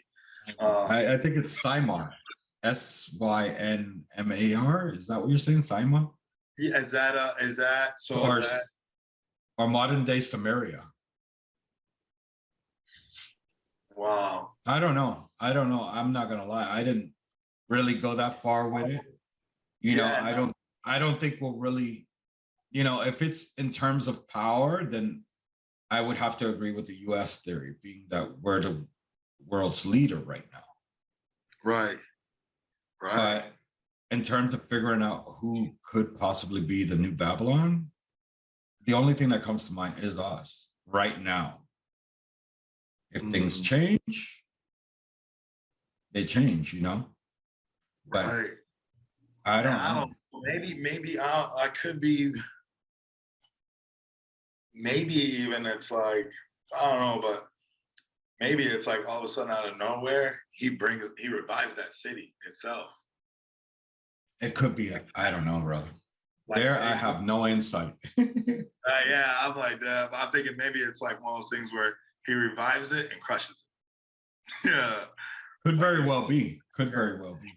I think it's Symar, Synmar. Is that what you're saying, Symar? Yeah, is that so? Or, Is that, or modern day Samaria? wow. I don't know. I'm not gonna lie. I didn't really go that far with it. You know, Yeah, no. I don't think we'll really, you know, if it's in terms of power, then I would have to agree with the US theory, being that we're the world's leader right now. Right. But in terms of figuring out who could possibly be the new Babylon, the only thing that comes to mind is us right now. If things change, they change, you know? But Right. I don't I know. don't. Maybe I could be. Maybe even it's like, I don't know, but maybe it's like all of a sudden out of nowhere he revives that city itself. It could be, I don't know, brother. Like There, I maybe- have no insight. yeah, I'm like that. I'm thinking maybe it's like one of those things where he revives it and crushes it. Yeah, Could very well be. Could very well be.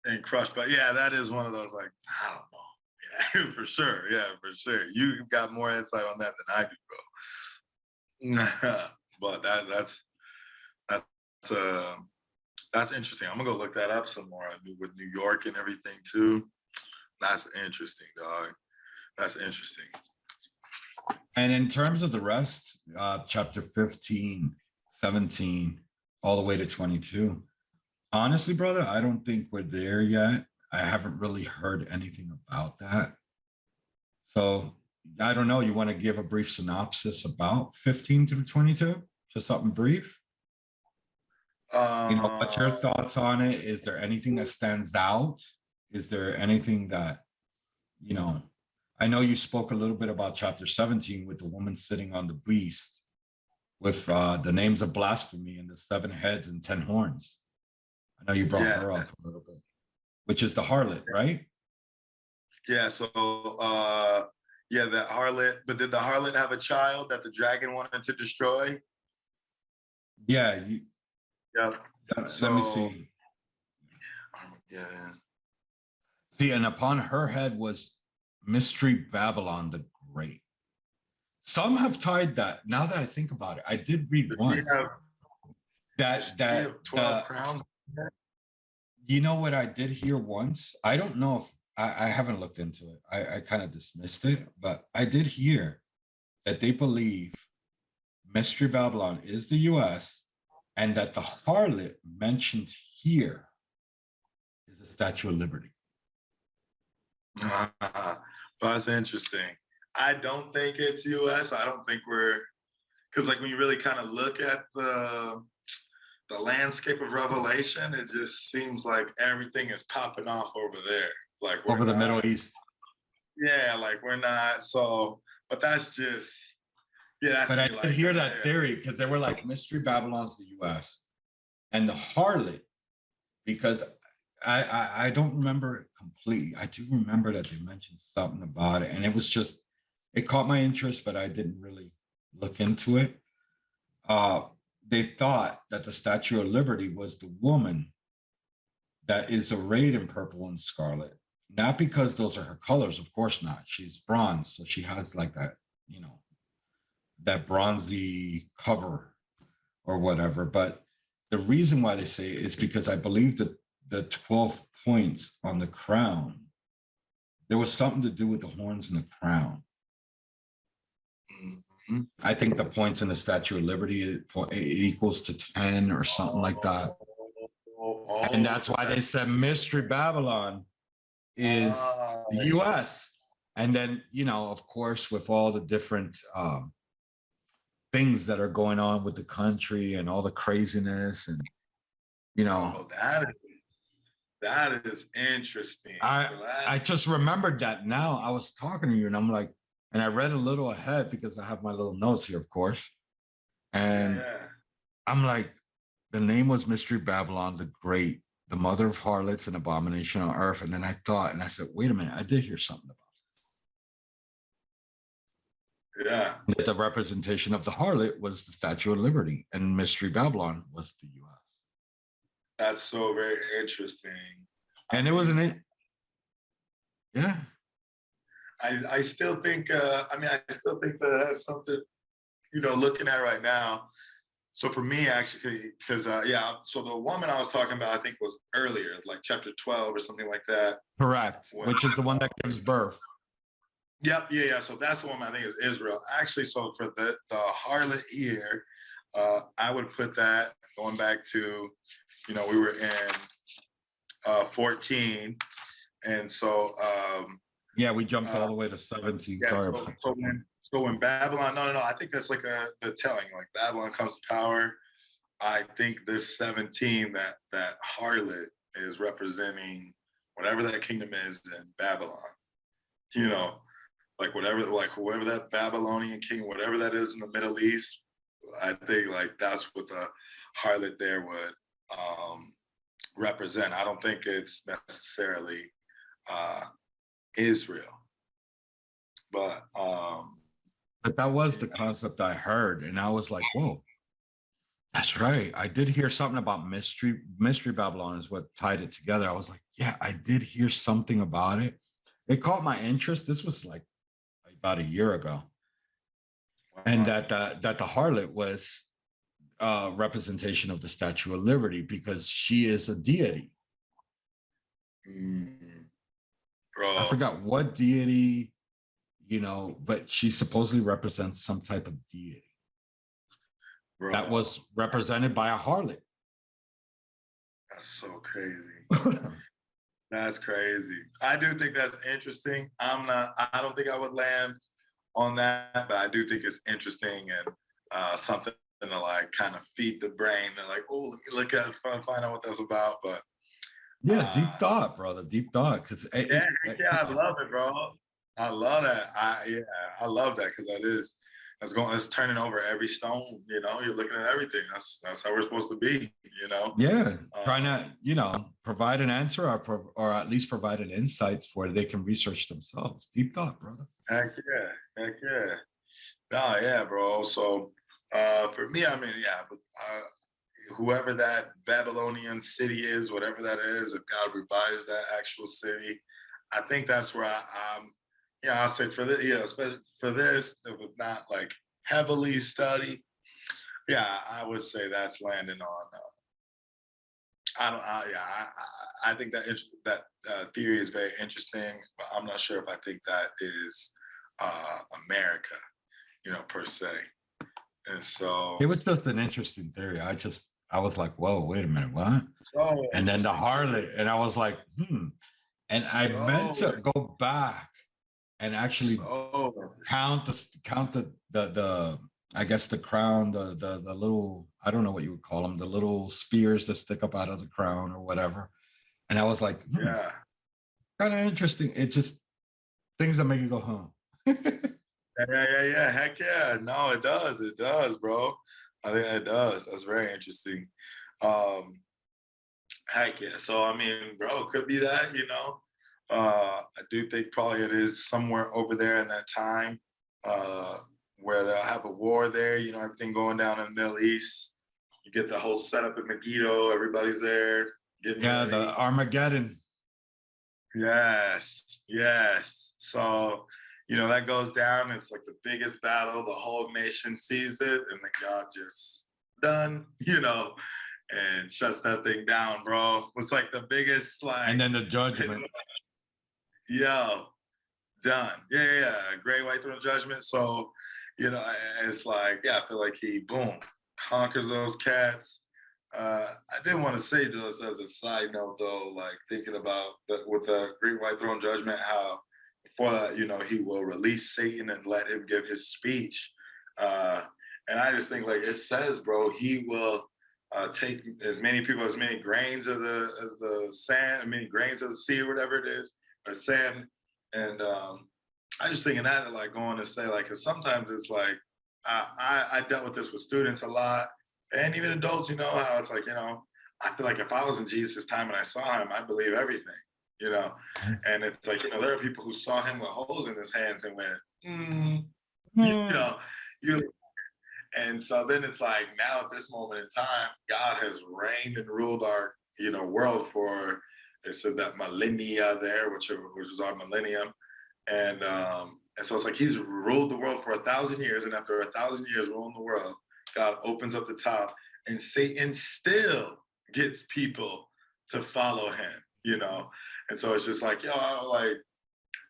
and crushed. But yeah, that is one of those like, I don't know. Yeah, for sure. Yeah, for sure. You got more insight on that than I do, bro. But that's interesting. I'm gonna go look that up some more. With New York and everything too. That's interesting, dog. That's interesting. And in terms of the rest, chapter 15, 17, all the way to 22, honestly, brother, I don't think we're there yet. I haven't really heard anything about that. So I don't know. You want to give a brief synopsis about 15 to 22? Just something brief? You know, what's your thoughts on it? Is there anything that stands out? Is there anything that, you know, I know you spoke a little bit about chapter 17 with the woman sitting on the beast with the names of blasphemy and the 7 heads and 10 horns. I know you brought her up a little bit, which is the harlot, right? Yeah, so yeah, the harlot, but did the harlot have a child that the dragon wanted to destroy? Yeah, Yeah. let me So- see. Yeah. See, and upon her head was Mystery Babylon the Great. Some have tied that. Now that I think about it, I did read Did once she have 12 crowns? you know what I did hear once? I don't know if I haven't looked into it. I kind of dismissed it, but I did hear that they believe Mystery Babylon is the US and that the harlot mentioned here is the Statue of Liberty. Well, that's interesting. I don't think it's US. I don't think we're, because like when you really kind of look at the landscape of Revelation, it just seems like everything is popping off over there. Like we're Over the not, Middle East. yeah, like we're not. So, but that's just, yeah, that's But I me, did like, hear that yeah. theory because they were like Mystery Babylon's the US and the harlot, because I don't remember it completely. I do remember that they mentioned something about it, and it was just, it caught my interest, but I didn't really look into it. They thought that the Statue of Liberty was the woman that is arrayed in purple and scarlet, not because those are her colors, of course not. She's bronze, so she has like that, you know, that bronzy cover or whatever. But the reason why they say it is because I believe that the 12 points on the crown, there was something to do with the horns and the crown. Mhm. I think the points in the Statue of Liberty, it equals to 10 or something like that. And that's why they said Mystery Babylon is the US. And then, you know, of course, with all the different things that are going on with the country and all the craziness, and, you know, Oh, that is interesting. I just remembered that now. I was talking to you and I'm like, and I read a little ahead because I have my little notes here, of course. And yeah. I'm like, the name was Mystery Babylon the Great, the mother of harlots and abomination on earth. And then I thought, and I said, wait a minute, I did hear something about Yeah. that. The representation of the harlot was the Statue of Liberty, and Mystery Babylon was the US. That's so very interesting. And it wasn't it. Yeah. I still think, I still think that that's something, you know, looking at right now. So for me, actually, because, yeah, so the woman I was talking about, I think was earlier, like chapter 12 or something like that. Correct. Which is the one that gives birth. Yep, yeah. So that's the one I think is Israel. Actually, so for the harlot here, I would put that going back to, you know, we were in 14. And so, Yeah, we jumped all the way to 17. yeah, Sorry. so when Babylon, no, I think that's like the telling, like Babylon comes to power. I think this 17, that harlot is representing whatever that kingdom is in Babylon. You know, like whatever, like whoever that Babylonian king, whatever that is in the Middle East, I think like that's what the harlot there would represent. I don't think it's necessarily Israel, but that was the concept I heard, and I was like, whoa, that's right. I did hear something about mystery Babylon is what tied it together. I was like, yeah, I did hear something about it. It caught my interest. This was like about a year ago. And that the harlot was a representation of the Statue of Liberty because she is a deity. Bro, I forgot what deity, you know, but she supposedly represents some type of deity bro, that was represented by a harlot. that's so crazy. That's crazy. I do think that's interesting. I don't think I would land on that, but I do think it's interesting and something to like kind of feed the brain and like, oh, look at find out what that's about. But yeah, deep thought, brother, deep thought. Because yeah, I love it, bro. I love that. I love that because that's turning over every stone. You know, you're looking at everything. That's how we're supposed to be. You know. Yeah, trying to, you know, provide an answer or at least provide an insight for they can research themselves. Deep thought, brother. Heck yeah. Nah, yeah, bro. So for me, I mean, yeah, but whoever that Babylonian city is, whatever that is, if God revives that actual city, I think that's where I'm. Yeah, I'll say for this, yeah, especially for this, that was not like heavily studied. Yeah, I would say that's landing on. I think that theory is very interesting, but I'm not sure if I think that is America, you know, per se. And so It was just an interesting theory. I just I was like, whoa, wait a minute, what? So And then the interesting. harlot, and I was like, And I meant So, to go back and actually so count the I guess the crown, the little, I don't know what you would call them, the little spears that stick up out of the crown or whatever. And I was like, yeah. kind of interesting. It just things that make you go, huh? Yeah. Heck yeah. No, it does. It does, bro. I think it does. That's very interesting. Um, heck yeah. So I mean, bro, it could be that, you know. I do think probably it is somewhere over there in that time, uh, where they'll have a war there, you know, everything going down in the Middle East. You get the whole setup in Megiddo, everybody's there getting Yeah, the ready. Armageddon. Yes, yes. So, you know, that goes down. It's like the biggest battle. The whole nation sees it, and then God just done, you know, and shuts that thing down, bro. It's like the biggest, like, And then the judgment. yo, done. Yeah. Great white throne judgment. So, you know, it's like, yeah, I feel like he, boom, conquers those cats. I did want to say just as a side note, though, like thinking about with the Great White Throne Judgment, how before that, you know, he will release Satan and let him give his speech. Uh, and I just think, like it says, bro, he will take as many people, as many grains of the sand, as many grains of the sea, or whatever it is, or sand. And I just thinking that, like going to say, like, because sometimes it's like I dealt with this with students a lot and even adults, you know, how it's like, you know, I feel like if I was in Jesus' time and I saw him, I believe everything, you know. And it's like, you know, there are people who saw him with holes in his hands and went, you know, you. And so then it's like now at this moment in time, God has reigned and ruled our, you know, world for it says that millennia there, which is our millennium, and so it's like he's ruled the world for 1,000 years, and after 1,000 years ruling the world, God opens up the top, and Satan still gets people to follow him, you know. And so it's just like y'all, like,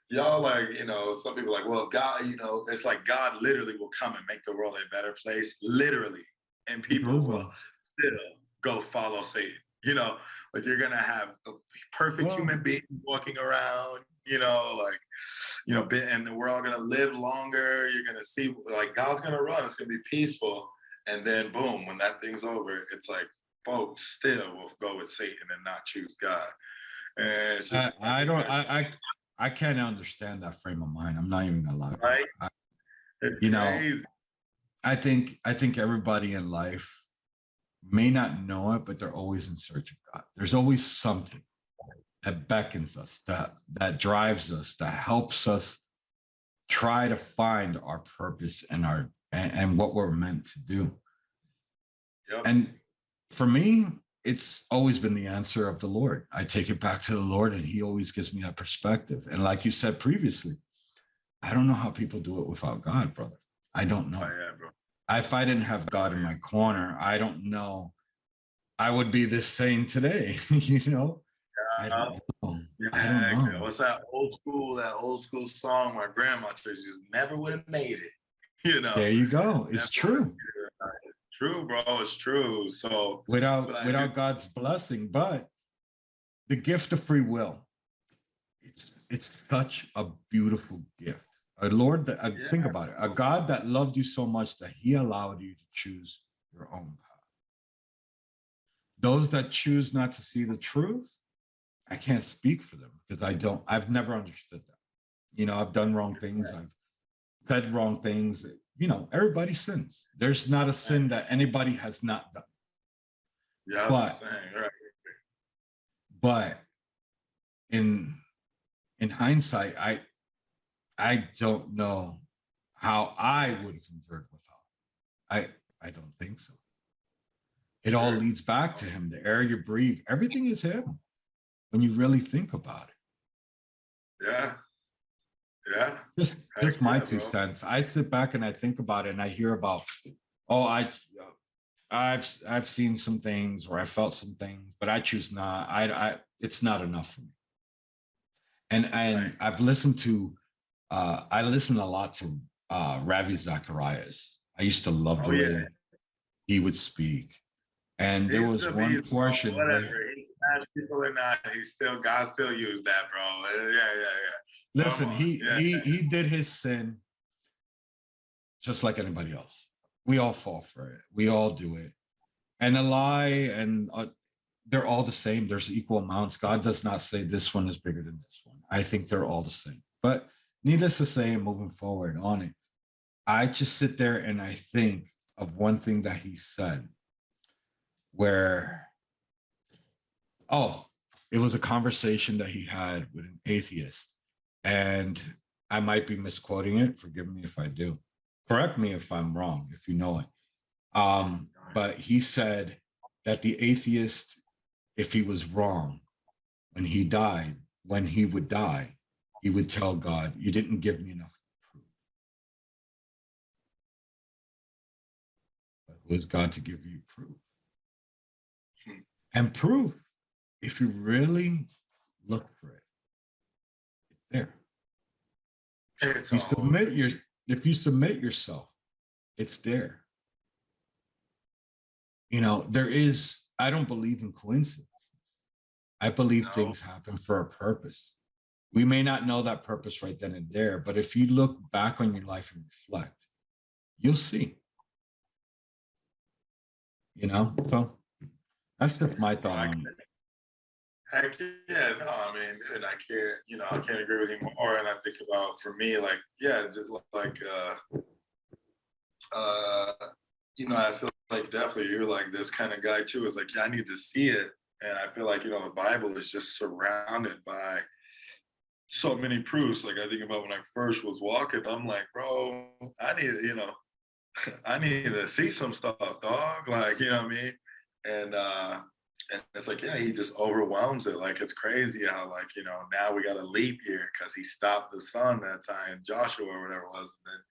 you know, some people are like, well, God, you know, it's like God literally will come and make the world a better place, literally, and people will still go follow Satan, you know. Like you're gonna have a perfect human being walking around, you know, like, you know, and we're all gonna live longer. You're gonna see like God's gonna run. It's gonna be peaceful, and then boom, when that thing's over, it's like folks still will go with Satan and not choose God. And it's just I don't I can't understand that frame of mind. I'm not even gonna lie. right. You know, I think everybody in life may not know it, but they're always in search of God. There's always something that beckons us, that drives us, that helps us try to find our purpose and and what we're meant to do. Yep. And for me, it's always been the answer of the Lord. I take it back to the Lord, and He always gives me that perspective. And like you said previously, I don't know how people do it without God, brother. I don't know. Oh, yeah, bro. If I didn't have God in my corner, I don't know. I would be this sane today, you know? I don't know. Yeah, I don't know. what's that old school song my grandma just never would have made it, you know? There you go. It's true. True, bro. It's true. So Without God's blessing, but the gift of free will, it's such a beautiful gift. A Lord that think about it, a God that loved you so much that He allowed you to choose your own path. Those that choose not to see the truth, I can't speak for them because I've never understood that. You know, I've done wrong things. I've said wrong things. You know, everybody sins. There's not a sin that anybody has not done. Yeah, But, right. but in hindsight, I don't know how I would have endured without. I don't think so. It all leads back to Him. The air you breathe, everything is Him. When you really think about it. Yeah. Just my 2 cents. I sit back and I think about it, and I hear about, oh, I've seen some things, or I felt some things, but I choose not. It's not enough for me. And I've listened to, I listen a lot to Ravi Zacharias. I used to love the way he would speak. And there He's was the one beast, bro. portion Whatever. where, He smashed people or not, he's still God. Still used that, bro. Yeah. Come listen, on. Yeah. he did his sin just like anybody else. We all fall for it. We all do it. And a lie and they're all the same. There's equal amounts. God does not say this one is bigger than this one. I think they're all the same. But needless to say, moving forward on it, I just sit there and I think of one thing that he said where, oh, it was a conversation that he had with an atheist. And I might be misquoting it. Forgive me if I do. Correct me if I'm wrong, if you know it. But he said that the atheist, if he was wrong, when he died, when he would die, he would tell God, you didn't give me enough proof. But who is God to give you proof? And proof, if you really look for it, it's there. It's If you submit yourself, it's there. You know, I don't believe in coincidences. I believe things happen for a purpose. We may not know that purpose right then and there, but if you look back on your life and reflect, you'll see. You know, so that's just my thought on it. Heck yeah, no, I mean, and I can't agree with you more. And I think about, for me, like, yeah, just like, I feel like definitely you're like this kind of guy too. It's like, yeah, I need to see it. And I feel like, the Bible is just surrounded by so many proofs. Like, I think about when I first was walking, I'm like, bro, I need to see some stuff, dog. Like, you know what I mean? And it's like, yeah, he just overwhelms it. Like, it's crazy how, like, now we got a leap year because he stopped the sun that time, Joshua or whatever it was. And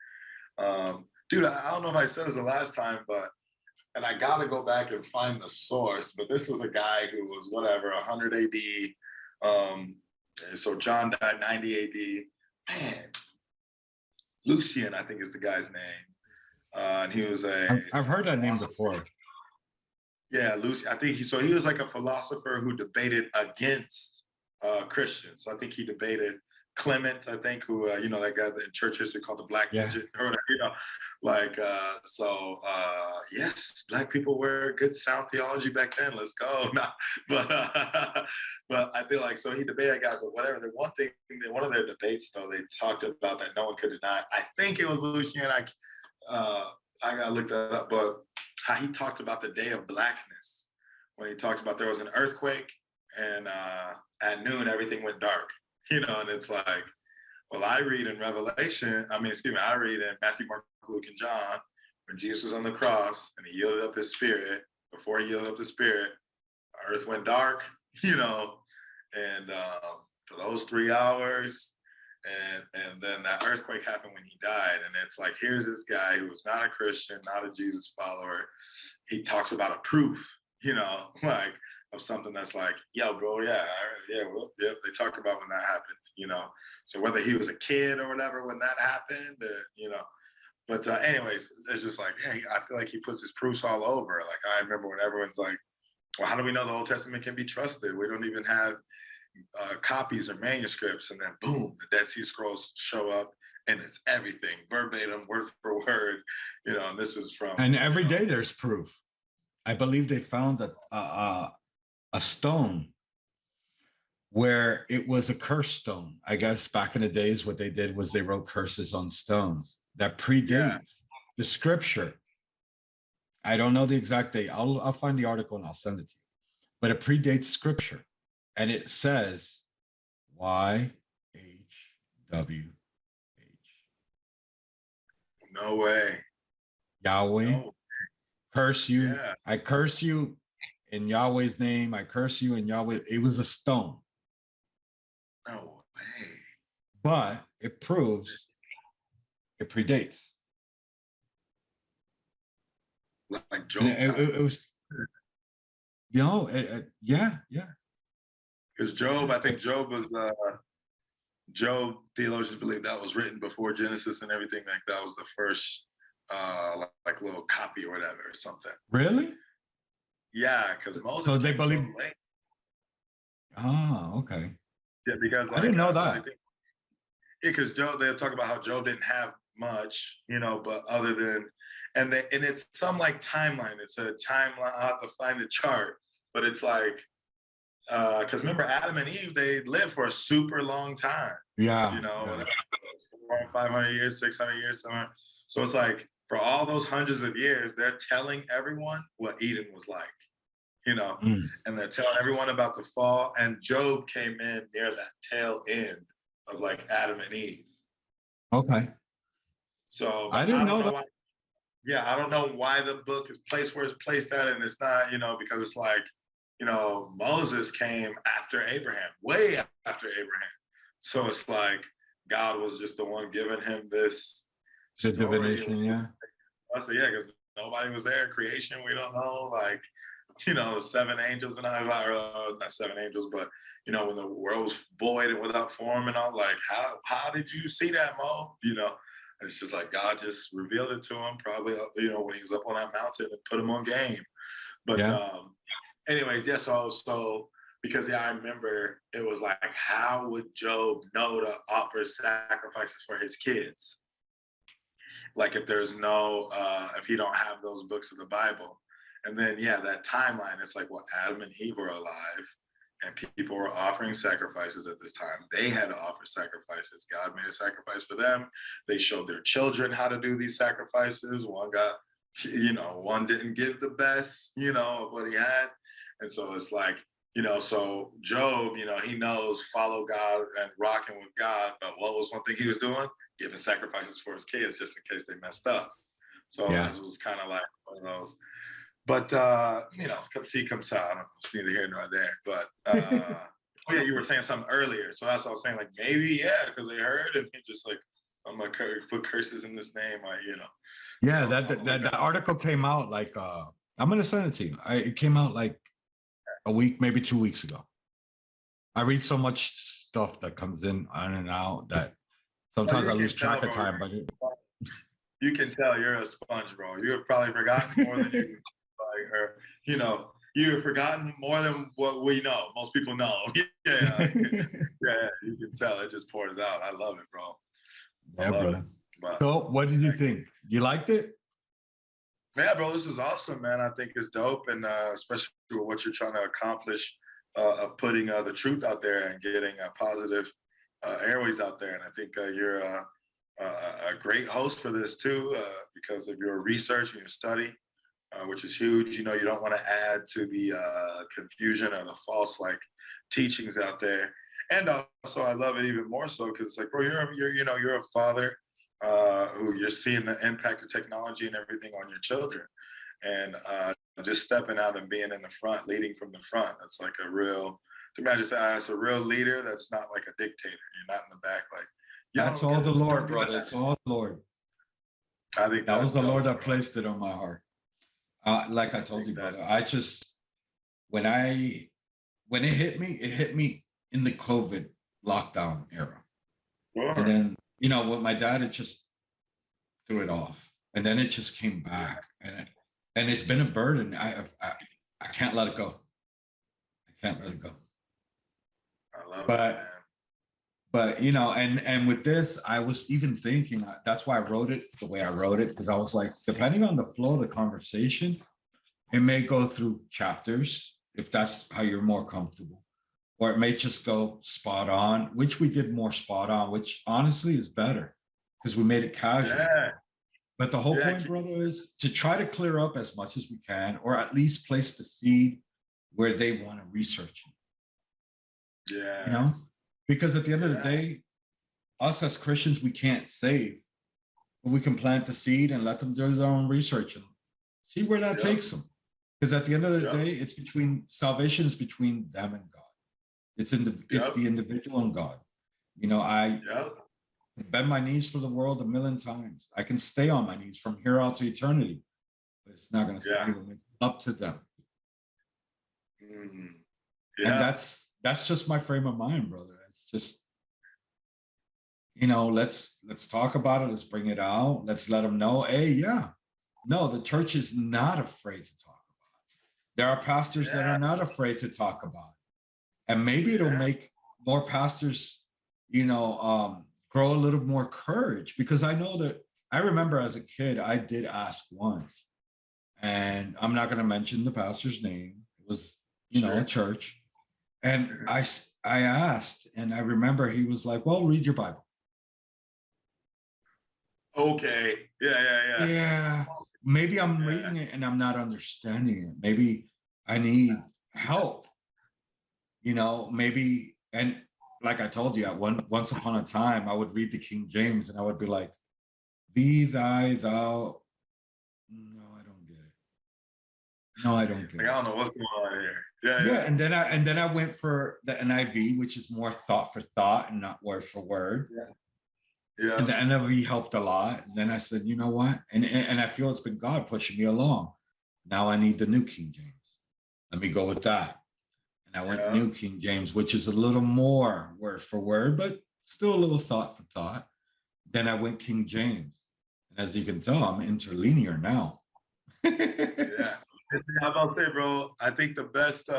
then, dude, I don't know if I said this the last time, and I got to go back and find the source, but this was a guy who was 100 AD. So John died 90 AD. Man, Lucian, I think is the guy's name. And he was I've heard that name before. Yeah, Lucy. I think he was like a philosopher who debated against Christians. So I think he debated Clement, I think, who that guy in church history called the Black Midget, or yes, Black people were good sound theology back then. Let's go. But I feel like, so he debated guys, but whatever. The one of their debates though, they talked about that no one could deny. I think it was Lucian. I gotta look that up, but how he talked about the day of blackness, when he talked about there was an earthquake and at noon everything went dark, and it's like, well, I read in I read in Matthew, Mark, Luke, and John, when Jesus was on the cross and he yielded up his spirit, before he yielded up the spirit, earth went dark, and for those 3 hours, and then that earthquake happened when he died. And it's like, here's this guy who was not a Christian, not a Jesus follower. He talks about a proof, like of something that's like, yo, bro, yeah, they talk about when that happened, So whether he was a kid or whatever when that happened, But anyways, it's just like, hey, I feel like he puts his proofs all over. Like, I remember when everyone's like, well, how do we know the Old Testament can be trusted? We don't even have copies or manuscripts, and then boom, the Dead Sea Scrolls show up, and it's everything verbatim, word for word, and this is from. And every day there's proof. I believe they found a stone where it was a curse stone. I guess back in the days, what they did was they wrote curses on stones that predates the scripture. I don't know the exact date. I'll find the article and I'll send it to you. But it predates scripture. And it says YHWH. No way. Yahweh. No. Curse you. Yeah. I curse you in Yahweh's name. I curse you in Yahweh. It was a stone. No way. But it proves it predates. Like Job. It was, yeah. Because Job, I think Job was, Job, theologians believe that was written before Genesis and everything. Like that was the first, like little copy or whatever or something. Really? Yeah, because Moses So they came so believe. late. Ah, okay. Yeah, because I didn't know so I that. think because Job, they'll talk about how Job didn't have much, but other than, and it's some like timeline. It's a timeline. I have to find the chart, but it's like, because remember Adam and Eve, they lived for a super long time. Yeah. You know, Yeah. 500 years, 600 years, somewhere. So it's like for all those hundreds of years, they're telling everyone what Eden was like, Mm, and they're telling everyone about the fall. And Job came in near that tail end of like Adam and Eve. okay. So, I but didn't I don't know know that. why. Yeah, I don't know why the book is placed where it's placed at, and it's not, because it's like, Moses came after Abraham, way after Abraham. So it's like God was just the one giving him this The story. divination, yeah. I said, yeah, because nobody was there. Creation, we don't know. Like, the seven angels and I was like, not seven angels, but when the world was void and without form and all, like, how did you see that, Mo? It's just like God just revealed it to him, probably, when he was up on that mountain and put him on game. But Yeah. anyways, yeah, so because I remember it was like, how would Job know to offer sacrifices for his kids? Like if there's no, if you don't have those books of the Bible. And then, yeah, that timeline, it's like, well, Adam and Eve were alive and people were offering sacrifices at this time. They had to offer sacrifices. God made a sacrifice for them. They showed their children how to do these sacrifices. One got, one didn't give the best, of what he had. And so it's like, so Job, he knows follow God and rocking with God. But what was one thing he was doing? Giving sacrifices for his kids just in case they messed up. So Yeah. it was kind of like one of those. But come see, come saw. I don't know. It's neither here nor there. But oh yeah, you were saying something earlier. So that's what I was saying. Like maybe, yeah, because they heard and he just like, I'm gonna put curses in this name. Yeah, So, that article came out like I'm gonna send it to you. It came out like a week, maybe 2 weeks ago. I read so much stuff that comes in on and out that sometimes I lose track of time. But you can tell you're a sponge, bro. You have probably forgotten more than you like, or you have forgotten more than what we know. Most people know. Yeah, you can tell it just pours out. I love it, bro. Yeah, brother. But, so what did you think? You liked it? Yeah, bro, this is awesome, man. I think it's dope, and especially with what you're trying to accomplish of putting the truth out there and getting positive airways out there. And I think you're a great host for this too, because of your research and your study, which is huge. You don't want to add to the confusion or the false teachings out there. And also, I love it even more so because it's like, bro, you're a father who you're seeing the impact of technology and everything on your children, and just stepping out and being in the front, leading from the front. That's like a real, to me, I just say that's a real leader. That's not like a dictator. You're not in the back like. That's all the Lord, brother. It's all the Lord. I think that was the Lord that bro. placed it on my heart. Like I told you, brother, I just when it hit me in the COVID lockdown era. Sure. And then, with my dad, it just threw it off. And then it just came back. And it's been a burden. I can't let it go. I can't let it go. I love it, man. But and with this, I was even thinking, that's why I wrote it the way I wrote it, because I was like, depending on the flow of the conversation, it may go through chapters if that's how you're more comfortable, or it may just go spot on, which we did more spot on, which honestly is better because we made it casual. Yeah. But the whole point, brother, is to try to clear up as much as we can, or at least place the seed where they want to research it. Yeah. Because at the end of the day, us as Christians, we can't save, but we can plant the seed and let them do their own research and see where that takes them. Because at the end of the day, it's salvation is between them and God. It's the individual and God. I bend my knees for the world 1,000,000 times. I can stay on my knees from here out to eternity, but it's not going to save them. It's up to them. And that's just my frame of mind, brother. It's just, let's talk about it. Let's bring it out. Let's let them know, hey, no, the church is not afraid to talk about it. There are pastors that Yeah. are not afraid to talk about it. And maybe it'll Yeah. make more pastors, grow a little more courage, because I know that I remember as a kid, I did ask once, and I'm not going to mention the pastor's name. It was, Sure. a church. And Sure. I asked, and I remember he was like, well, read your Bible. Okay. Yeah. Yeah, maybe I'm Yeah. reading it and I'm not understanding it. Maybe I need help, maybe. And like I told you, once upon a time, I would read the King James and I would be like, thee, thy, thou. No, I don't get it. No, I don't get Like, I it. don't know what's going on here. Yeah. Yeah, and then I went for the NIV, which is more thought for thought and not word for word. Yeah. And the NIV helped a lot. And then I said, you know what? And I feel it's been God pushing me along. Now I need the New King James. Let me go with that. And I went Yeah. New King James, which is a little more word for word, but still a little thought for thought. Then I went King James. And as you can tell, I'm interlinear now. Yeah. I'm about to say, bro, I think the best,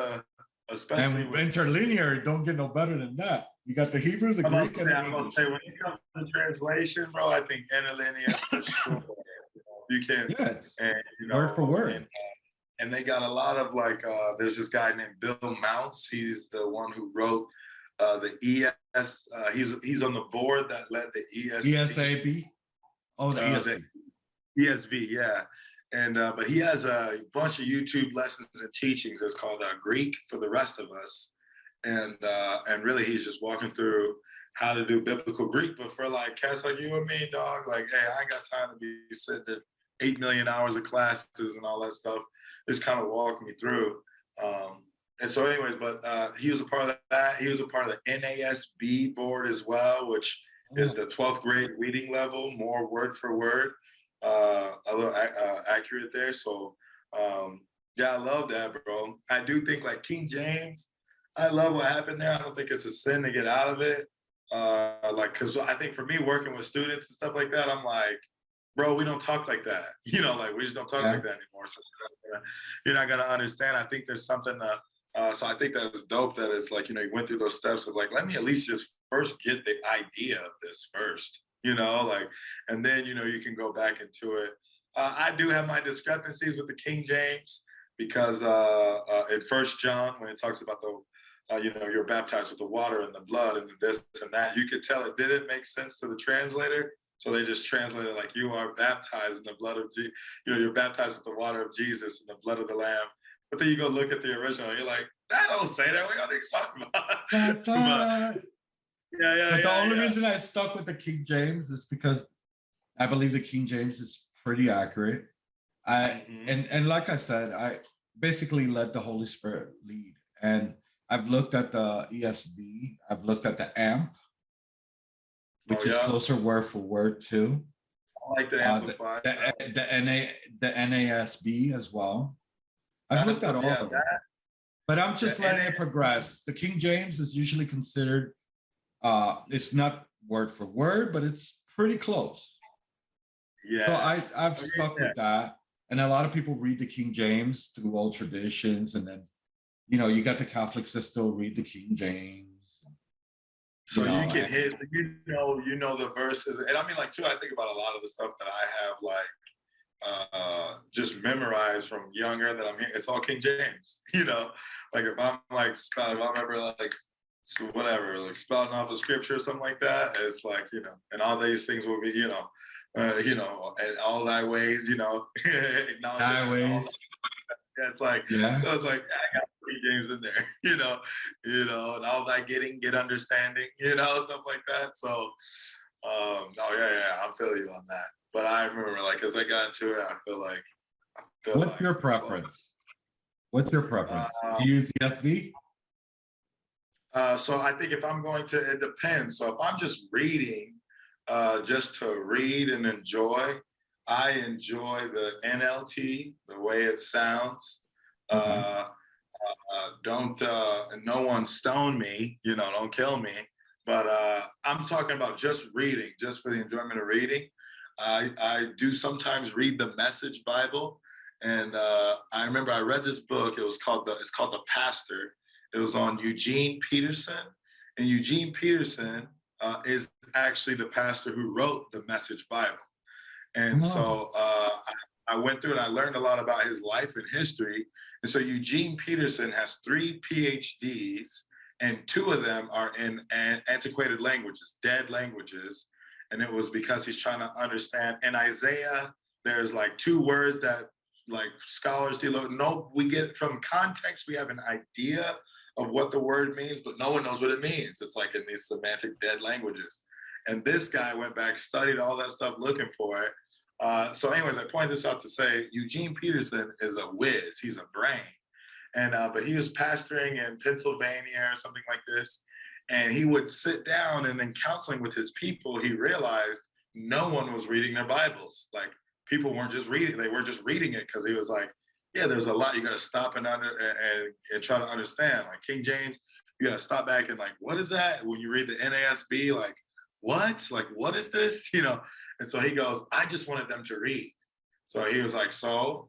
especially And with interlinear don't get no better than that. You got the Hebrew, the I'm about Greek, to and say, the I'm about to English. say, when it comes to translation, bro, I think interlinear for sure. You can, Yes, and word for word. and they got a lot of like, there's this guy named Bill Mounts. He's the one who wrote the ES. He's on the board that led the ESAB. Oh, the Uh, ESV. ESV, yeah. And but he has a bunch of YouTube lessons and teachings. It's called Greek for the Rest of Us, and really he's just walking through how to do biblical Greek. But for like cats like you and me, dog, like, hey, I ain't got time to be sitting at 8 million hours of classes and all that stuff. Just kind of walk me through. And so, anyways, but he was a part of that. He was a part of the NASB board as well, which is the 12th grade reading level, more word for word, a little accurate there. So, yeah, I love that, bro. I do think like King James, I love what happened there. I don't think it's a sin to get out of it. Like, cause I think for me working with students and stuff like that, I'm like, bro, we don't talk like that. Like we just don't talk like that anymore. So you're not gonna understand. I think there's something so I think that's dope that it's like, you went through those steps of like, let me at least just first get the idea of this first, like, and then, you can go back into it. I do have my discrepancies with the King James because in First John, when it talks about the, you're baptized with the water and the blood and the this and that, you could tell it didn't make sense to the translator. So they just translated like you are baptized in the blood of Jesus, you're baptized with the water of Jesus and the blood of the Lamb. But then you go look at the original, you're like, that don't say that. We got to talk about. But the only Yeah. reason I stuck with the King James is because I believe the King James is pretty accurate. And like I said, I basically let the Holy Spirit lead. And I've looked at the ESV, I've looked at the AMP, which is closer word for word too. I like the Amplified. The NASB as well. I've looked at all of them. But I'm just letting it progress. The King James is usually considered, it's not word for word, but it's pretty close. Yeah. So I've stuck with that. And a lot of people read the King James through old traditions. And then, you got the Catholics that still read the King James. So you can hit, the verses. And I mean, like, too, I think about a lot of the stuff that I have, like, just memorized from younger that I'm here. It's all King James, like if I'm like, if I remember like whatever, like spouting off a scripture or something like that, it's like, and all these things will be, and all thy ways, Thy ways. Yeah, it's like, so it's like, I got King James in there, and all thy get understanding, stuff like that. So, I'm feeling you on that. But I remember, like, as I got into it, I feel like. What's your preference? What's your preference? Do you use ESV? So I think if I'm going to, it depends. So if I'm just reading, just to read and enjoy, I enjoy the NLT, the way it sounds. Don't, no one stone me, don't kill me. But I'm talking about just reading, just for the enjoyment of reading. I do sometimes read the Message Bible, And I remember I read this book. It's called The Pastor. It was on Eugene Peterson, and Eugene Peterson is actually the pastor who wrote the Message Bible. And so I went through and I learned a lot about his life and history. And so Eugene Peterson has 3 PhDs, and 2 of them are in antiquated languages, dead languages. And it was because he's trying to understand. In Isaiah, there's like 2 words that like scholars, we get from context, we have an idea of what the word means, but no one knows what it means. It's like in these semantic dead languages. And this guy went back, studied all that stuff, looking for it. So anyways, I point this out to say Eugene Peterson is a whiz. He's a brain. And but he was pastoring in Pennsylvania or something like this. And he would sit down, and in counseling with his people, he realized no one was reading their Bibles. Like people weren't just reading, they were just reading it because he was like, yeah, there's a lot you got to stop and try to understand. Like King James, you got to stop back and like, what is that? When you read the NASB, like, what? Like, what is this? You know? And so he goes, I just wanted them to read. So he was like, so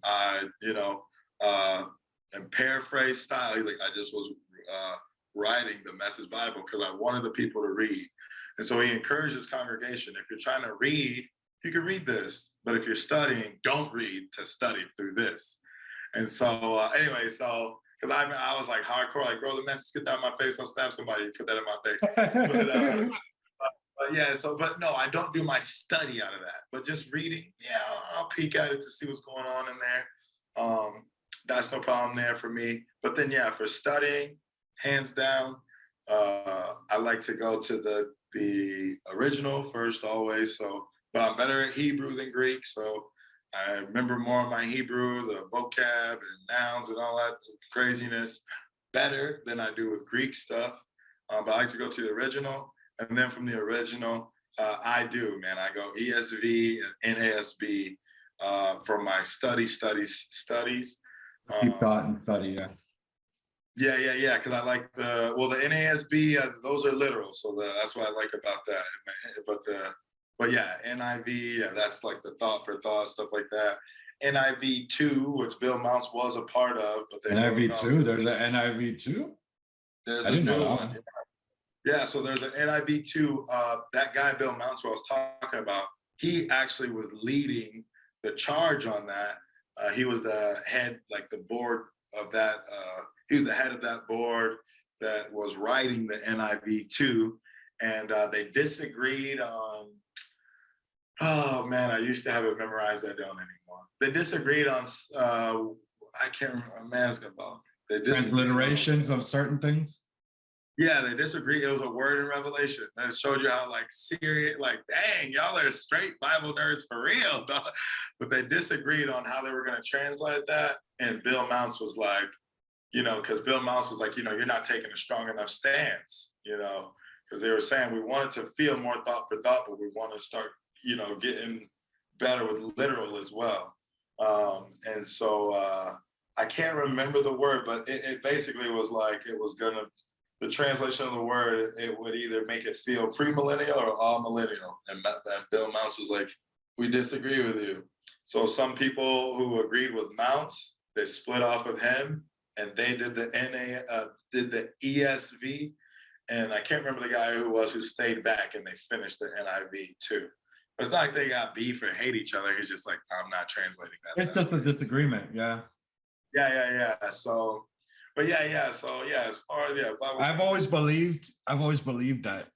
in paraphrase style, he's like, I just was writing the Message Bible because I wanted the people to read. And so he encouraged his congregation, if you're trying to read, you can read this, but if you're studying, don't read to study through this. And so anyway, so because I was like hardcore, like, bro, the message get out of my face, I'll stab somebody, put that in my face. But yeah, but no, I don't do my study out of that. But just reading, yeah, I'll peek at it to see what's going on in there. That's no problem there for me. But then yeah, for studying, hands down, I like to go to the original first always. So, but I'm better at Hebrew than Greek. So I remember more of my Hebrew, the vocab and nouns and all that craziness better than I do with Greek stuff. But I like to go to the original. And then from the original, I go ESV and NASB for my studies. You thought and study, yeah. Yeah. Because I like the NASB, those are literal. So that's what I like about that. But yeah, NIV, yeah, that's like the thought for thought, stuff like that. NIV 2, which Bill Mounts was a part of. But NIV 2, there's an NIV 2? There's I a didn't new know one. that. Yeah, so there's an NIV 2. That guy, Bill Mounts, who I was talking about, he actually was leading the charge on that. He was the head, like the board of that. He was the head of that board that was writing the NIV 2. And they disagreed on, oh man, I used to have it memorized. I don't anymore. They disagreed on, I can't remember, man, it's gonna bother me. Transliterations of certain things? Yeah, they disagree. It was a word in Revelation. And it showed you how like serious, like, dang, y'all are straight Bible nerds for real, dog. But they disagreed on how they were going to translate that. And Bill Mounts was like, because Bill Mounts was like, you're not taking a strong enough stance, because they were saying we wanted to feel more thought for thought, but we want to start, getting better with literal as well. And so I can't remember the word, but it basically was like, the translation of the word, it would either make it feel premillennial or amillennial. And Bill Mounts was like, we disagree with you. So some people who agreed with Mounts, they split off with him, and they did the ESV. And I can't remember the guy who stayed back, and they finished the NIV too. But it's not like they got beef or hate each other. He's just like, I'm not translating that. It's just a disagreement, yeah. Yeah. So, but yeah. So yeah, as far as Bible I've always believed that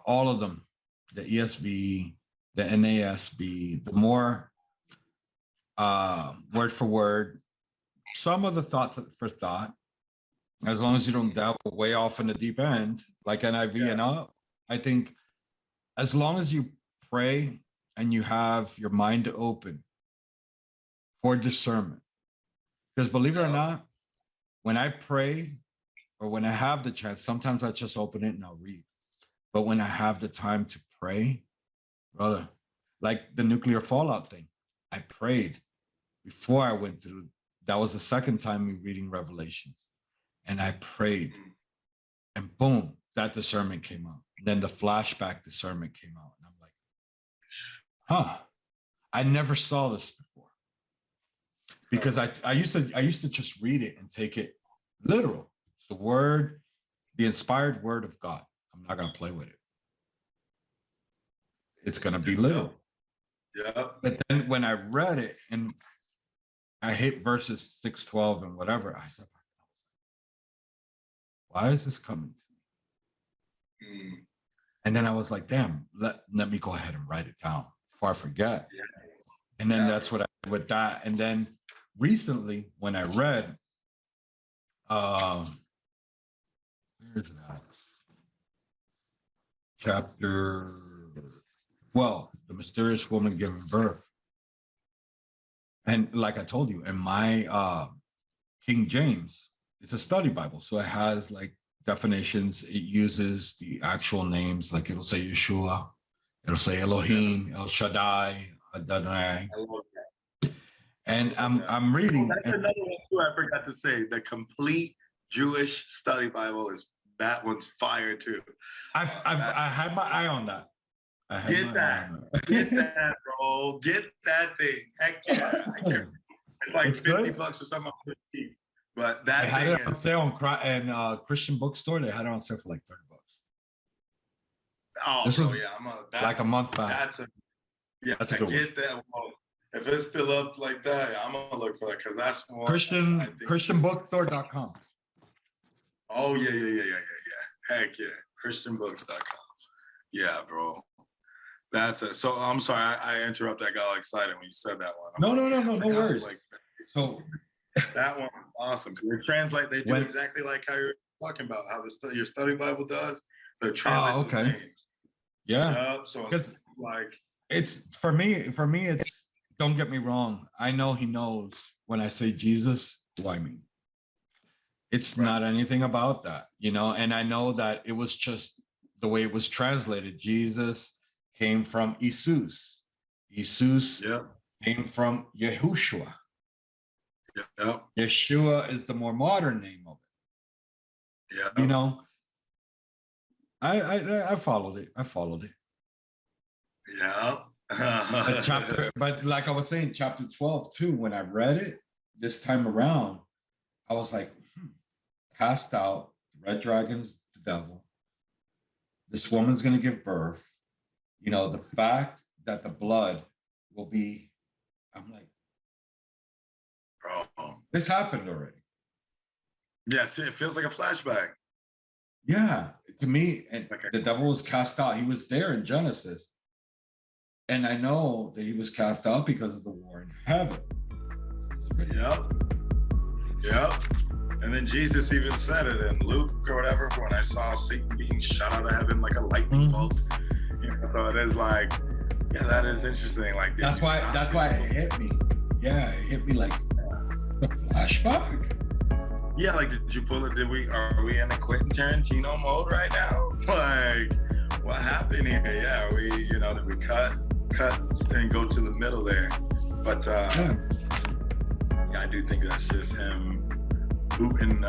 all of them, the ESV, the NASB, the more word for word, some of the thoughts for thought, as long as you don't delve way off in the deep end, like NIV and up, I think as long as you pray and you have your mind open for discernment, because believe it or not, when I pray or when I have the chance, sometimes I just open it and I'll read. But when I have the time to pray, brother, like the nuclear fallout thing, I prayed before I went through. That was the second time me reading Revelations. And I prayed, and boom, that discernment came out. Then the flashback discernment came out. And I'm like, I never saw this before. because I used to just read it and take it literal. It's the word, the inspired word of God. I'm not gonna play with it. It's gonna be literal. Yeah. But then when I read it and I hit verses 6, 12, and whatever, I said, why is this coming to me? Mm. And then I was like, damn, let me go ahead and write it down before I forget. Yeah. And then Yeah. that's what I did with that. And then recently when I read, where's that? Chapter 12, the mysterious woman giving birth. And like I told you, in my King James, it's a study Bible. So it has like definitions. It uses the actual names, like it'll say Yeshua, it'll say Elohim, El Shaddai, Adonai. I love that. And I'm reading. That's another one too. I forgot to say the complete Jewish study Bible that one's fire too. I had my eye on that. I had Get my eye that. on that. Get that, bro. Get that thing. Heck yeah. I can't. It's like It's $50 good. or something. But They that had it thing on is sale in Christian bookstore. They had it on sale for like $30, this bro, was yeah. like a month back. That's a yeah. That's a good one. Get that one. If it's still up like that, I'm gonna look for that because that's one. I think- Christianbookstore.com. Oh yeah. Heck yeah, ChristianBooks.com. Yeah, bro. That's it. So I'm sorry, I interrupted. I got all excited when you said that one. No, like, no, yeah, no, I no forgot, worries. Like, So that one, awesome. They translate. They do When- exactly like how you're talking about how your study Bible does. They translate those okay. names. yeah, Yep. So it's because like, it's for me, it's, don't get me wrong. I know he knows when I say Jesus, who I mean. It's Right. not anything about that, and I know that it was just the way it was translated. Jesus came from Jesus. Jesus yep, came from Yahushua. yep, Yeshua is the more modern name of yep. it. I followed it. Yep. But like I was saying, chapter 12 too, when I read it this time around, I was like, cast out the red dragon's the devil. This woman's gonna give birth. The fact that the blood will be, I'm like, Bro. this happened already. Yes, it feels like a flashback. Yeah, to me, and Okay. the devil was cast out. He was there in Genesis. And I know that he was cast out because of the war in heaven. Yep. Yep. And then Jesus even said it in Luke or whatever, when I saw Satan being shot out of heaven like a lightning Mhm. bolt. So it is like, yeah, that is interesting. Like did That's you why stop it hit me. Yeah, it hit me like the flashback. Yeah, like did you pull it? Are we in a Quentin Tarantino mode right now? Like, what happened here? Yeah, did we cut and go to the middle there? But Yeah. yeah, I do think that's just him booting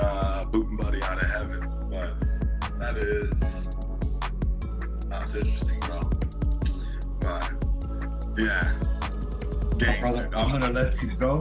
buddy out of heaven. But that's interesting, bro. But yeah, Brother, I'm gonna let you go.